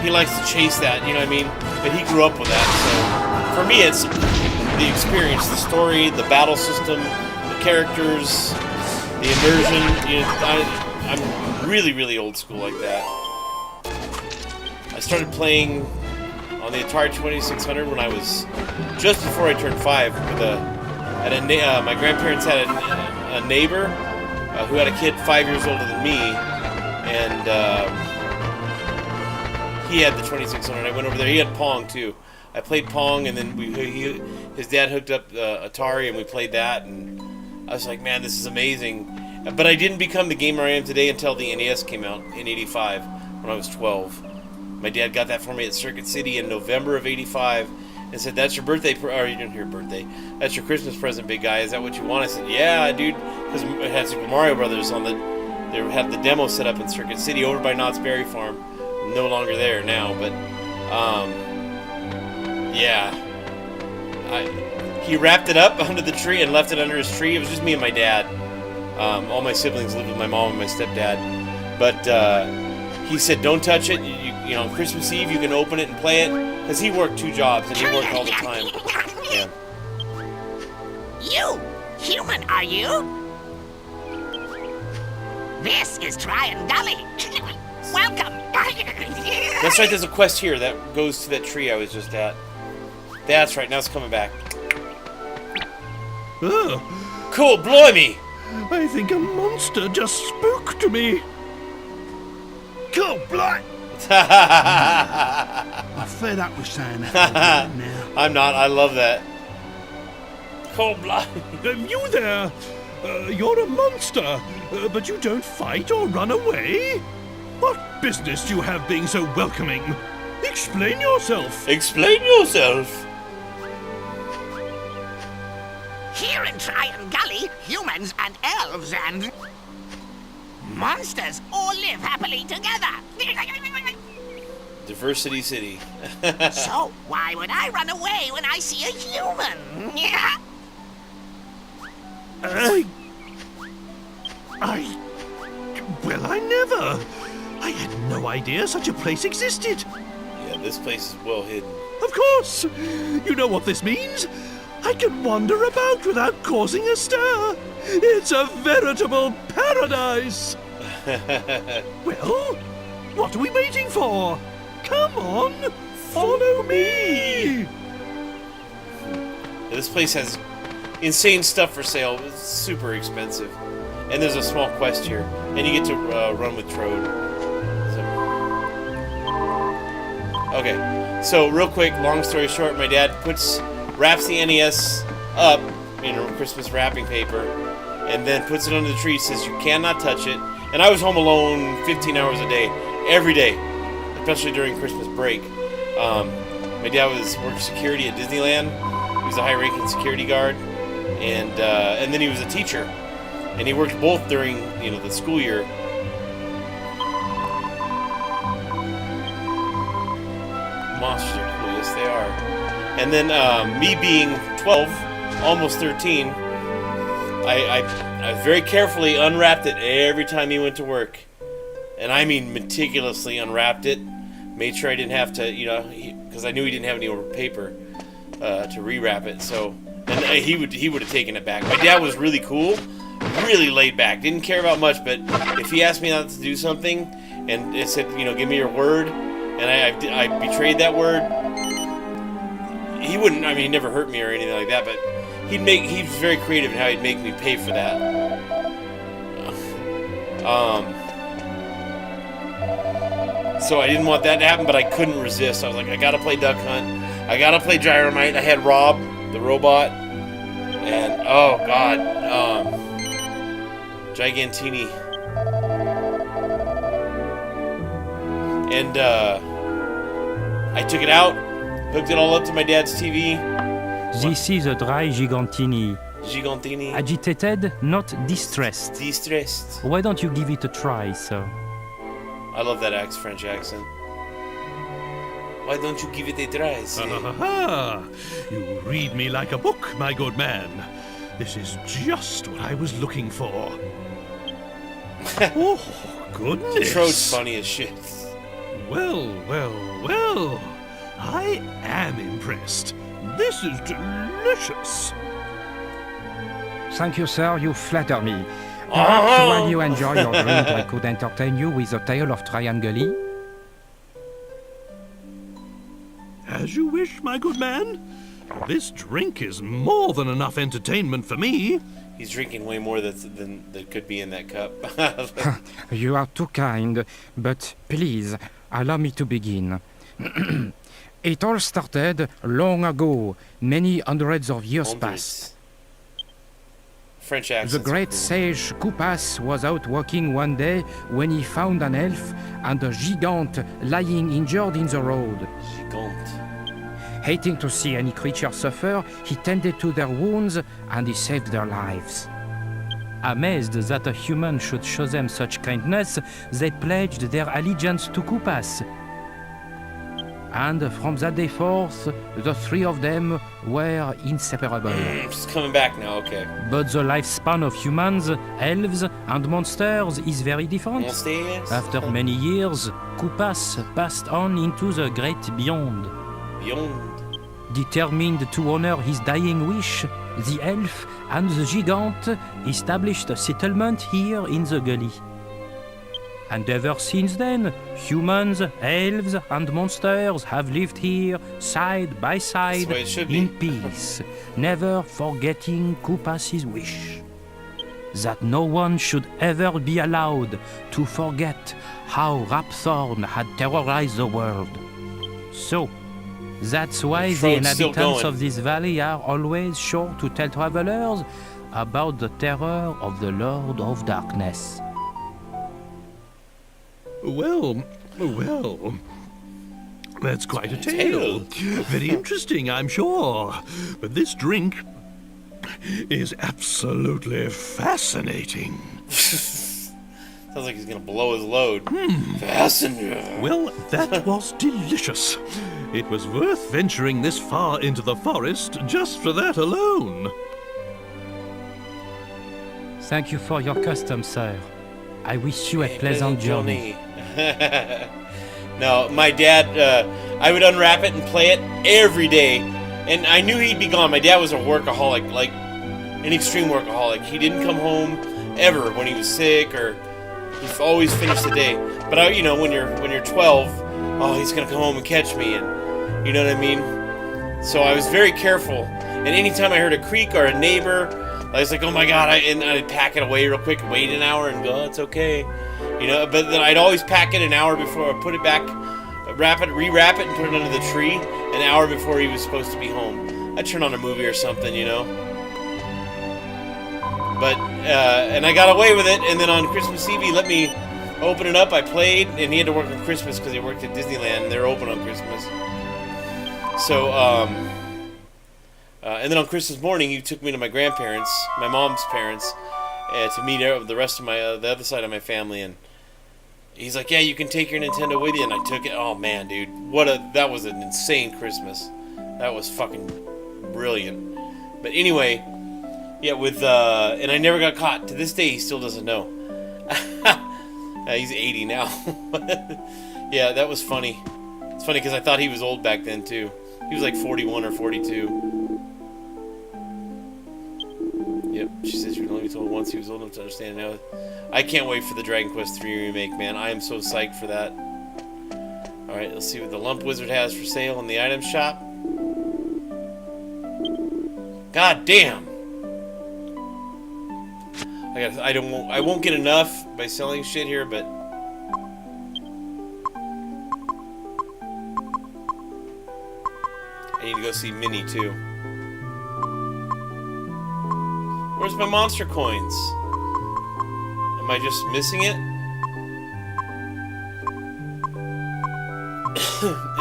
He likes to chase that, you know what I mean? But he grew up with that, so for me it's the experience, the story, the battle system, the characters, the immersion. I'm really, really old school like that. I started playing on the Atari 2600 when I was just before I turned 5. My grandparents had a neighbor who had a kid 5 years older than me, and he had the 2600. I went over there. He had Pong too. I played Pong, and then his dad hooked up Atari, and we played that. And I was like, man, this is amazing. But I didn't become the gamer I am today until the NES came out in '85 when I was 12. My dad got that for me at Circuit City in November of '85 and said, "That's your birthday, or you didn't hear birthday. That's your Christmas present, big guy. Is that what you want?" I said, "Yeah, dude," because it had Super Mario Brothers on the. They had the demo set up in Circuit City over by Knott's Berry Farm. No longer there now, but yeah. He wrapped it up under the tree and left it under his tree. It was just me and my dad. All my siblings lived with my mom and my stepdad. But he said, "Don't touch it. You know, on Christmas Eve you can open it and play it," because he worked 2 jobs and he worked all the time. Yeah.
You, human, are you? This is Tryan Gully. Welcome.
That's right. There's a quest here that goes to that tree I was just at. That's right. Now it's coming back.
Ugh,
Cool, blimey!
I think a monster just spoke to me. Cool, blind.
I'm fed up with saying that now.
I'm not. I love that. Cold blood.
You there? You're a monster, but you don't fight or run away? What business do you have being so welcoming? Explain yourself.
Explain yourself.
Here in Tryan Gully, humans and elves and monsters all live happily together.
Diversity City.
So why would I run away when I see a human?
Well, I never. I had no idea such a place existed.
Yeah, this place is well hidden.
Of course. You know what this means? I can wander about without causing a stir. It's a veritable paradise. Well, what are we waiting for? Come on, follow me.
This place has insane stuff for sale. It's super expensive. And there's a small quest here. And you get to run with Trode. Okay, so real quick, long story short, my dad wraps the NES up in Christmas wrapping paper and then puts it under the tree, says you cannot touch it. And I was home alone 15 hours a day, every day, especially during Christmas break. My dad worked security at Disneyland. He was a high-ranking security guard, and then he was a teacher. And he worked both during, the school year. Monsters are cool, yes they are. And then me being 12, almost 13, I very carefully unwrapped it every time he went to work. And I mean meticulously unwrapped it. Made sure I didn't have to, you know, because I knew he didn't have any more paper to rewrap it. So, and he would have taken it back. My dad was really cool, really laid back, didn't care about much. But if he asked me not to do something, and it said, you know, give me your word, and I betrayed that word, he wouldn't. I mean, he never hurt me or anything like that. But he was very creative in how he'd make me pay for that. So I didn't want that to happen, but I couldn't resist. I was like, I gotta play Duck Hunt. I gotta play Gyromite. I had Rob, the robot, and oh god, Gigantini. And I took it out, hooked it all up to my dad's TV.
This is a dry Gigantini.
Gigantini.
Agitated, not distressed.
Distressed.
Why don't you give it a try, sir?
I love that French accent. Why don't you give it a try, sir?
You read me like a book, my good man. This is just what I was looking for. Oh, goodness.
Trode's funny as shit.
Well. I am impressed. This is delicious.
Thank you, sir. You flatter me. Perhaps while you enjoy your drink, I could entertain you with a tale of Tryan Gully.
As you wish, my good man. This drink is more than enough entertainment for me.
He's drinking way more than could be in that cup.
You are too kind, but please, allow me to begin. It all started long ago, many hundreds of years past.
French accents.
The great sage Koopas was out walking one day when he found an elf and a gigant lying injured in the road.
Gigant.
Hating to see any creature suffer, he tended to their wounds and he saved their lives. Amazed that a human should show them such kindness, they pledged their allegiance to Koopas. And from that day forth, the three of them were inseparable.
She's coming back now, okay.
But the lifespan of humans, elves, and monsters is very different.
Monsters?
After many years, Koopas passed on into the great beyond.
Beyond.
Determined to honor his dying wish, the elf and the gigant established a settlement here in the gully. And ever since then, humans, elves, and monsters have lived here side by side in peace, never forgetting Koopas's wish. That no one should ever be allowed to forget how Rapthorn had terrorized the world. So, that's why the inhabitants of this valley are always sure to tell travelers about the terror of the Lord of Darkness.
Well, that's quite a tale. Very interesting, I'm sure. But this drink is absolutely fascinating.
Sounds like he's gonna blow his load. Fascinating.
Well, that was delicious. It was worth venturing this far into the forest just for that alone.
Thank you for your custom, sir. I wish you a pleasant journey.
No, my dad, I would unwrap it and play it every day, and I knew he'd be gone. My dad was a workaholic, like an extreme workaholic. He didn't come home ever when he was sick, or he always finished the day. But you know, when you're 12, oh, he's gonna come home and catch me, and you know what I mean. So I was very careful, and anytime I heard a creak or a neighbor, I was like, oh my god, I'd pack it away real quick, wait an hour, and go, oh, it's okay. You know, but then I'd always pack it an hour before I put it back, rewrap it, and put it under the tree an hour before he was supposed to be home. I'd turn on a movie or something, you know. But, and I got away with it, and then on Christmas Eve, he let me open it up. I played, and he had to work on Christmas because he worked at Disneyland, and they're open on Christmas. So, and then on Christmas morning, he took me to my grandparents, my mom's parents, to meet the rest of the other side of my family, and he's like, yeah, you can take your Nintendo with you, and I took it. Oh man, dude, that was an insane Christmas. That was fucking brilliant. But anyway, Yeah, with and I never got caught. To this day, he still doesn't know. He's 80 now. Yeah, that was funny. It's funny because I thought he was old back then too. He was like 41 or 42. Yep, she says you were only told once he was old enough to understand now. I can't wait for the Dragon Quest III remake, man. I am so psyched for that. Alright, let's see what the Lump Wizard has for sale in the item shop. God damn! I won't get enough by selling shit here, but I need to go see Minnie too. Where's my monster coins? Am I just missing it?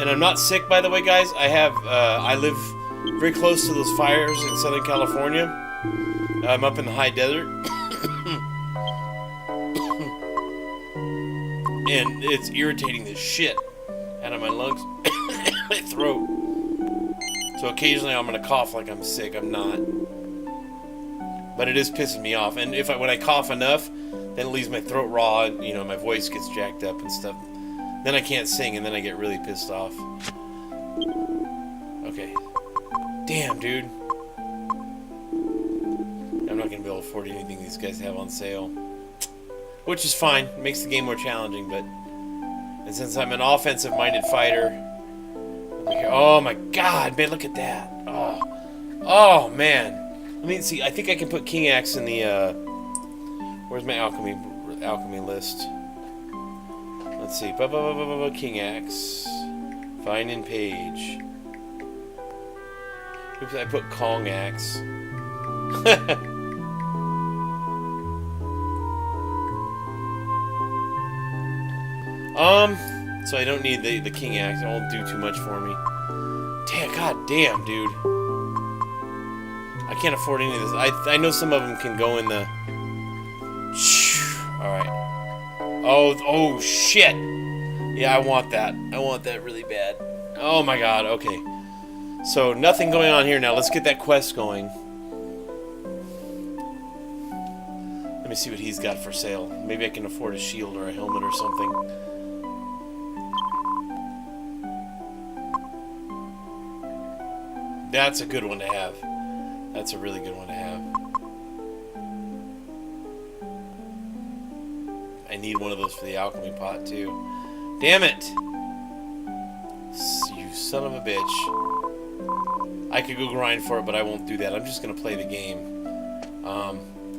And I'm not sick, by the way, guys. I live very close to those fires in Southern California. I'm up in the high desert. And it's irritating the shit out of my lungs, my throat. So occasionally I'm gonna cough like I'm sick. I'm not. But it is pissing me off. And when I cough enough, then it leaves my throat raw and, you know, my voice gets jacked up and stuff. Then I can't sing and then I get really pissed off. Okay. Damn, dude. I'm not gonna be able to afford anything these guys have on sale. Which is fine. It makes the game more challenging, but... And since I'm an offensive-minded fighter... Oh my god, man, look at that. Oh, man. Let me see. I think I can put King Axe in the, where's my alchemy list? Let's see. King Axe. Find in page. Oops, I put Kong Axe. So I don't need the King Axe. It won't do too much for me. Damn, god damn, dude. I can't afford any of this. I know some of them can go in the... Alright. Oh, shit. Yeah, I want that. I want that really bad. Oh my god, okay. So, nothing going on here now. Let's get that quest going. Let me see what he's got for sale. Maybe I can afford a shield or a helmet or something. That's a good one to have. That's a really good one to have. I need one of those for the alchemy pot, too. Damn it! You son of a bitch. I could go grind for it, but I won't do that. I'm just gonna play the game.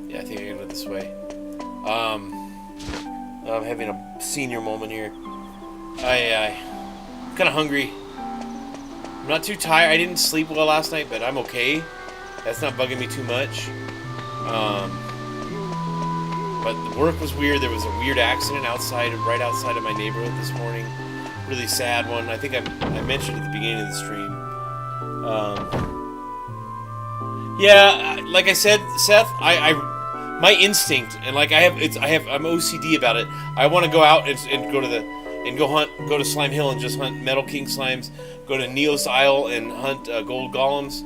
Yeah, I think I can do it this way. I'm having a senior moment here. I'm kinda hungry. I'm not too tired. I didn't sleep well last night, but I'm okay. That's not bugging me too much. But the work was weird. There was a weird accident right outside of my neighborhood this morning. Really sad one. I think I mentioned at the beginning of the stream. Yeah, like I said, Seth, my instinct, and like I'm OCD about it. I want to go out and go to Slime Hill and just hunt Metal King slimes. Go to Neos Isle and hunt gold golems.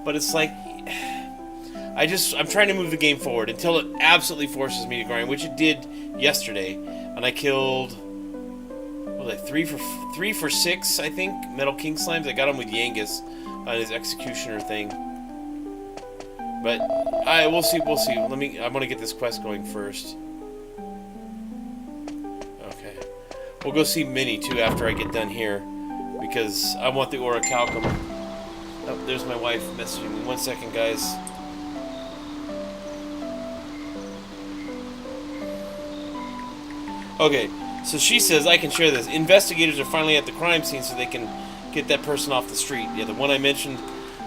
But it's like, I'm trying to move the game forward until it absolutely forces me to grind, which it did yesterday. And I killed, what was it, 3 for 6, I think, Metal King slimes. I got him with Yangus on his executioner thing. But we'll see. I want to get this quest going first. Okay, we'll go see Minnie too after I get done here, because I want the Orichalcum. Oh, there's my wife messaging me. 1 second, guys. Okay, so she says I can share this. Investigators are finally at the crime scene so they can get that person off the street. Yeah, the one I mentioned.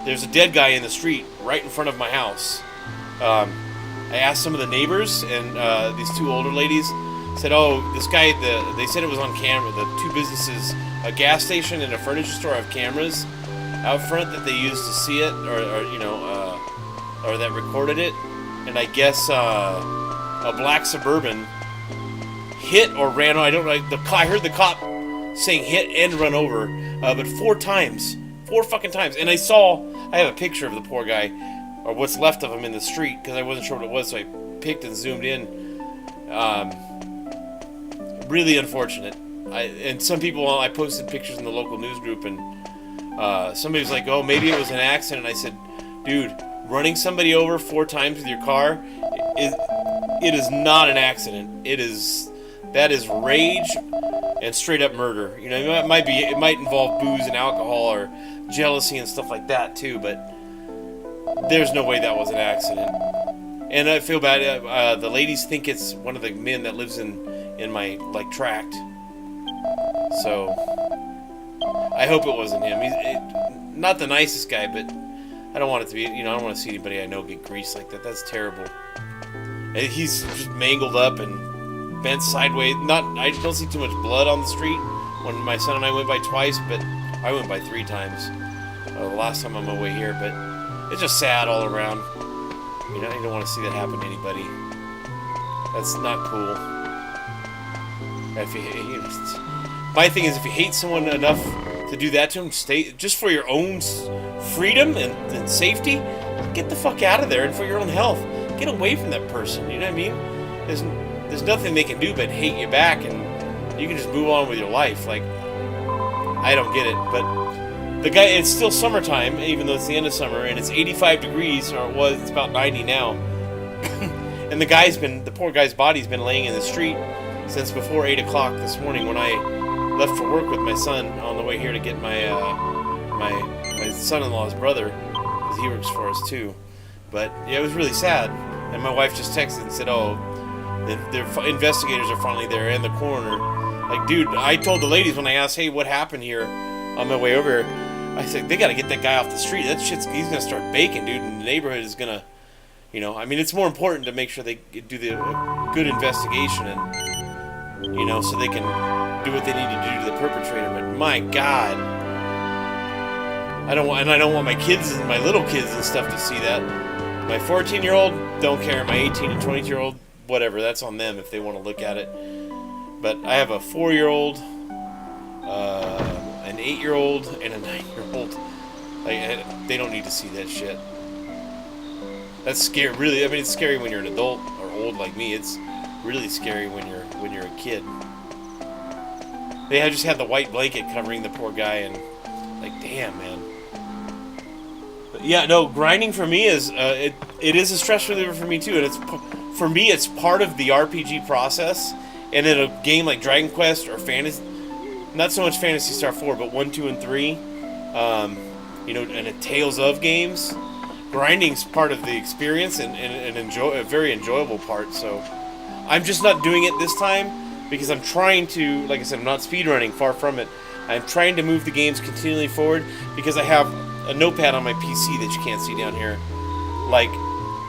There's a dead guy in the street right in front of my house. I asked some of the neighbors, and these 2 older ladies said, "Oh, this guy." They said it was on camera. The 2 businesses, a gas station and a furniture store, have cameras out front that they use to see it, or that recorded it. And I guess a black Suburban hit or ran. I don't know. I heard the cop saying hit and run over, but 4 times. 4 fucking times. And I have a picture of the poor guy or what's left of them in the street, because I wasn't sure what it was, so I picked and zoomed in. Really unfortunate. And some people, I posted pictures in the local news group, and somebody was like, oh, maybe it was an accident. I said, dude, running somebody over 4 times with your car, it is not an accident. That is rage and straight up murder. You know, it might involve booze and alcohol or jealousy and stuff like that too, but there's no way that was an accident. And I feel bad. The ladies think it's one of the men that lives in my tract. So I hope it wasn't him. He's not the nicest guy, but I don't want it to be. I don't want to see anybody I know get greased like that. That's terrible. And he's just mangled up and bent sideways. I don't see too much blood on the street. When my son and I went by twice, but I went by 3 times. The last time on my way here, but it's just sad all around. You don't want to see that happen to anybody. That's not cool. My thing is, if you hate someone enough to do that to them, stay just for your own freedom and safety. Get the fuck out of there, and for your own health, get away from that person. You know what I mean? There's nothing they can do but hate you back, and you can just move on with your life. Like, I don't get it, but the guy, it's still summertime, even though it's the end of summer, and it's 85 degrees, or it's about 90 now. And the poor guy's body's been laying in the street since before 8 o'clock this morning when I left for work with my son on the way here to get my son-in-law's brother, because he works for us too. But yeah, it was really sad. And my wife just texted and said, oh, the investigators are finally there, and the coroner. Like, dude, I told the ladies when I asked, hey, what happened here on my way over here, I said, they gotta get that guy off the street. He's gonna start baking, dude, and the neighborhood is gonna, it's more important to make sure they do the good investigation and, so they can do what they need to do to the perpetrator. But my God, I don't want my kids and my little kids and stuff to see that. My 14-year-old, don't care. My 18 and 20-year-old, whatever. That's on them if they want to look at it. But I have a 4-year-old, an 8-year-old, and a 9-year-old. They don't need to see that shit. That's scary. Really, it's scary when you're an adult or old like me. It's really scary when you're a kid. They just had the white blanket covering the poor guy, and damn, man. But yeah, no, grinding for me is it is a stress reliever for me too, and it's part of the RPG process. And in a game like Dragon Quest or Fantasy, not so much Phantasy Star 4, but 1, 2, and 3, and a Tales of games, grinding's part of the experience and a very enjoyable part. So I'm just not doing it this time because I'm trying to, like I said, I'm not speedrunning, far from it. I'm trying to move the games continually forward because I have a notepad on my PC that you can't see down here,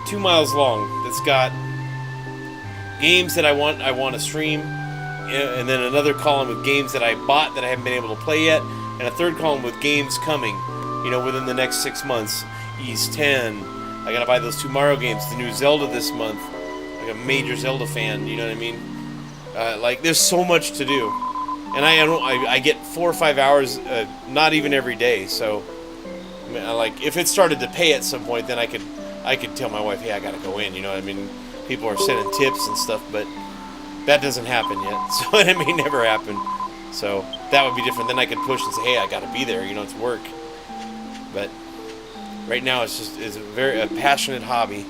2 miles long, that's got games that I want to stream, and then another column with games that I bought that I haven't been able to play yet, and a third column with games coming, within the next 6 months. Ys 10, I gotta buy those 2 Mario games, the new Zelda this month, like a major Zelda fan, you know what I mean? There's so much to do, and I get 4 or 5 hours, not even every day. So, if it started to pay at some point, then I could tell my wife, hey, I gotta go in. You know what I mean? People are sending tips and stuff, but that doesn't happen yet, so it may never happen. So that would be different. Then I could push and say, hey, I gotta be there. It's work. But right now, it's a passionate hobby.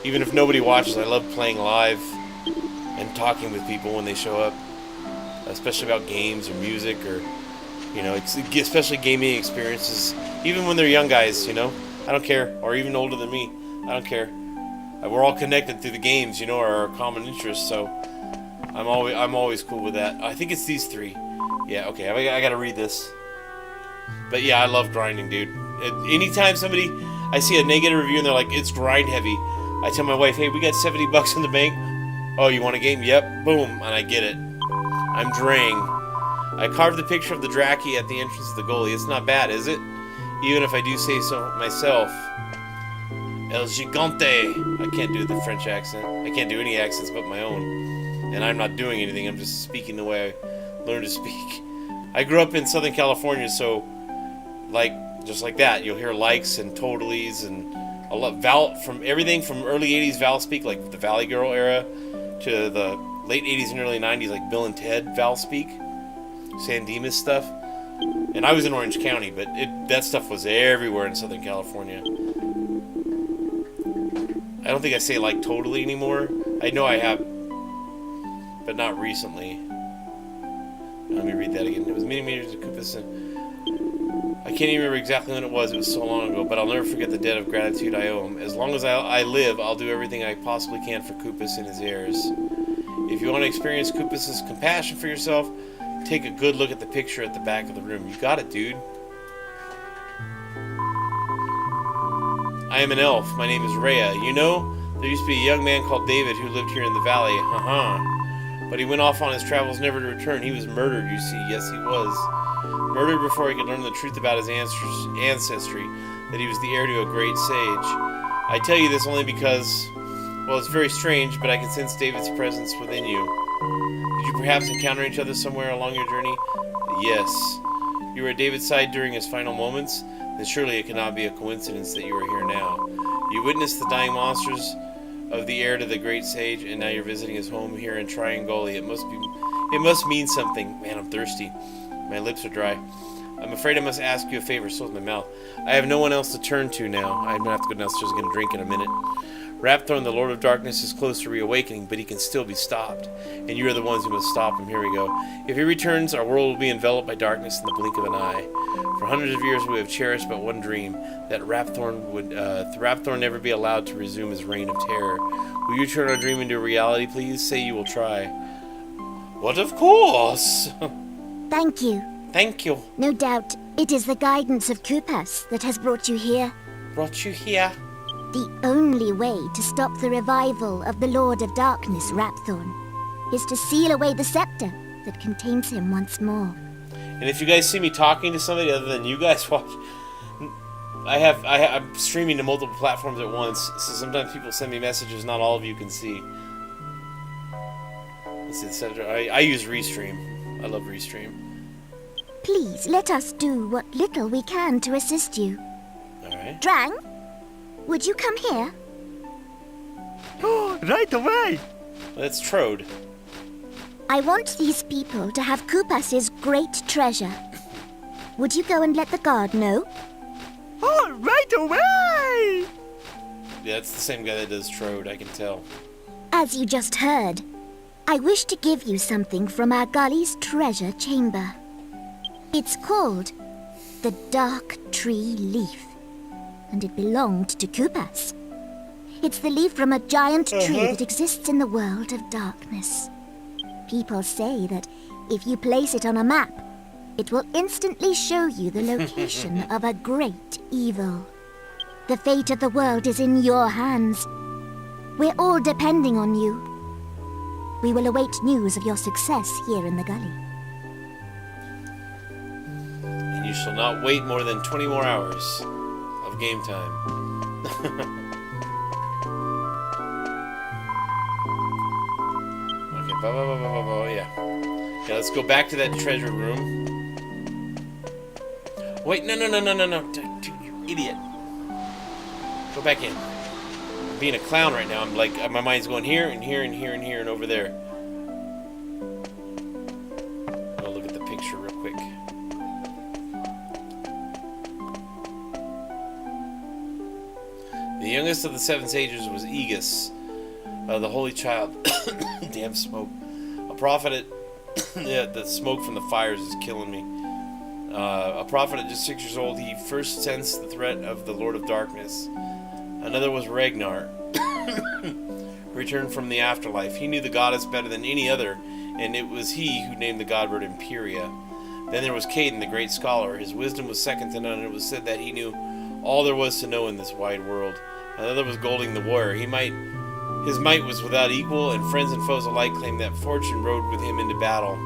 Even if nobody watches, I love playing live and talking with people when they show up, especially about games or music or, especially gaming experiences. Even when they're young guys, I don't care, or even older than me, I don't care. We're all connected through the games, our common interests. So I'm always cool with that. I think it's these 3. Yeah, okay, I gotta read this. But yeah, I love grinding, dude. Anytime I see a negative review and they're like, it's grind heavy, I tell my wife, hey, we got $70 in the bank. Oh, you want a game? Yep. Boom. And I get it. I'm Drang. I carved the picture of the Draki at the entrance of the goalie. It's not bad, is it? Even if I do say so myself. El Gigante. I can't do the French accent. I can't do any accents but my own. And I'm not doing anything. I'm just speaking the way I learned to speak. I grew up in Southern California, so just like that, you'll hear likes and totallys and a lot from everything from early 80s Val speak, like the Valley Girl era, to the late 80s and early 90s, like Bill and Ted Val speak, San Dimas stuff. And I was in Orange County, but that stuff was everywhere in Southern California. I don't think I say like totally anymore. I know I have, but not recently. Let me read that again. It was many meters of Koopas. I can't even remember exactly when it was. It was so long ago, but I'll never forget the debt of gratitude I owe him. As long as I live, I'll do everything I possibly can for Koopas and his heirs. If you want to experience Koopas' compassion for yourself, take a good look at the picture at the back of the room. You got it, dude. I am an elf. My name is Rhea. You know, there used to be a young man called David who lived here in the valley. But he went off on his travels never to return. He was murdered, you see. Yes, he was. Murdered before he could learn the truth about his ancestry, that he was the heir to a great sage. I tell you this only because, well, it's very strange, but I can sense David's presence within you. Did you perhaps encounter each other somewhere along your journey? Yes. You were at David's side during his final moments? Then surely it cannot be a coincidence that you are here now. You witnessed the dying monsters of the heir to the great sage, and now you're visiting his home here in Tryan Gully. It must mean something. Man, I'm thirsty. My lips are dry. I'm afraid I must ask you a favor. So is my mouth. I have no one else to turn to now. I'm gonna have to go downstairs and get a drink in a minute. Rapthorn, the Lord of Darkness, is close to reawakening, but he can still be stopped. And you are the ones who must stop him. Here we go. If he returns, our world will be enveloped by darkness in the blink of an eye. For hundreds of years we have cherished but one dream, that Rapthorn never be allowed to resume his reign of terror. Will you turn our dream into a reality, please? Say you will try. What, of course!
Thank you.
Thank you.
No doubt it is the guidance of Koopas that has brought you here.
Brought you here?
The only way to stop the revival of the Lord of Darkness, Rapthorn, is to seal away the scepter that contains him once more.
And if you guys see me talking to somebody other than you guys watch, I'm streaming to multiple platforms at once, so sometimes people send me messages not all of you can see. I use Restream. I love Restream.
Please let us do what little we can to assist you.
Alright.
Drang, would you come here?
Oh, right away!
That's Trode.
I want these people to have Koopas' great treasure. Would you go and let the guard know?
Oh, right away!
Yeah, it's the same guy that does Trode, I can tell.
As you just heard, I wish to give you something from our gully's treasure chamber. It's called the Dark Tree Leaf, and it belonged to Koopas. It's the leaf from a giant tree that exists in the world of darkness. People say that if you place it on a map, it will instantly show you the location of a great evil. The fate of the world is in your hands. We're all depending on you. We will await news of your success here in the gully.
And you shall not wait more than 20 more hours of game time. Okay, yeah. Yeah, let's go back to that treasure room. Wait, no. You idiot. Go back in. I'm being a clown right now. I'm like, my mind's going here and here and here and here and over there. I'll look at the picture real quick. The youngest of the 7 sages was Aegis, the holy child. Damn smoke. A prophet yeah, the smoke from the fires is killing me. A prophet at just 6 years old, he first sensed the threat of the Lord of Darkness. Another was Ragnar, returned from the afterlife. He knew the goddess better than any other, and it was he who named the god bird Imperia. Then there was Caden, the great scholar. His wisdom was second to none, and it was said that he knew all there was to know in this wide world. Another was Golding the warrior. His might was without equal, and friends and foes alike claimed that fortune rode with him into battle.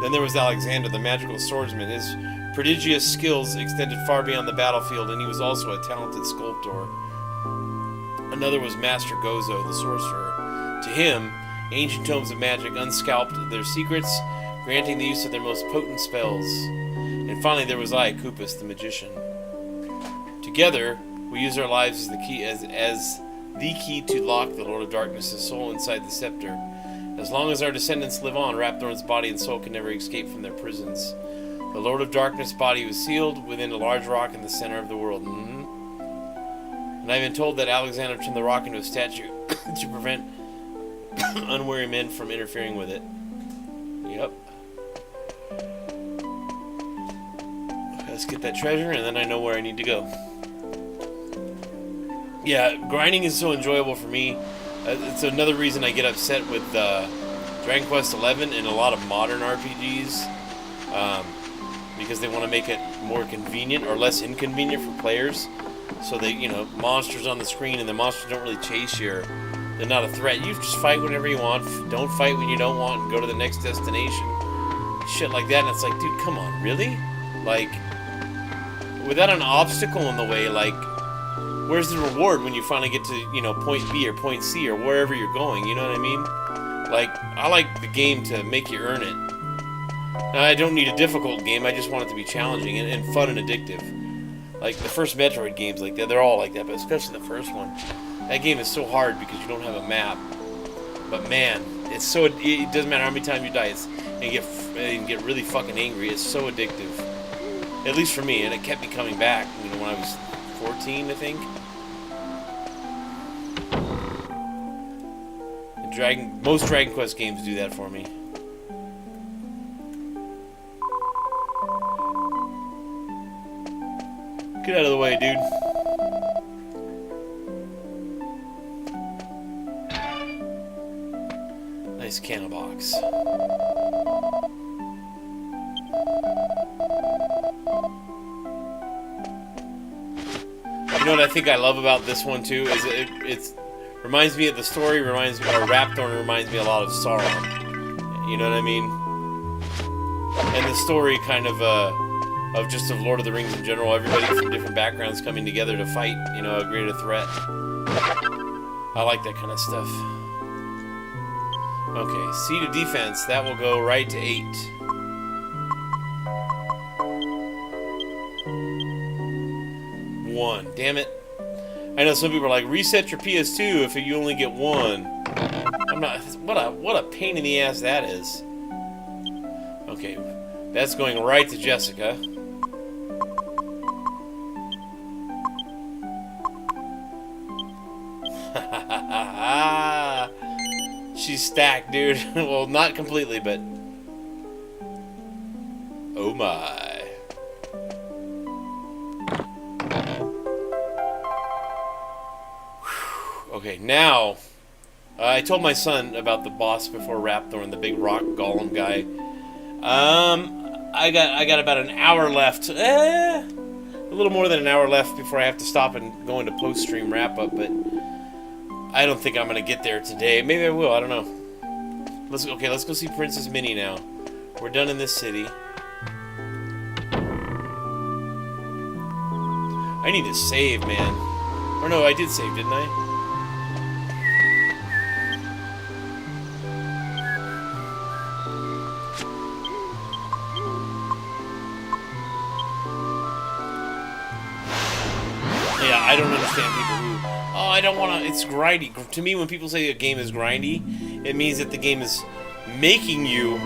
Then there was Alexander, the magical swordsman. His prodigious skills extended far beyond the battlefield, and he was also a talented sculptor. Another was Master Gozo, the sorcerer. To him, ancient tomes of magic unscalped their secrets, granting the use of their most potent spells. And finally there was I, Koopas, the magician. Together, We use our lives as the key as the key to lock the Lord of Darkness' soul inside the scepter. As long as our descendants live on, Rapthorn's body and soul can never escape from their prisons. The Lord of Darkness' body was sealed within a large rock in the center of the world. And I've been told that Alexander turned the rock into a statue to prevent unwary men from interfering with it. Yep. Let's get that treasure, and then I know where I need to go. Yeah, grinding is so enjoyable for me. It's another reason I get upset with Dragon Quest XI and a lot of modern RPGs. Because they want to make it more convenient or less inconvenient for players. So they, monsters on the screen, and the monsters don't really chase you. They're not a threat. You just fight whenever you want. Don't fight when you don't want and go to the next destination. Shit like that. And it's like, dude, come on, really? Like, without an obstacle in the way, like, where's the reward when you finally get to, point B or point C or wherever you're going? You know what I mean? Like, I like the game to make you earn it. Now, I don't need a difficult game. I just want it to be challenging and fun and addictive. Like, the first Metroid games like that, they're all like that, but especially the first one. That game is so hard because you don't have a map. But man, it doesn't matter how many times you die, and you get really fucking angry. It's so addictive. At least for me, and it kept me coming back, when I was 14, I think. And most Dragon Quest games do that for me. Get out of the way, dude. Nice cannon box. You know what I think I love about this one too is it reminds me of the story. Rapthorn reminds me a lot of Sauron. You know what I mean? And the story kind of of Lord of the Rings in general. Everybody from different backgrounds coming together to fight, a greater threat. I like that kind of stuff. Okay, C to defense. That will go right to 8. One. Damn it. I know some people are like, reset your PS2 if you only get 1. I'm not. What a pain in the ass that is. Okay, that's going right to Jessica. She's stacked, dude. Well, not completely, but... Oh my. Okay, now... I told my son about the boss before Rapthorn, the big rock golem guy. I got about an hour left. A little more than an hour left before I have to stop and go into post-stream wrap-up, but... I don't think I'm gonna get there today. Maybe I will. I don't know. Let's go see Princess Minnie now. We're done in this city. I need to save, man. Or no, I did save, didn't I? Yeah, I don't understand people who... Oh, I don't want to... It's grindy. To me, when people say a game is grindy, it means that the game is making you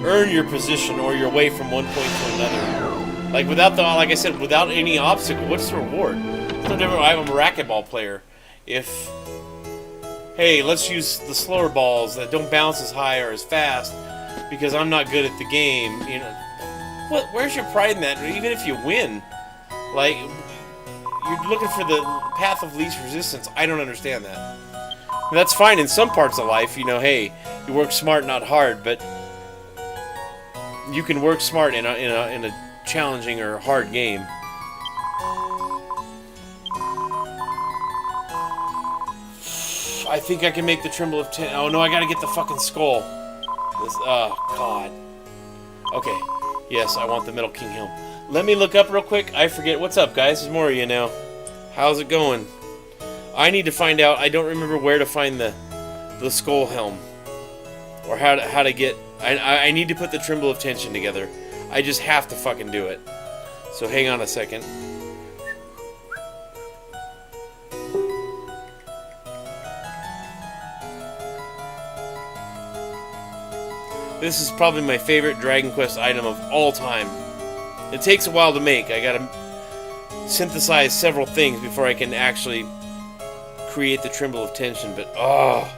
earn your position or your way from one point to another. Like, like I said, without any obstacle, what's the reward? It's no different. I'm a racquetball player. If... Hey, let's use the slower balls that don't bounce as high or as fast because I'm not good at the game, Where's your pride in that? Even if you win, like... You're looking for the path of least resistance. I don't understand that. That's fine in some parts of life, hey, you work smart, not hard, but you can work smart in a challenging or hard game. I think I can make the Tremble of 10. Oh no, I gotta get the fucking skull. Oh god. Okay. Yes, I want the Metal King Helm. Let me look up real quick. I forget. What's up, guys? There's more of you now. How's it going? I need to find out. I don't remember where to find the skull helm. Or how to get... I need to put the Tremble of Tension together. I just have to fucking do it. So hang on a second. This is probably my favorite Dragon Quest item of all time. It takes a while to make. I gotta synthesize several things before I can actually create the Tremble of Tension, but oh.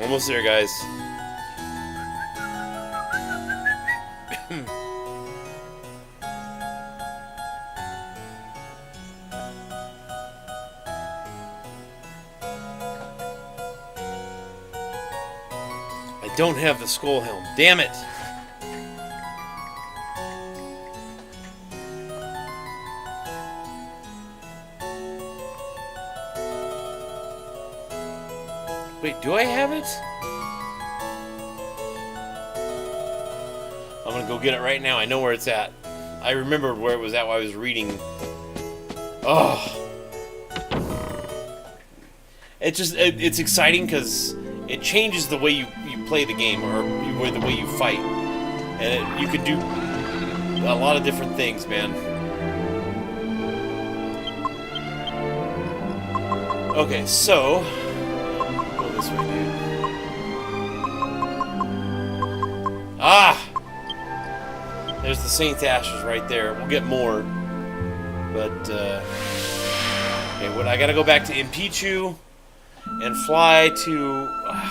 Almost there, guys. I don't have the skull helm. Damn it! Wait, do I have it? I'm gonna go get it right now. I know where it's at. I remembered where it was at while I was reading. Oh. It's exciting because it changes the way you play the game, or the way you fight. And you can do a lot of different things, man. Okay, so... go this way, dude. Ah! There's the Saint's Ashes right there. We'll get more. But, okay, I gotta go back to Impichu and fly to,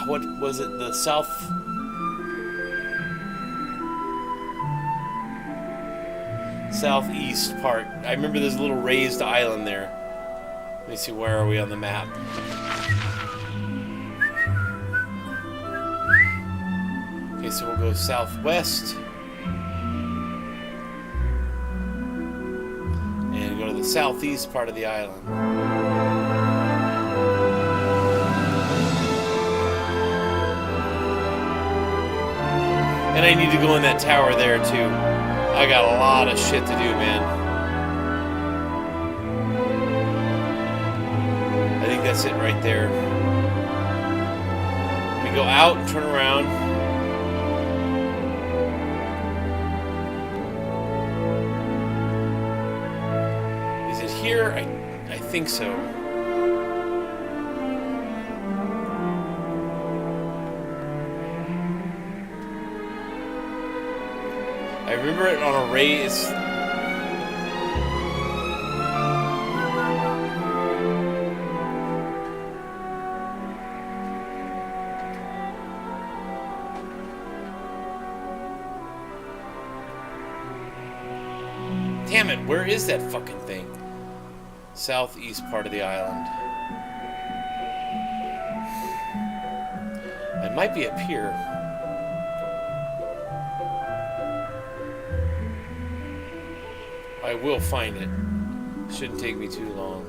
what was it, the southeast part. I remember there's a little raised island there. Let me see, where are we on the map? Okay, so we'll go southwest. And go to the southeast part of the island. And I need to go in that tower there, too. I got a lot of shit to do, man. I think that's it right there. We go out and turn around. Is it here? I think so. I remember it on a raise. Damn it, where is that fucking thing? Southeast part of the island. It might be up here. I will find it. Shouldn't take me too long.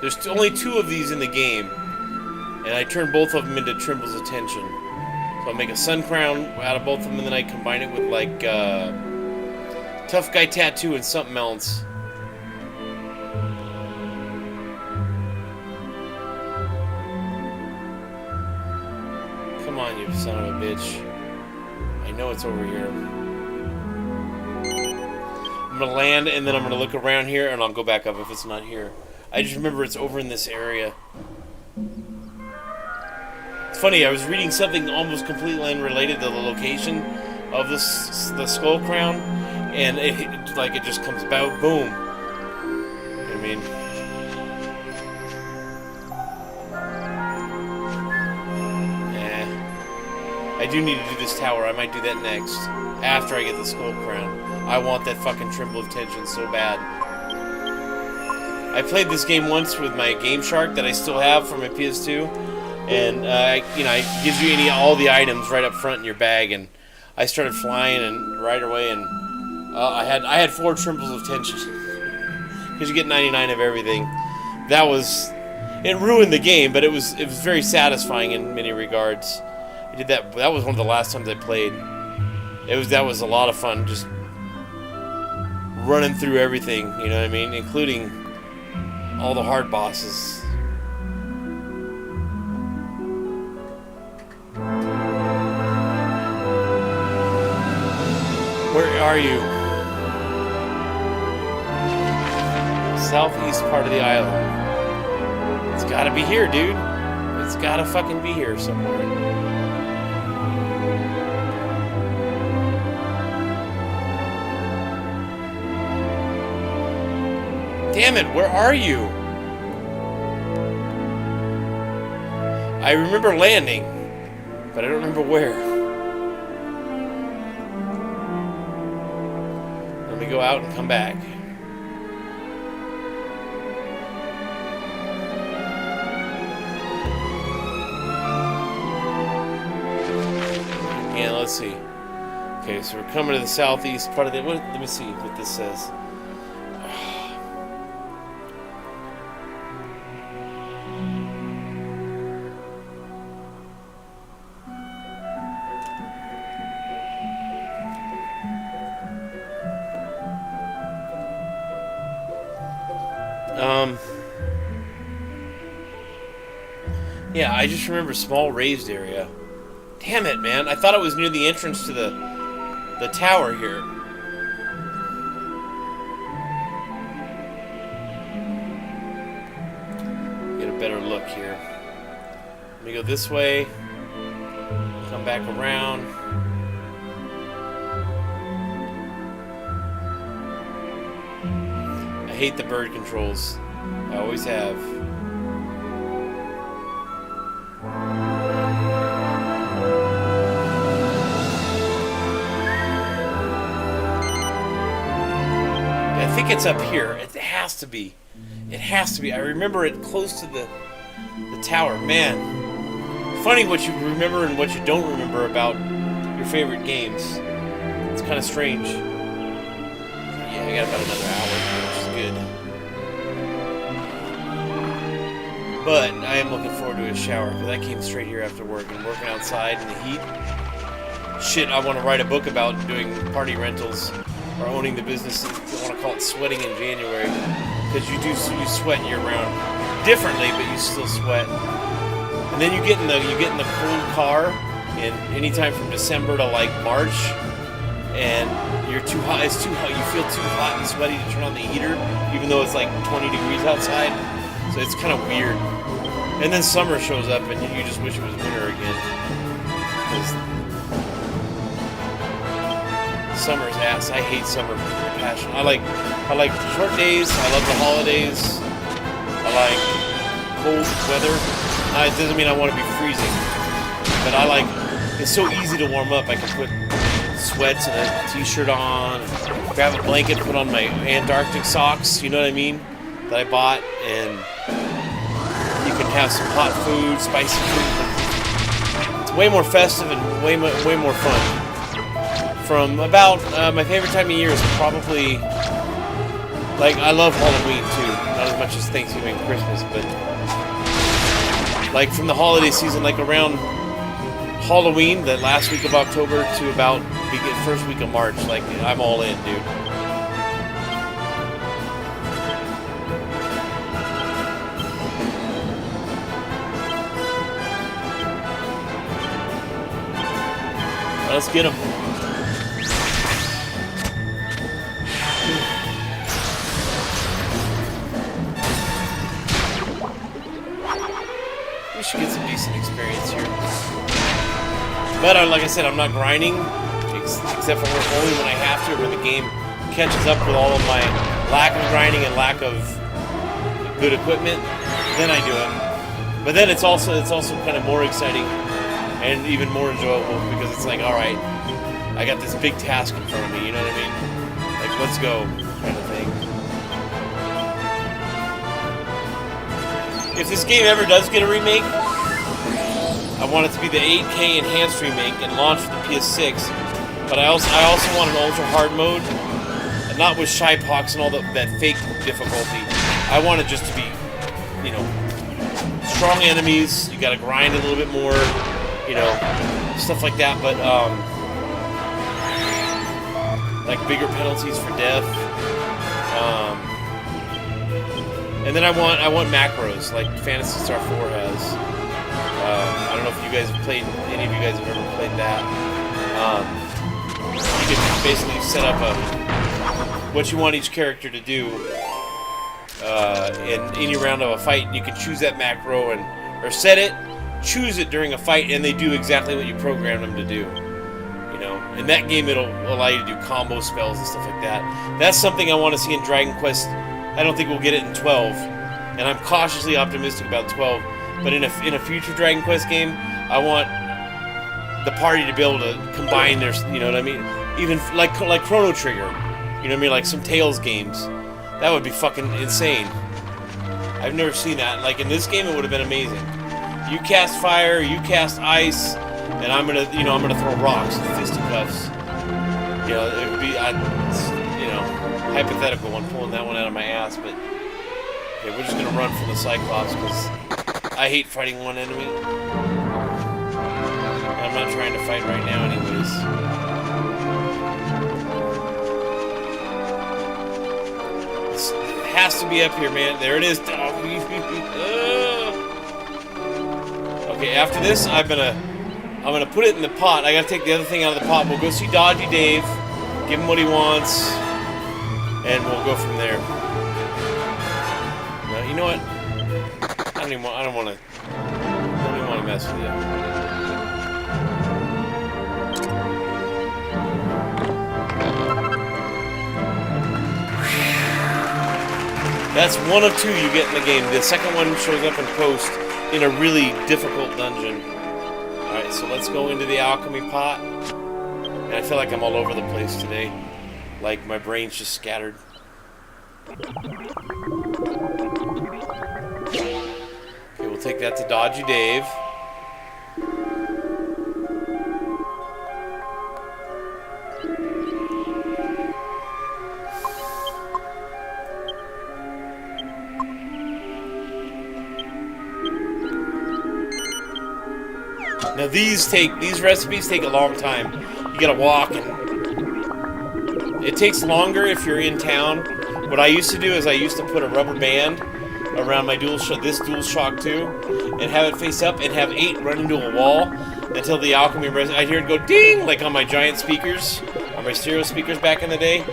There's only 2 of these in the game, and I turn both of them into Tremble's Attention. So I'll make a sun crown out of both of them, and then I combine it with like Tough Guy Tattoo and something else. Come on, you son of a bitch. I know it's over here. I'm gonna land, and then I'm gonna look around here, and I'll go back up if it's not here. I just remember it's over in this area. It's funny, I was reading something almost completely unrelated to the location of the skull crown, and it just comes about, boom. I mean, I do need to do this tower. I might do that next, after I get the skull crown. I want that fucking Tremble of Tension so bad. I played this game once with my Game Shark that I still have from my PS2, and it gives you all the items right up front in your bag, and I started flying and right away, and I had 4 Trembles of Tension because you get 99 of everything. It ruined the game, but it was very satisfying in many regards. I did that. That was one of the last times I played. That was a lot of fun, just running through everything, you know what I mean? Including all the hard bosses. Where are you? Southeast part of the island. It's gotta be here, dude. It's gotta fucking be here somewhere. Damn it, where are you? I remember landing, but I don't remember where. Let me go out and come back. And let's see. Okay, so we're coming to the southeast part of the... let me see what this says. Yeah, I just remember small raised area. Damn it, man. I thought it was near the entrance to the tower here. Get a better look here. Let me go this way. Come back around. I hate the bird controls. I always have. I think it's up here. It has to be. It has to be. I remember it close to the tower. Man, funny what you remember and what you don't remember about your favorite games. It's kind of strange. Yeah, I got about another hour, which is good. But I am looking forward to a shower because I came straight here after work and working outside in the heat. Shit, I want to write a book about doing party rentals. Or owning the business. I want to call it sweating in January, because you sweat year round differently, but you still sweat. And then you get in the cold car, and anytime from December to like March, and you're too hot. It's too hot. You feel too hot and sweaty to turn on the heater, even though it's like 20 degrees outside. So it's kind of weird. And then summer shows up, and you just wish it was winter again. Summer's ass. I hate summer with passion. I like short days. I love the holidays. I like cold weather. It doesn't mean I want to be freezing, but I like. It's so easy to warm up. I can put sweats and a t-shirt on, grab a blanket, put on my Antarctic socks. You know what I mean? That I bought, and you can have some hot food, spicy food. It's way more festive and way more fun. From about my favorite time of year is probably like I love Halloween too, not as much as Thanksgiving and Christmas, but like from the holiday season, like around Halloween, the last week of October to about first week of March, like I'm all in, dude. Let's get them. We should get some decent experience here. But like I said, I'm not grinding, except for only when I have to, when the game catches up with all of my lack of grinding and lack of good equipment. Then I do it. But then it's also kind of more exciting and even more enjoyable because it's like, all right, I got this big task in front of me. You know what I mean? Like, let's go, kind of thing. If this game ever does get a remake, I want it to be the 8K enhanced remake and launch for the PS6. But I also want an ultra hard mode, and not with shy pox and all that fake difficulty. I want it just to be, you know, strong enemies. You got to grind a little bit more, you know, stuff like that. But like bigger penalties for death. And then I want macros like Phantasy Star 4 has. I don't know if you guys have played, any of you guys have ever played that. you can basically set up what you want each character to do in any round of a fight. You can choose that macro or set it, choose it during a fight, and they do exactly what you programmed them to do. You know, in that game, it'll allow you to do combo spells and stuff like that. That's something I want to see in Dragon Quest. I don't think we'll get it in 12, and I'm cautiously optimistic about 12. But in a future Dragon Quest game, I want the party to be able to combine their, you know what I mean? Even like Chrono Trigger, you know what I mean? Like some Tales games. That would be fucking insane. I've never seen that. Like in this game, it would have been amazing. You cast fire, you cast ice, and I'm gonna throw rocks and fisticuffs. You know, it would be, hypothetical. I'm pulling that one out of my ass, but yeah, we're just gonna run from the Cyclops because I hate fighting one enemy. I'm not trying to fight right now, anyways. It has to be up here, man. There it is. Okay, after this, I'm gonna put it in the pot. I gotta take the other thing out of the pot. We'll go see Dodgy Dave, give him what he wants, and we'll go from there. Now, you know what? I don't even want to mess with you. That's one of two you get in the game. The second one shows up in post in a really difficult dungeon. Alright, so let's go into the alchemy pot. And I feel like I'm all over the place today. Like my brain's just scattered. Okay, we'll take that to Dodgy Dave. Now these recipes take a long time. You gotta walk, and it takes longer if you're in town. What I used to do is I used to put a rubber band around my this DualShock 2 and have it face up and have 8 run into a wall until the alchemy I'd hear it go ding, like on my giant speakers, on my stereo speakers back in the day.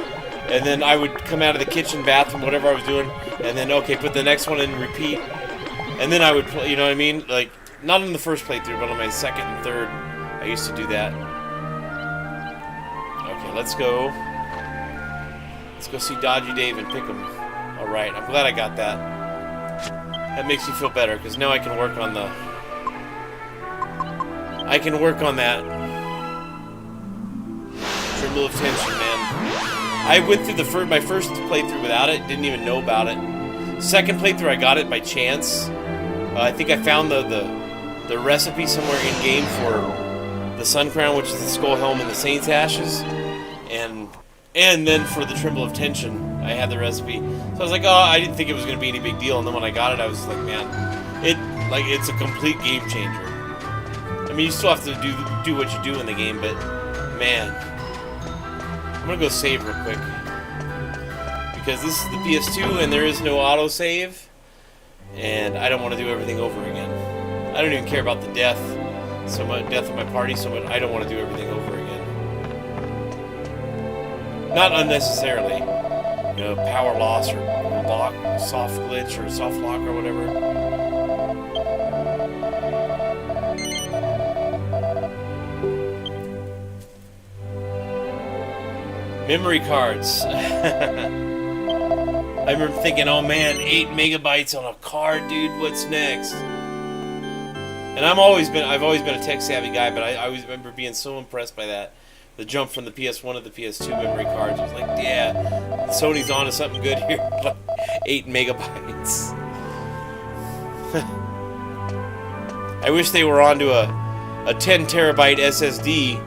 And then I would come out of the kitchen, bathroom, whatever I was doing, and then okay, put the next one in, repeat, and then I would play. You know what I mean? Like not in the first playthrough, but on my second and third, I used to do that. Okay, let's go. Let's go see Dodgy Dave and pick him. Alright, I'm glad I got that. That makes me feel better, because now I can work on that. Tremble of Tension, man. I went through my first playthrough without it, didn't even know about it. Second playthrough, I got it by chance. I think I found the recipe somewhere in-game for the Sun Crown, which is the Skull Helm and the Saint's Ashes. And then for the Tremble of Tension, I had the recipe. So I was like, oh, I didn't think it was going to be any big deal. And then when I got it, I was like, man, it's a complete game changer. I mean, you still have to do what you do in the game, but man, I'm going to go save real quick. Because this is the PS2 and there is no autosave. And I don't want to do everything over again. I don't even care about the death of my party so much. I don't want to do everything over again. Not unnecessarily. You know, power loss or lock, soft glitch or soft lock or whatever. Memory cards. I remember thinking, oh man, 8 megabytes on a card, dude, what's next? And I've always been a tech-savvy guy, but I always remember being so impressed by that. The jump from the PS1 to the PS2 memory cards. I was like, yeah, Sony's on to something good here. Like 8 megabytes. I wish they were onto a 10 terabyte SSD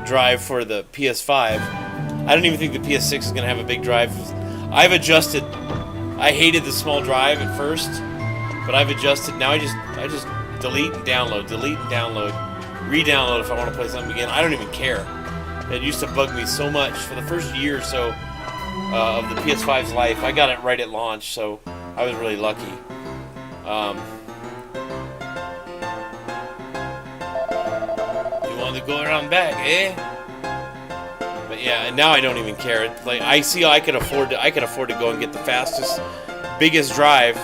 drive for the PS5. I don't even think the PS6 is going to have a big drive. I've adjusted. I hated the small drive at first, but I've adjusted. Now I just delete and download, re-download if I want to play something again. I don't even care. It used to bug me so much for the first year or so of the PS5's life. I got it right at launch, so I was really lucky. You want to go around back, eh? Yeah, and now I don't even care. Like I see, I could afford to go and get the fastest, biggest drive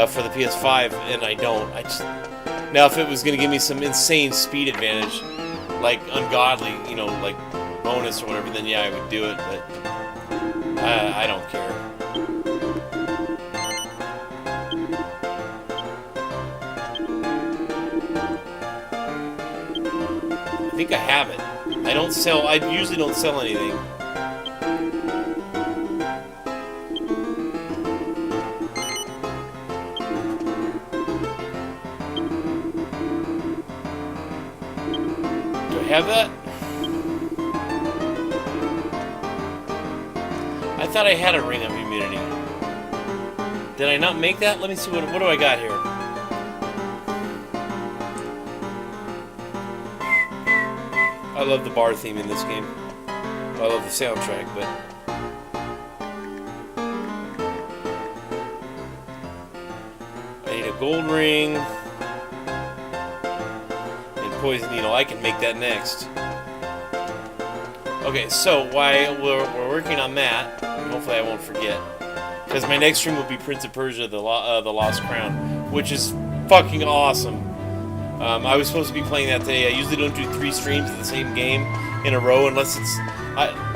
for the PS5, and I don't. Now if it was gonna give me some insane speed advantage, like ungodly, you know, like bonus or whatever, then yeah, I would do it. But I don't care. I think I have it. I don't sell. I usually don't sell anything. Do I have that? I thought I had a ring of immunity. Did I not make that? Let me see. What do I got here? I love the bar theme in this game. I love the soundtrack, but I need a gold ring and poison needle. I can make that next. Okay, so while we're working on that, hopefully I won't forget, because my next stream will be Prince of Persia: The Lost Crown, which is fucking awesome. I was supposed to be playing that today. I usually don't do 3 streams of the same game in a row unless it's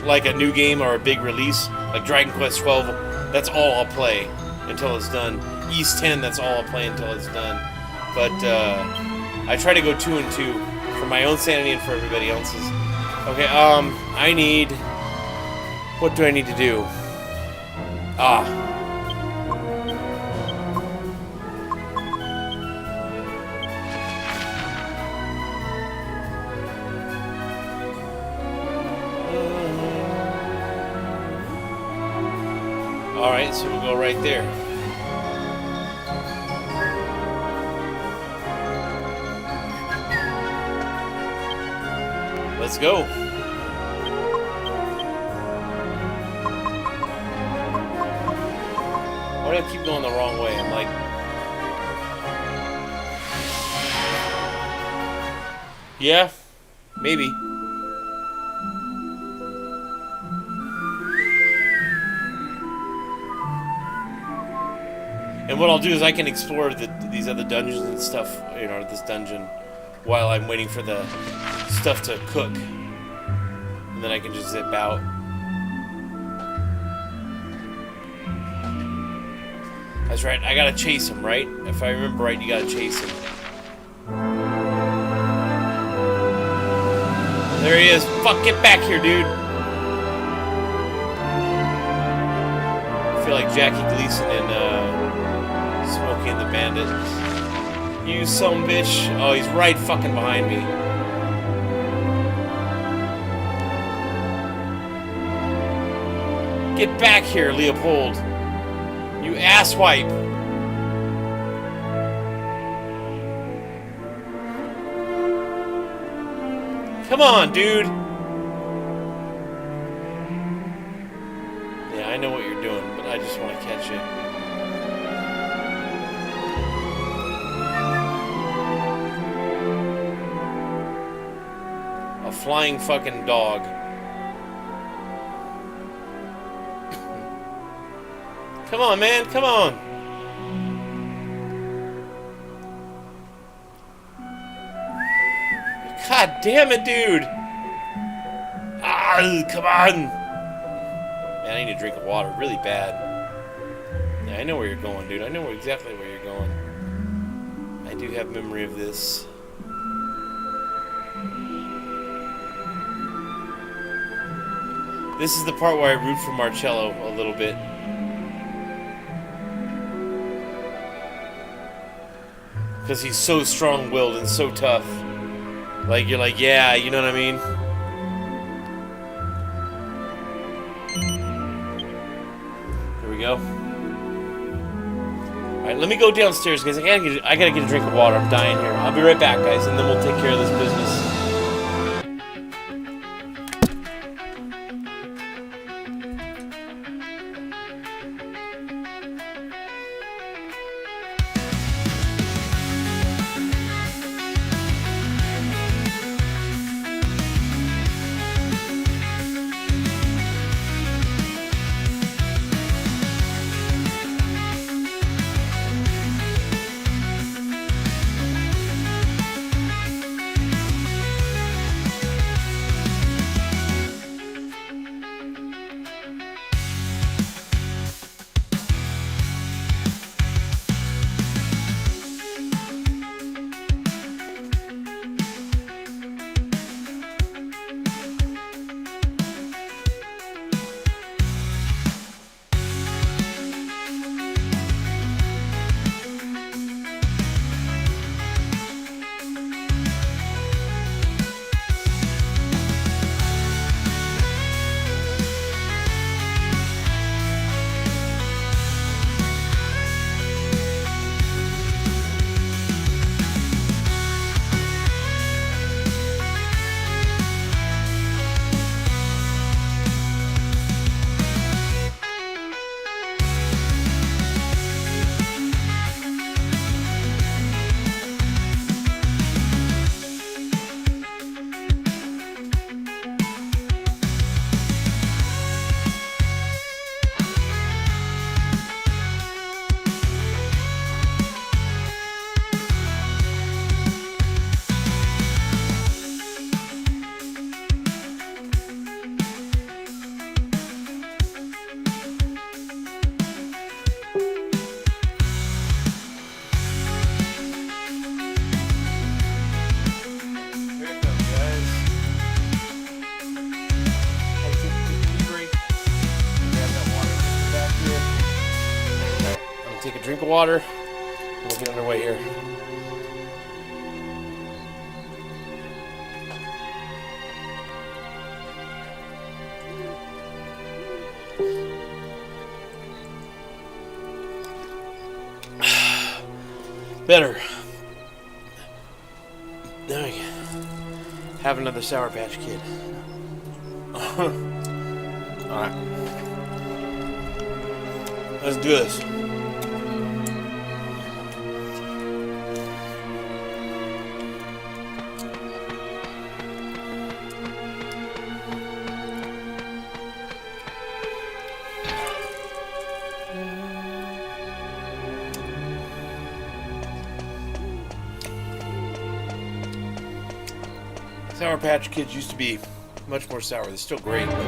like a new game or a big release, like Dragon Quest 12. That's all I'll play until it's done. East 10, that's all I'll play until it's done. But I try to go 2 and 2 for my own sanity and for everybody else's. Okay, I need... What do I need to do? Alright, so we'll go right there. Let's go. Why do I keep going the wrong way? I'm like... Yeah, maybe. And what I'll do is I can explore these other dungeons and stuff, you know, this dungeon, while I'm waiting for the stuff to cook. And then I can just zip out. That's right, I gotta chase him, right? If I remember right, you gotta chase him. There he is. Fuck, get back here, dude. I feel like Jackie Gleason in, Smokey and the Bandit. You some bitch. Oh, he's right fucking behind me. Get back here, Leopold. You asswipe. Come on, dude. Yeah, I know what you're doing, but I just want to catch you. Flying fucking dog. Come on, man, come on. God damn it, dude. Come on. Man, I need a drink of water really bad. Yeah, I know where you're going, dude. I know exactly where you're going. I do have memory of this. This is the part where I root for Marcello a little bit. Because he's so strong-willed and so tough. Like, you're like, yeah, you know what I mean? Here we go. Alright, let me go downstairs, guys. I gotta get a drink of water. I'm dying here. I'll be right back, guys, and then we'll take care of this business. take a drink of water, and we'll get underway here. Better. There we go. Have another Sour Patch Kid. Alright. Let's do this. Sour Patch Kids used to be much more sour. They're still great, but...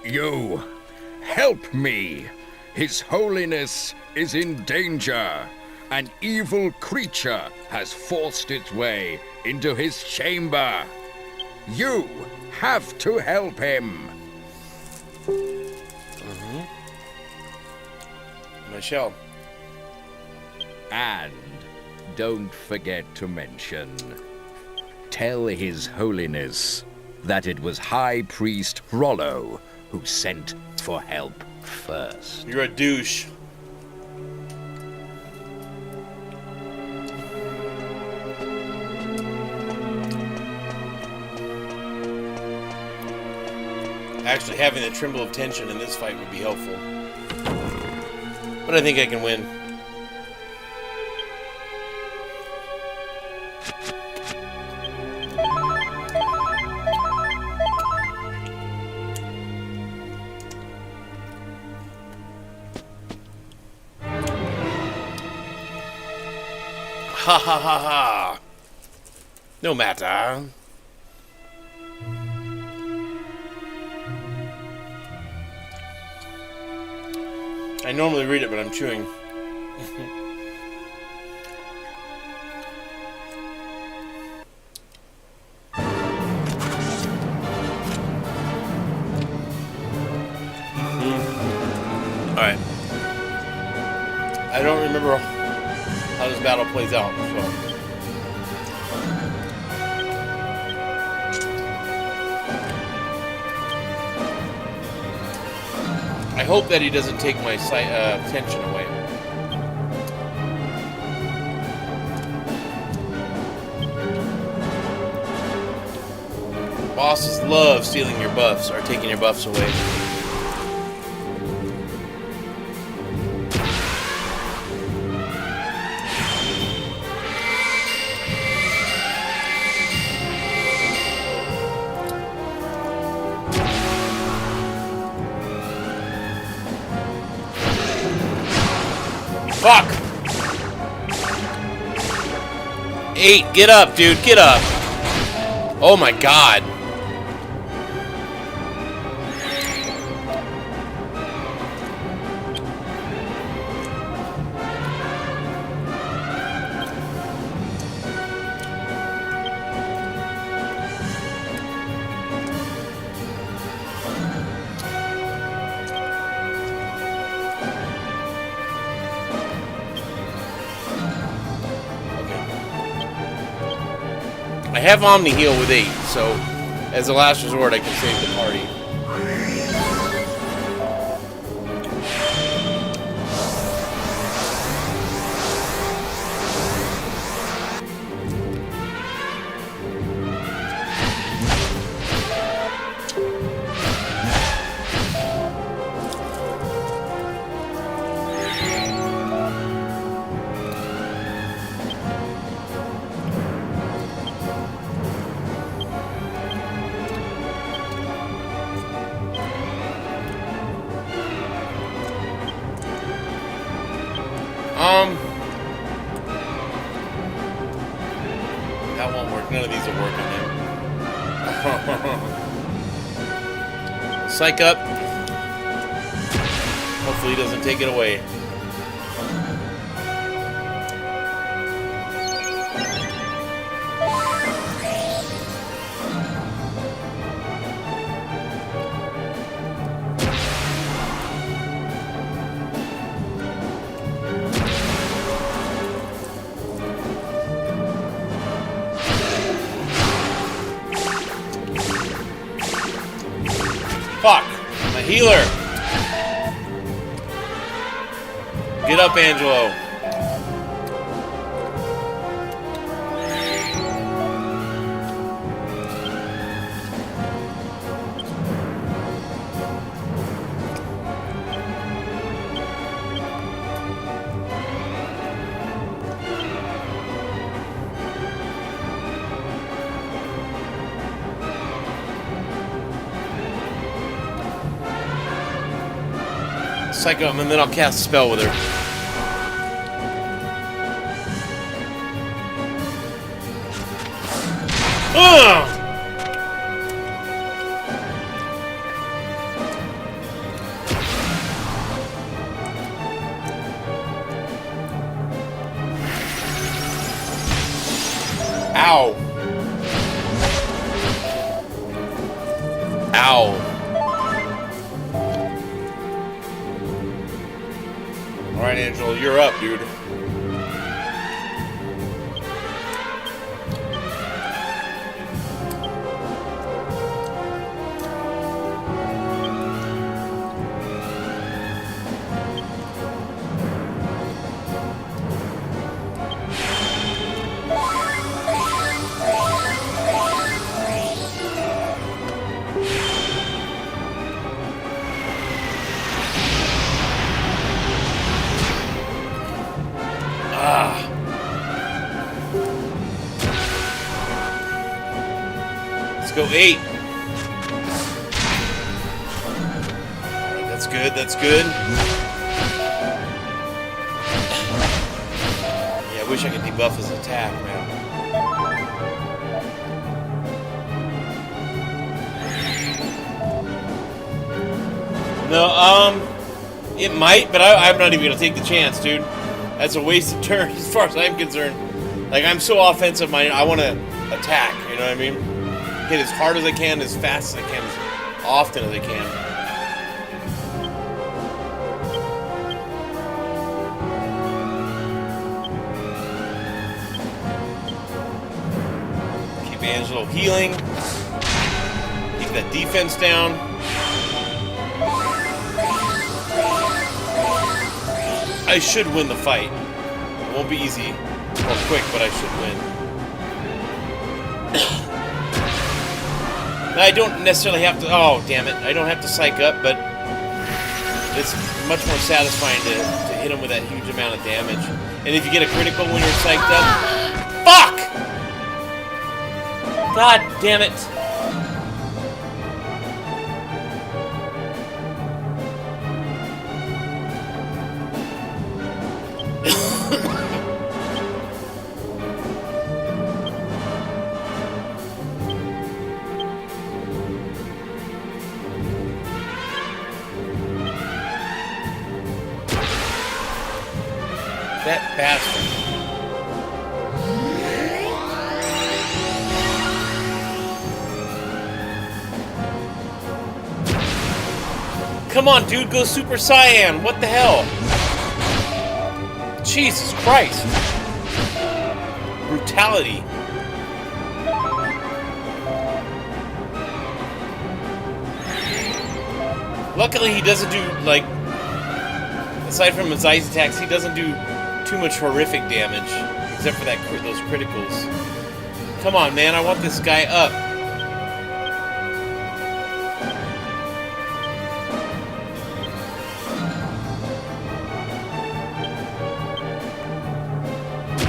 You, help me! His Holiness is in danger. An evil creature has forced its way into his chamber. You have to help him.
I shall.
And don't forget to mention, tell His Holiness that it was High Priest Rollo who sent for help first.
You're a douche. Actually, having a tremble of tension in this fight would be helpful. But I think I can win. Ha ha ha ha. No matter. I normally read it, but I'm chewing. Alright. I don't remember how this battle plays out, so... I hope that he doesn't take my tension away. Bosses love stealing your buffs or taking your buffs away. Fuck! 8, get up, dude, get up! Oh my god. I have Omni Heal with 8, so as a last resort I can save the party. That won't work. None of these will work on him. Psych up. Hopefully he doesn't take it away. healer! Get up, Angelo. Psycho him, and then I'll cast a spell with her. Ugh! Ow. Ow. Alright, Angelo, you're up, dude. Go 8. Alright, that's good, that's good. Yeah, I wish I could debuff his attack, man. No, it might, but I'm not even gonna take the chance, dude. That's a wasted turn as far as I'm concerned. Like, I'm so offensive minded, I wanna attack, you know what I mean? Hit as hard as I can, as fast as I can, as often as I can. Keep Angelo healing. Keep that defense down. I should win the fight. It won't be easy or quick, but I should win. I don't necessarily have to... Oh, damn it. I don't have to psych up, but it's much more satisfying to hit him with that huge amount of damage. And if you get a critical when you're psyched up... Fuck! God damn it. That bastard. Come on, dude, go Super Saiyan. What the hell? Jesus Christ. Brutality. Luckily, he doesn't do, like, aside from his ice attacks, he doesn't do too much horrific damage, except for those criticals. Come on, man, I want this guy up.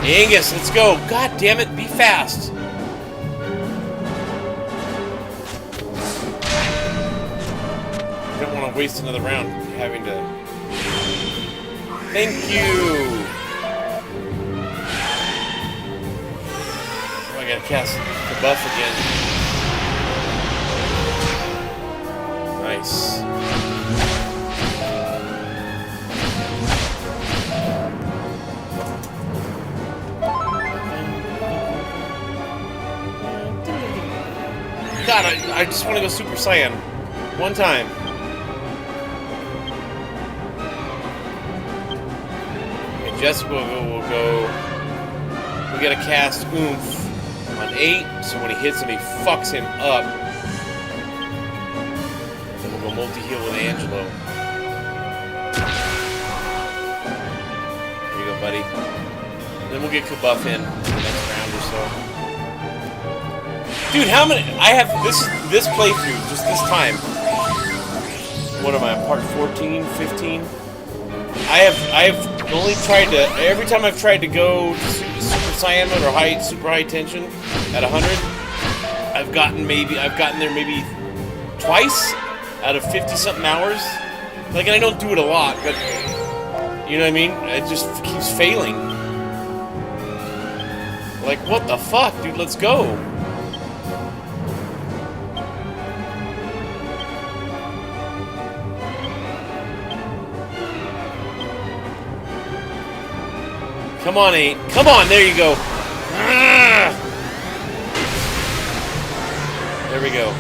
Angus, let's go. God damn it, be fast. I don't want to waste another round having to... Thank you. Oh, I gotta cast the buff again. Nice. God, I just want to go Super Saiyan. One time. Okay, Jessica will go. We gotta cast Oomph on 8, so when he hits him, he fucks him up. Then we'll go multi-heal with Angelo. There you go, buddy. Then we'll get Kabuff in the next round or so. Dude, how many? I have this playthrough just this time. What am I? Part 14, 15? I have only tried to, every time I've tried to go to Super Saiyan or super high tension at 100, I've gotten there maybe twice out of 50-something hours. Like, and I don't do it a lot, but you know what I mean? It just keeps failing. Like, what the fuck, dude? Let's go. Come on, 8. Come on, there you go. There we go.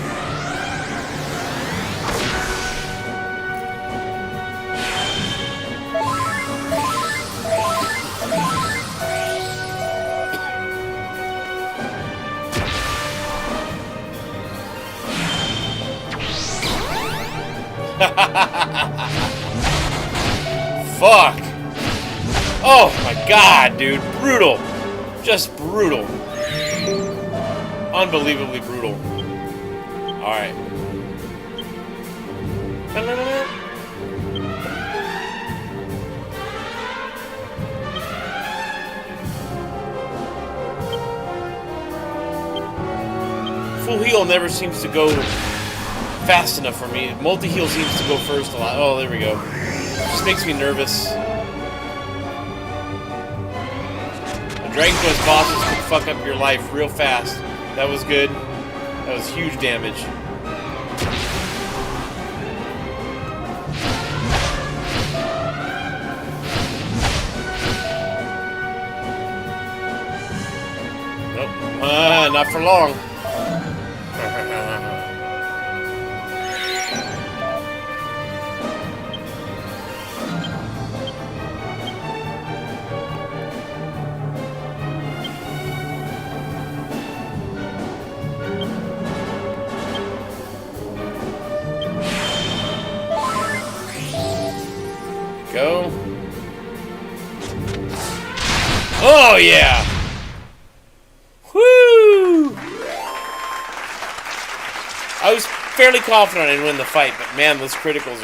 Fuck. Oh my god, dude. Brutal. Just brutal. Unbelievably brutal. Alright. Full heal never seems to go fast enough for me. Multi-heal seems to go first a lot. Oh, there we go. Just makes me nervous. Dragon Quest bosses can fuck up your life real fast. That was good. That was huge damage. Nope. Not for long. Go. Oh yeah! Woo! I was fairly confident I'd win the fight, but man, those criticals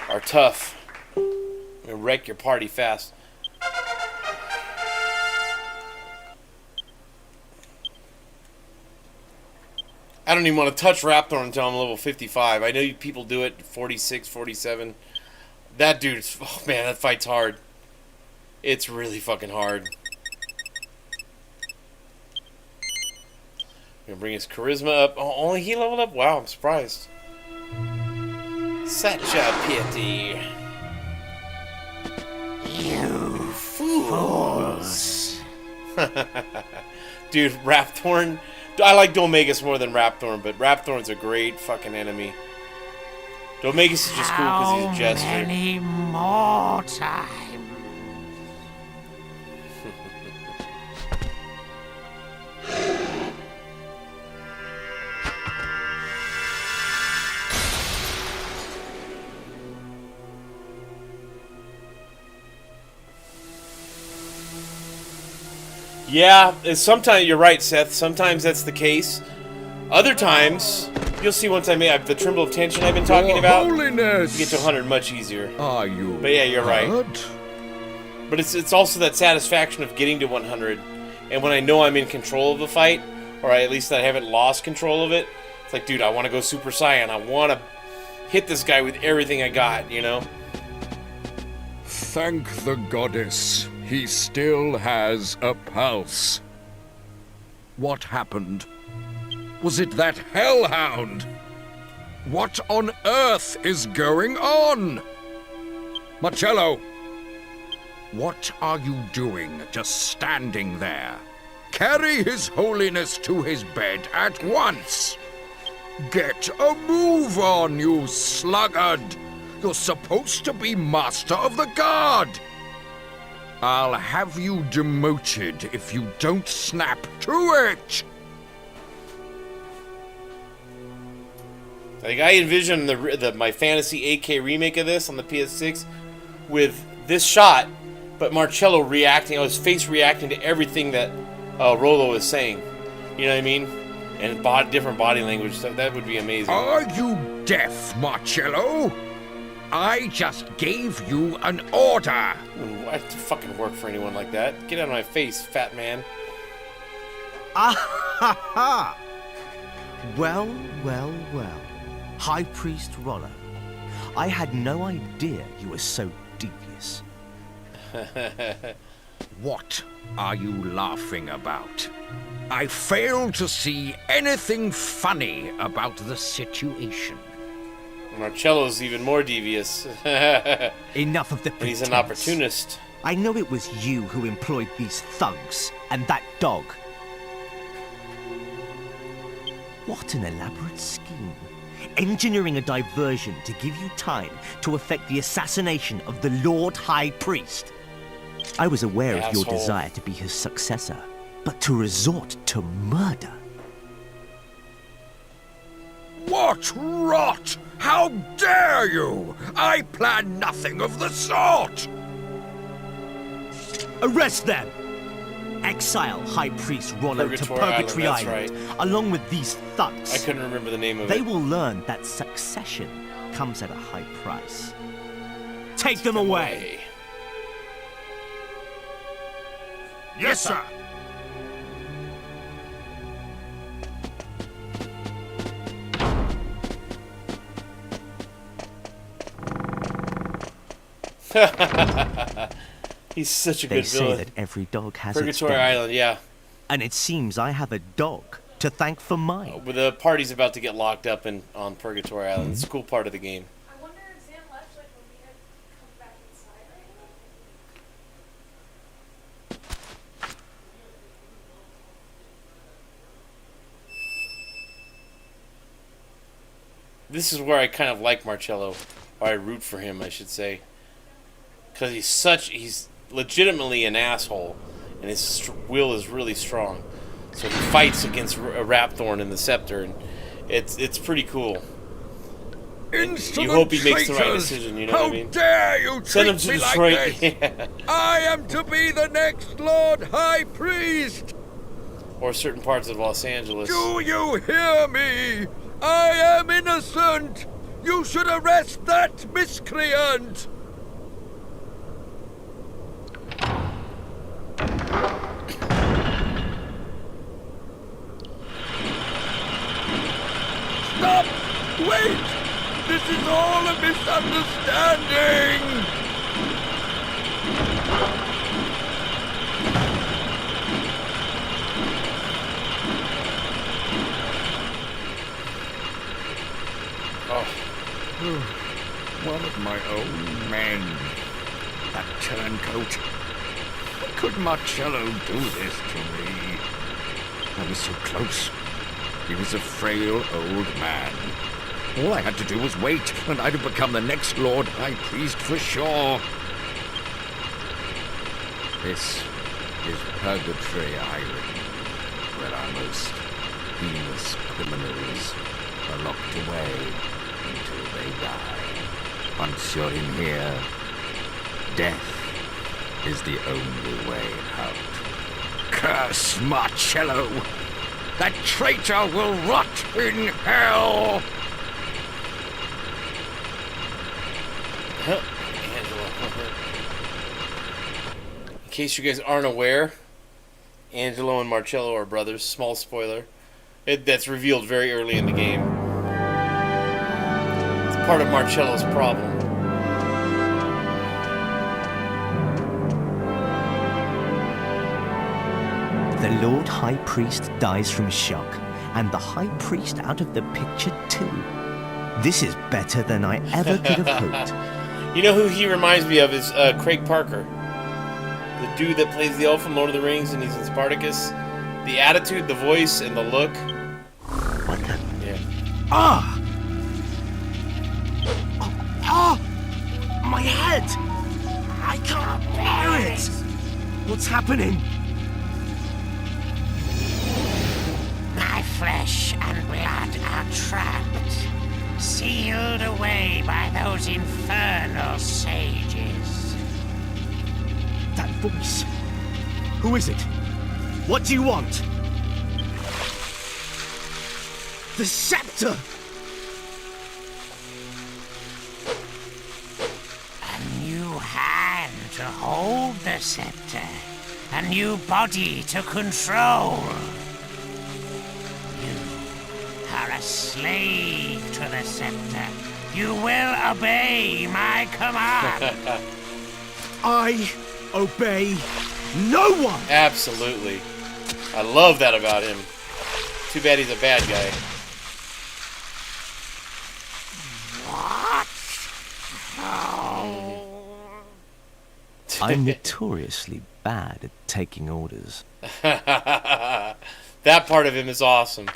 are tough. They wreck your party fast. I don't even want to touch Raptor until I'm level 55. I know people do it 46, 47. That dude's, oh man, that fight's hard. It's really fucking hard. Gonna bring his charisma up. Oh, only he leveled up? Wow, I'm surprised. Such a pity. You fools. Dude, Rapthorn. I like Domegus more than Rapthorn, but Rapthorn's a great fucking enemy. Domegus is just cool because he's a jester.
How many more times?
Yeah, sometimes you're right, Seth. Sometimes that's the case. Other times, you'll see once I make the Tremble of Tension I've been talking about.
Holiness!
You get to 100 much easier.
Are you?
But yeah, you're right.
hurt?
But it's also that satisfaction of getting to 100, and when I know I'm in control of the fight, or at least I haven't lost control of it. It's like, dude, I want to go Super Saiyan. I want to hit this guy with everything I got, you know?
Thank the goddess. He still has a pulse. What happened? Was it that hellhound? What on earth is going on? Marcello! What are you doing just standing there? Carry His Holiness to his bed at once! Get a move on, you sluggard! You're supposed to be Master of the Guard! I'll have you demoted if you don't snap to it!
Like, I envision my Fantasy 8K remake of this on the PS6 with this shot, but Marcello reacting, his face reacting to everything that Rollo is saying. You know what I mean? And different body language stuff. That would be amazing.
Are you deaf, Marcello? I just gave you an order.
I have to fucking work for anyone like that. Get out of my face, fat man.
Ah ha ha! Well, well, well. High Priest Rollo. I had no idea you were so devious.
What are you laughing about? I fail to see anything funny about the situation.
Marcello's even more devious.
Enough of the pretense.
He's an opportunist.
I know it was you who employed these thugs and that dog. What an elaborate scheme. Engineering a diversion to give you time to effect the assassination of the Lord High Priest. I was aware of your desire to be his successor, but to resort to murder.
What rot! How dare you! I plan nothing of the sort!
Arrest them! Exile High Priest Rollo to Purgatory Island, along with these thugs.
I couldn't remember the name of it.
They will learn that succession comes at a high price. Take them away!
Yes, sir!
He's such a good
villain. They say that every dog has its
Purgatory
day.
Island, yeah.
And it seems I have a dog to thank for mine.
But the party's about to get locked up on Purgatory Island. It's a cool part of the game.
I wonder if Zan left like when we had come back inside right now.
This is where I kind of like Marcello, or I root for him, I should say, because he's legitimately an asshole, and his will is really strong. So he fights against Rapthorn and the Scepter, and it's pretty cool. You hope he makes the right decision. You know what I mean?
How dare you
Send him
treat
to
me
Detroit.
like this?
Yeah.
I am to be the next Lord High Priest.
Or certain parts of Los Angeles.
Do you hear me? I am innocent. You should arrest that miscreant. Stop! Wait! This is all a misunderstanding! One of my own men. That turncoat. How could Marcello do this to me? I was so close. He was a frail old man. All I had to do was wait, and I'd have become the next Lord High Priest for sure. This is Purgatory Island, where our most heinous criminals are locked away until they die. Once you're in here, death is the only way out. Curse Marcello! That traitor will rot in hell!
In case you guys aren't aware, Angelo and Marcello are brothers. Small spoiler. That's revealed very early in the game. It's part of Marcello's problem.
The Lord High Priest dies from shock, and the High Priest out of the picture too. This is better than I ever could have hoped.
You know who he reminds me of is Craig Parker. The dude that plays the elf in Lord of the Rings and he's in Spartacus. The attitude, the voice, and the look.
What the?
Yeah.
Ah! Oh, ah! My head! I can't bear it! What's happening?
My flesh and blood are trapped. Sealed away by those infernal sages.
That voice. Who is it? What do you want? The scepter!
A new hand to hold the scepter. A new body to control. You are a slave to the scepter. You will obey my command.
I obey no one!
Absolutely. I love that about him. Too bad he's a bad guy.
What?
I'm notoriously bad at taking orders.
That part of him is awesome.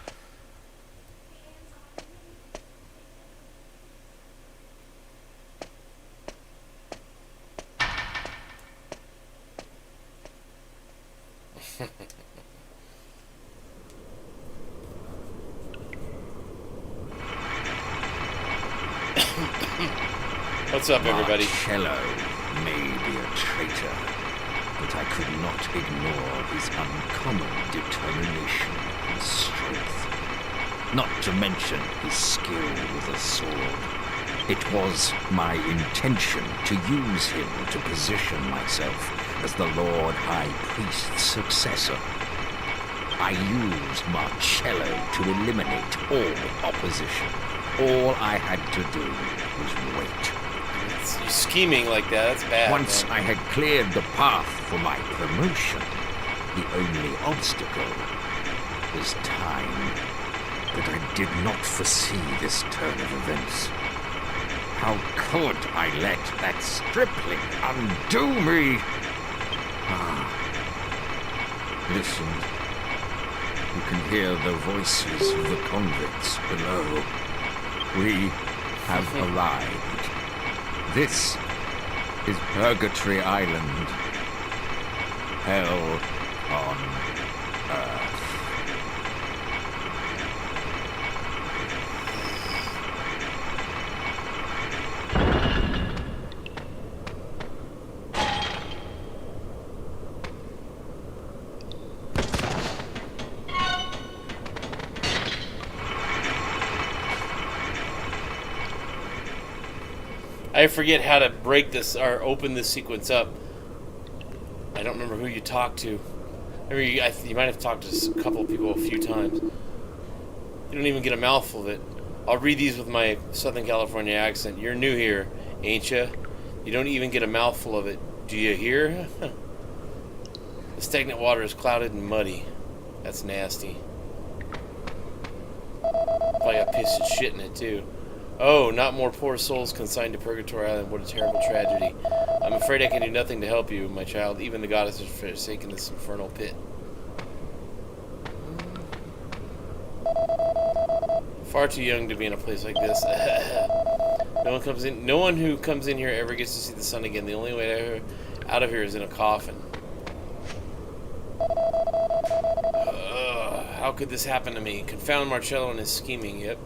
What's up, everybody?
Marcello may be a traitor, but I could not ignore his uncommon determination and strength. Not to mention his skill with a sword. It was my intention to use him to position myself as the Lord High Priest's successor. I used Marcello to eliminate all opposition. All I had to do was wait.
You scheming like that, that's bad.
Once
man.
I had cleared the path for my promotion, the only obstacle was time. But I did not foresee this turn of events. How could I let that stripling undo me? Ah. Listen. You can hear the voices of the convicts below. We have arrived. This is Purgatory Island. Hell on Earth.
I forget how to break this or open this sequence up. I don't remember who you talked to. Maybe you might have talked to a couple of people a few times. You don't even get a mouthful of it. I'll read these with my Southern California accent. You're new here, ain't ya? You don't even get a mouthful of it. Do you hear? The stagnant water is clouded and muddy. That's nasty. Probably got pissed and shit in it too. Oh, not more poor souls consigned to Purgatory Island. What a terrible tragedy. I'm afraid I can do nothing to help you, my child. Even the goddess has forsaken this infernal pit. Far too young to be in a place like this. No one who comes in here ever gets to see the sun again. The only way out of here is in a coffin. How could this happen to me? Confound Marcello and his scheming. Yep.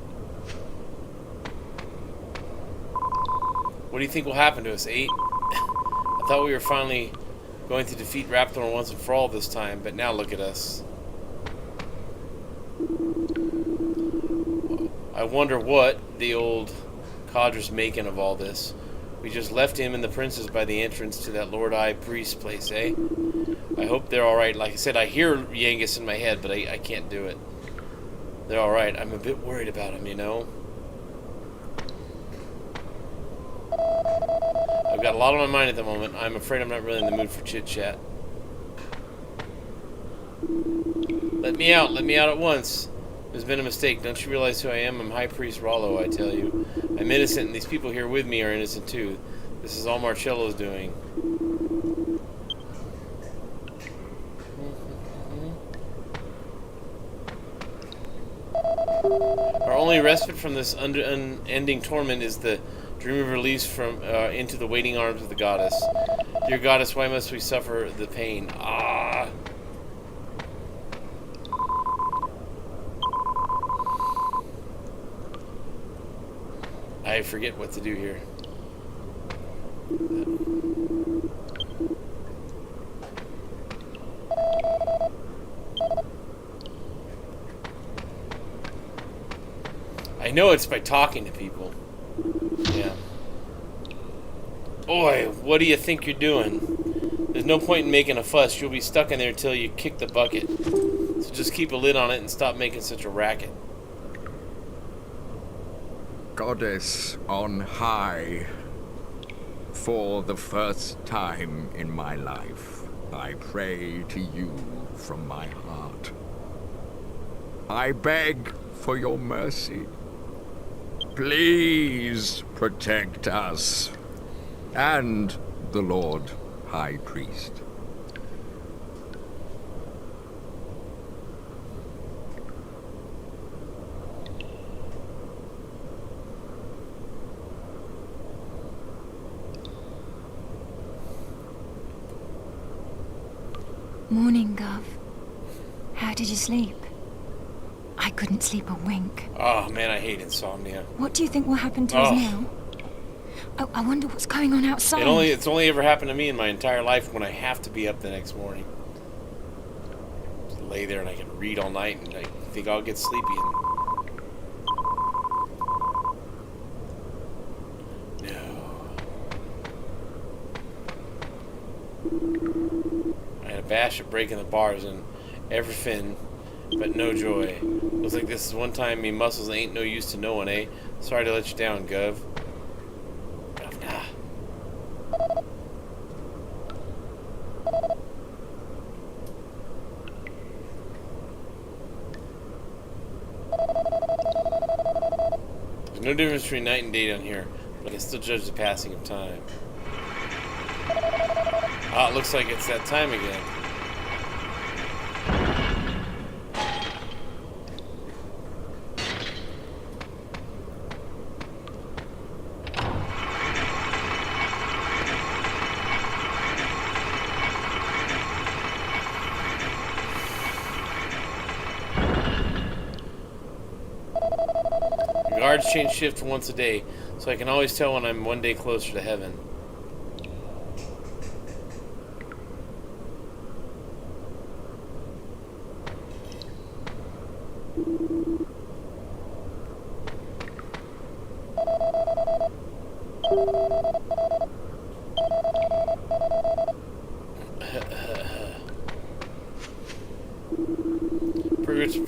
What do you think will happen to us, 8? I thought we were finally going to defeat Raptor once and for all this time, but now look at us. I wonder what the old codger's making of all this. We just left him and the princess by the entrance to that Lord High Priest place, eh? I hope they're alright. Like I said, I hear Yangus in my head, but I can't do it. They're alright. I'm a bit worried about him, you know? I've got a lot on my mind at the moment. I'm afraid I'm not really in the mood for chit-chat. Let me out. Let me out at once. There's been a mistake. Don't you realize who I am? I'm High Priest Rollo, I tell you. I'm innocent, and these people here with me are innocent too. This is all Marcello's doing. Our only respite from this unending torment is the dream of release from into the waiting arms of the goddess. Dear goddess, why must we suffer the pain? Ah. I forget what to do here. I know it's by talking to people. Yeah. Oi, what do you think you're doing? There's no point in making a fuss. You'll be stuck in there till you kick the bucket. So just keep a lid on it and stop making such a racket.
Goddess on high, for the first time in my life, I pray to you from my heart. I beg for your mercy. Please protect us and the Lord High Priest.
Morning, Gov. How did you sleep? I couldn't sleep a wink.
Oh man, I hate insomnia.
What do you think will happen to us now? I wonder what's going on outside.
It's only ever happened to me in my entire life when I have to be up the next morning. Just lay there and I can read all night and I think I'll get sleepy. I had a bash at breaking the bars and everything, but no joy. Looks like this is one time me muscles ain't no use to no one, eh? Sorry to let you down, Gov. Governor. There's no difference between night and day down here, but I can still judge the passing of time. Ah, it looks like it's that time again. Guards change shift once a day, so I can always tell when I'm one day closer to heaven.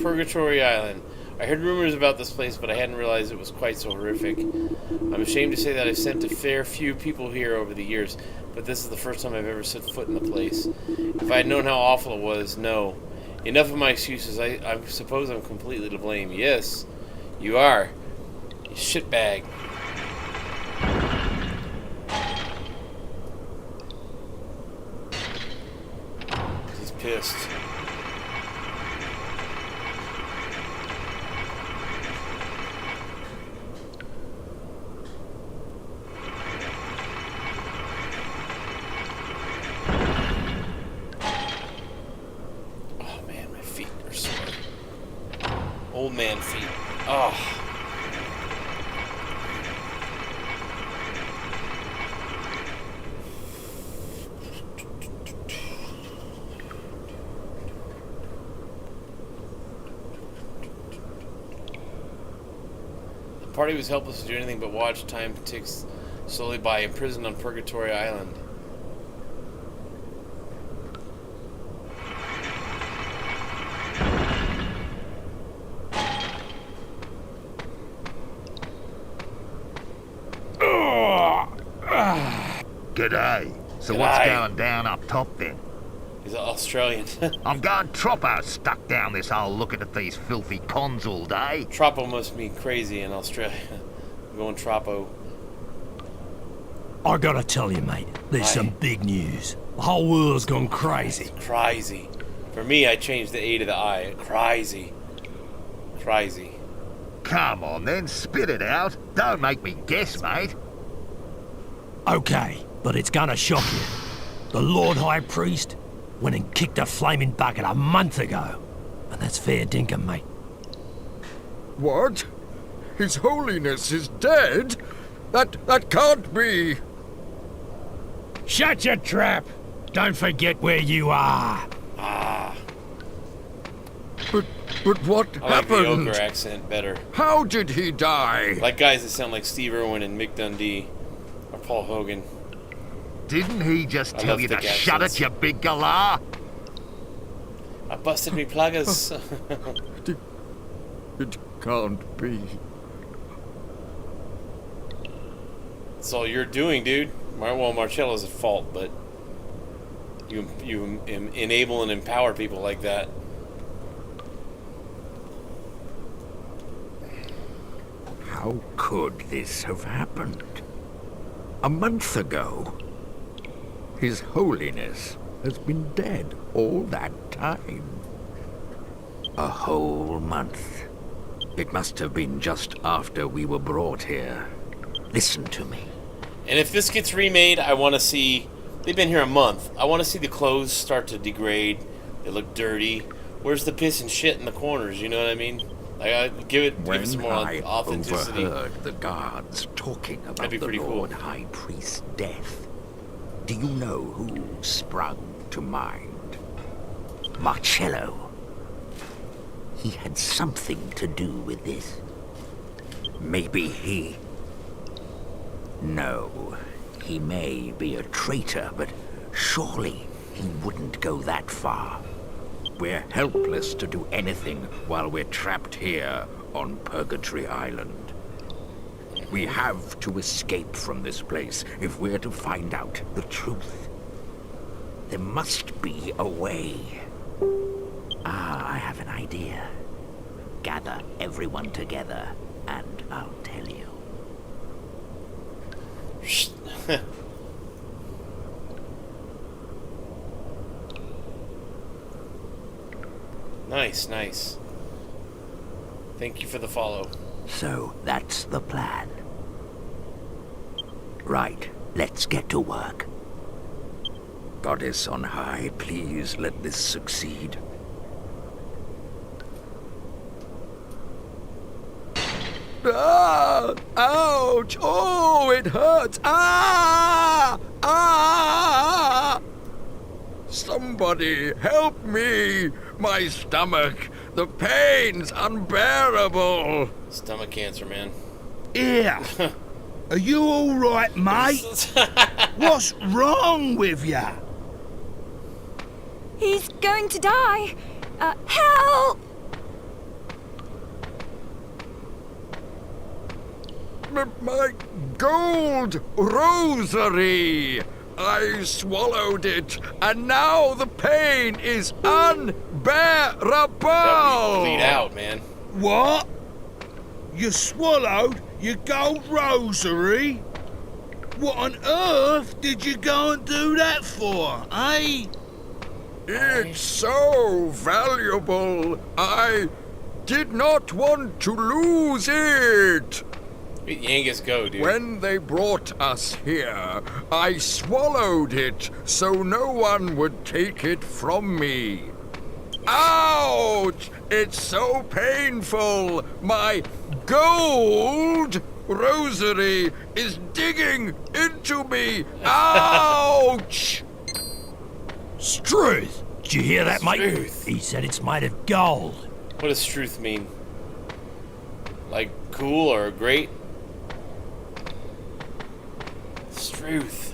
Purgatory Island. I heard rumors about this place, but I hadn't realized it was quite so horrific. I'm ashamed to say that I've sent a fair few people here over the years, but this is the first time I've ever set foot in the place. If I had known how awful it was, no. Enough of my excuses. I suppose I'm completely to blame. Yes, you are. You shitbag. He's pissed. Old man feet. Oh. The party was helpless to do anything but watch. Time ticks slowly by, imprisoned on Purgatory Island.
G'day. So what's going down up top then?
He's Australian.
I'm going Troppo stuck down this hole looking at these filthy cons all day.
Troppo must mean crazy in Australia. I'm going Troppo.
I gotta tell you, mate, there's some big news. The whole world's gone crazy.
Crazy. For me, I changed the A to the I. Crazy. Crazy.
Come on then, spit it out. Don't make me guess, mate.
Okay, but it's gonna shock you. The Lord High Priest went and kicked a flaming bucket a month ago. And that's fair dinkum, mate.
What? His Holiness is dead? That can't be.
Shut your trap! Don't forget where you are.
But what
I like the
happened?
ogre accent better.
How did he die?
Like guys that sound like Steve Irwin and Mick Dundee or Paul Hogan.
Didn't he just
I
tell
love
you to
thick
shut
accents.
it, you big galah?
I busted me pluggers.
It can't be.
That's all you're doing, dude. Well, Marcello's at fault, but you enable and empower people like that.
How could this have happened? A month ago? His Holiness has been dead all that time. A whole month. It must have been just after we were brought here. Listen to me.
And if this gets remade, I want to see... They've been here a month. I want to see the clothes start to degrade. They look dirty. Where's the piss and shit in the corners? You know what I mean? Like, give it some more
I
authenticity.
overheard the guards talking about the Lord High Priest's death, do you know who sprung to mind? Marcello. He had something to do with this. Maybe he... No, he may be a traitor, but surely he wouldn't go that far. We're helpless to do anything while we're trapped here on Purgatory Island. We have to escape from this place if we're to find out the truth. There must be a way. I have an idea. Gather everyone together, and I'll tell you.
Nice, nice. Thank you for the follow.
So, that's the plan. Right, let's get to work. Goddess on high, please let this succeed. Ah! Ouch! Oh, it hurts! Ah! Ah! Somebody help me! My stomach! The pain's unbearable!
Stomach cancer, man.
Here. Are you all right, mate? What's wrong with ya?
He's going to die. Help!
My gold rosary! I swallowed it, and now the pain is unbearable!
Bleed out, man.
What? You swallowed your gold rosary? What on earth did you go and do that for, eh?
It's so valuable. I did not want to lose it.
Yangus, go, dude.
When they brought us here, I swallowed it so no one would take it from me. Ouch! It's so painful. My gold rosary is digging into me. Ouch!
Struth! Did you hear that, mate?
Struth.
He said it's made of gold.
What does truth mean? Like cool or great? Struth.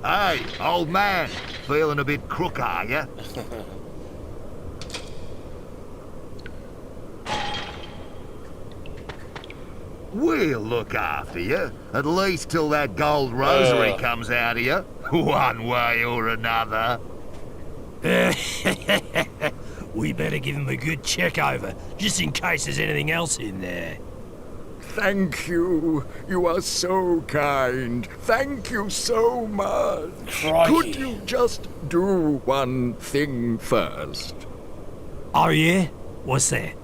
Hey, old man. Feeling a bit crook, are ya? We'll look after you, at least till that gold rosary comes out of you, one way or another.
We better give him a good check over, just in case there's anything else in there.
Thank you. You are so kind. Thank you so much.
Crikey.
Could you just do one thing first?
Oh yeah? What's that?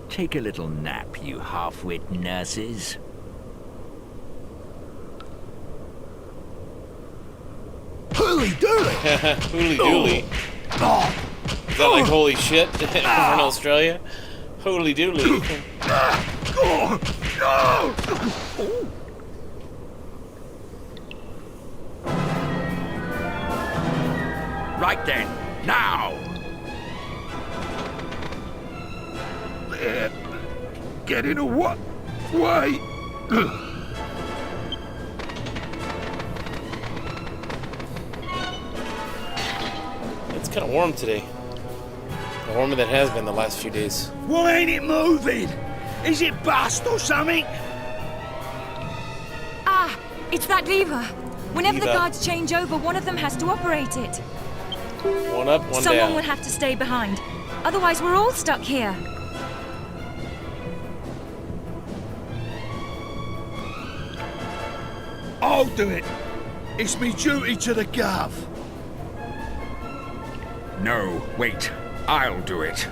Take a little nap, you half-wit nurses.
Hooly dooly!
Hooly dooly. Is that like holy shit from Australia? Holy dooly.
Right then, now!
Get in a what? Way!
It's kind of warm today. Warmer than it has been the last few days.
Why ain't it moving? Is it bust or something?
Ah, it's that lever. Whenever the
Lever.
guards change over, one of them has to operate it.
One up, one
Someone
down.
will have to stay behind. Otherwise, we're all stuck here.
I'll do it. It's me duty to the gov.
No, wait. I'll do it.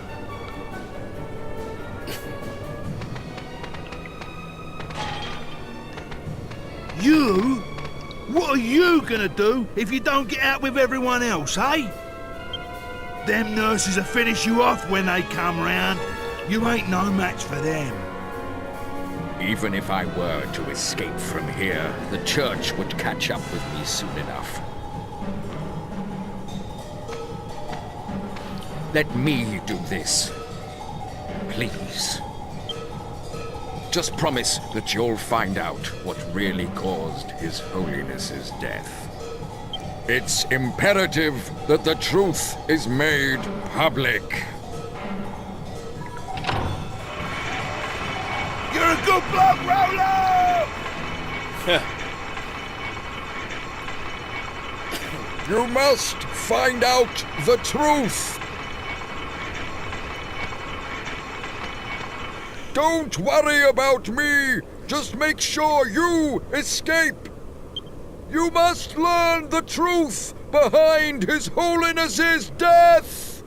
You? What are you gonna do if you don't get out with everyone else, eh? Them nurses will finish you off when they come round. You ain't no match for them.
Even if I were to escape from here, the church would catch up with me soon enough. Let me do this. Please. Just promise that you'll find out what really caused His Holiness's death. It's imperative that the truth is made public.
You're a good bloke, Rollo!
You must find out the truth. Don't worry about me. Just make sure you escape. You must learn the truth behind His Holiness's death.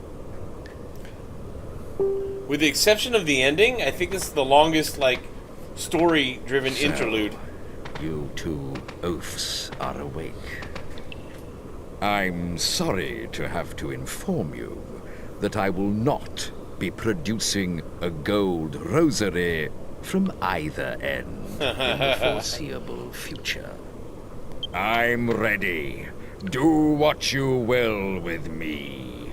With the exception of the ending, I think this is the longest, like, story-driven
So,
interlude.
You two oafs are awake. I'm sorry to have to inform you that I will not be producing a gold rosary from either end in the foreseeable future. I'm ready. Do what you will with me.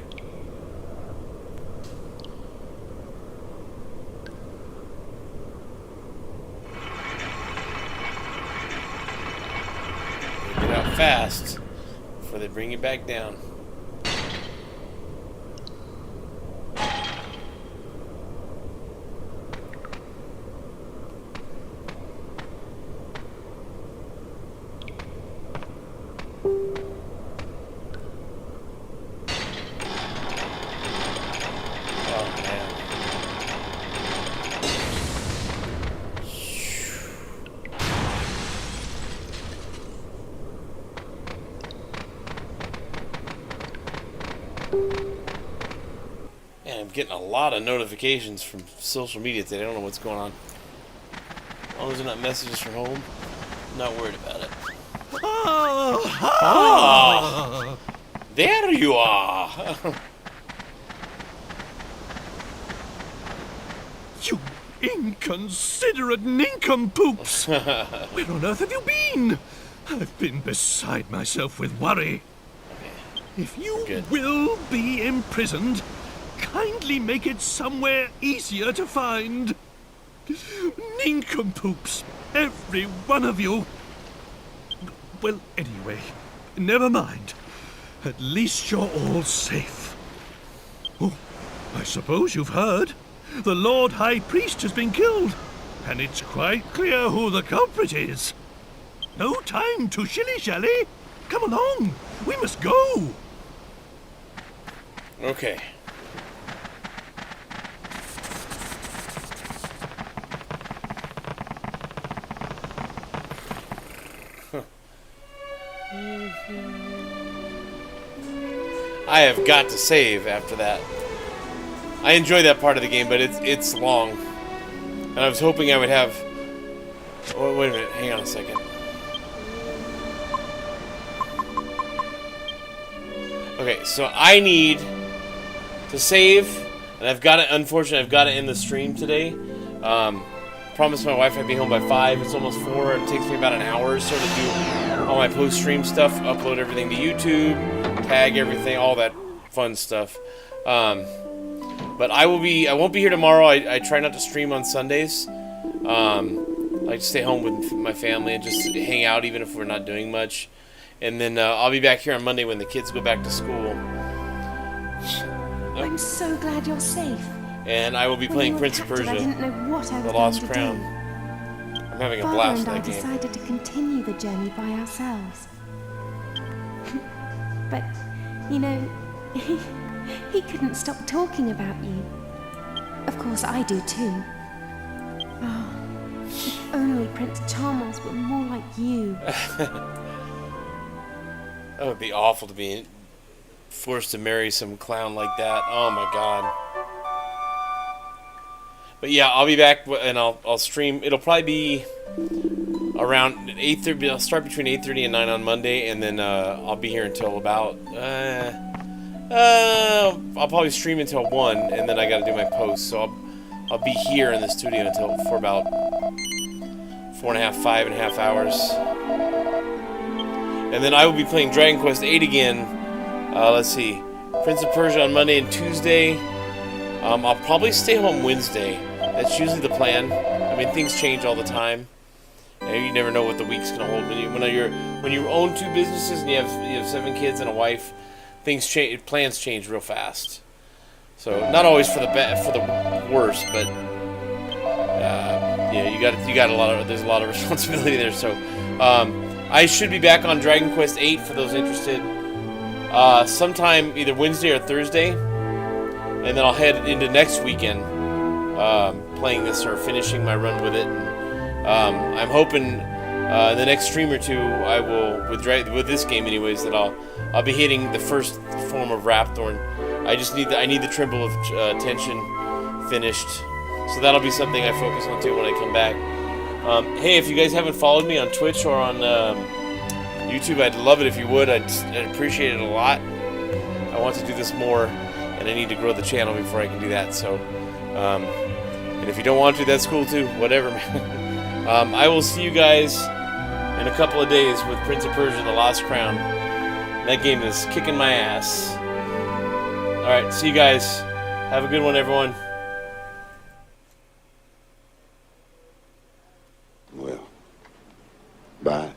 Get out fast before they bring you back down. Man, I'm getting a lot of notifications from social media today. I don't know what's going on. As long as they're not messages from home, I'm not worried about it. Ah, there you are.
You inconsiderate nincompoops! Where on earth have you been? I've been beside myself with worry. If you will be imprisoned, kindly make it somewhere easier to find. Nincompoops, every one of you. Well, anyway, never mind. At least you're all safe. Oh, I suppose you've heard. The Lord High Priest has been killed, and it's quite clear who the culprit is. No time to shilly-shally. Come along, we must go.
Okay. I have got to save after that. I enjoy that part of the game, but it's long. And I was hoping I would have... Oh, wait a minute, hang on a second. Okay, so I need to save, and I've got it, unfortunately, I've got it in the stream today. promised my wife I'd be home by 5. It's almost 4. It takes me about an hour or so to do all my post-stream stuff, upload everything to YouTube, tag everything, all that fun stuff. But I won't be here tomorrow. I try not to stream on Sundays. I like to stay home with my family and just hang out even if we're not doing much. And then I'll be back here on Monday when the kids go back to school.
I'm so glad you're safe.
And I will be playing Prince of Persia,
I didn't know what I was
The Lost
going to
Crown.
do.
I'm having a
Father
blast
and
with
I
that game.
decided to continue the journey by ourselves. But, you know, he couldn't stop talking about you. Of course, I do too. Oh, if only Prince Charmos were more like you.
That would be awful to be forced to marry some clown like that. Oh my god. But yeah, I'll be back and I'll stream. It'll probably be around 8:30. I'll start between 8:30 and 9 on Monday, and then I'll be here until about I'll probably stream until 1, and then I got to do my post. So I'll be here in the studio for about 5.5 hours. And then I will be playing Dragon Quest VIII again. Let's see, Prince of Persia on Monday and Tuesday. I'll probably stay home Wednesday. That's usually the plan. I mean, things change all the time. You never know what the week's gonna hold. When you own 2 businesses and you have 7 kids and a wife, things change. Plans change real fast. So not always for the worse, but yeah, you got a lot of. There's a lot of responsibility there. So I should be back on Dragon Quest VIII for those interested. Sometime either Wednesday or Thursday, and then I'll head into next weekend playing this or finishing my run with it. And, I'm hoping in the next stream or 2 I will with this game anyways that I'll be hitting the first form of Rapthorn. I need the Tremble of Tension finished, so that'll be something I focus on too when I come back. Hey, if you guys haven't followed me on Twitch or on YouTube, I'd love it if you would. I'd appreciate it a lot. I want to do this more, and I need to grow the channel before I can do that. So, and if you don't want to, that's cool too. Whatever, man. I will see you guys in a couple of days with Prince of Persia: The Lost Crown. That game is kicking my ass. All right, see you guys. Have a good one, everyone.
Well, bye.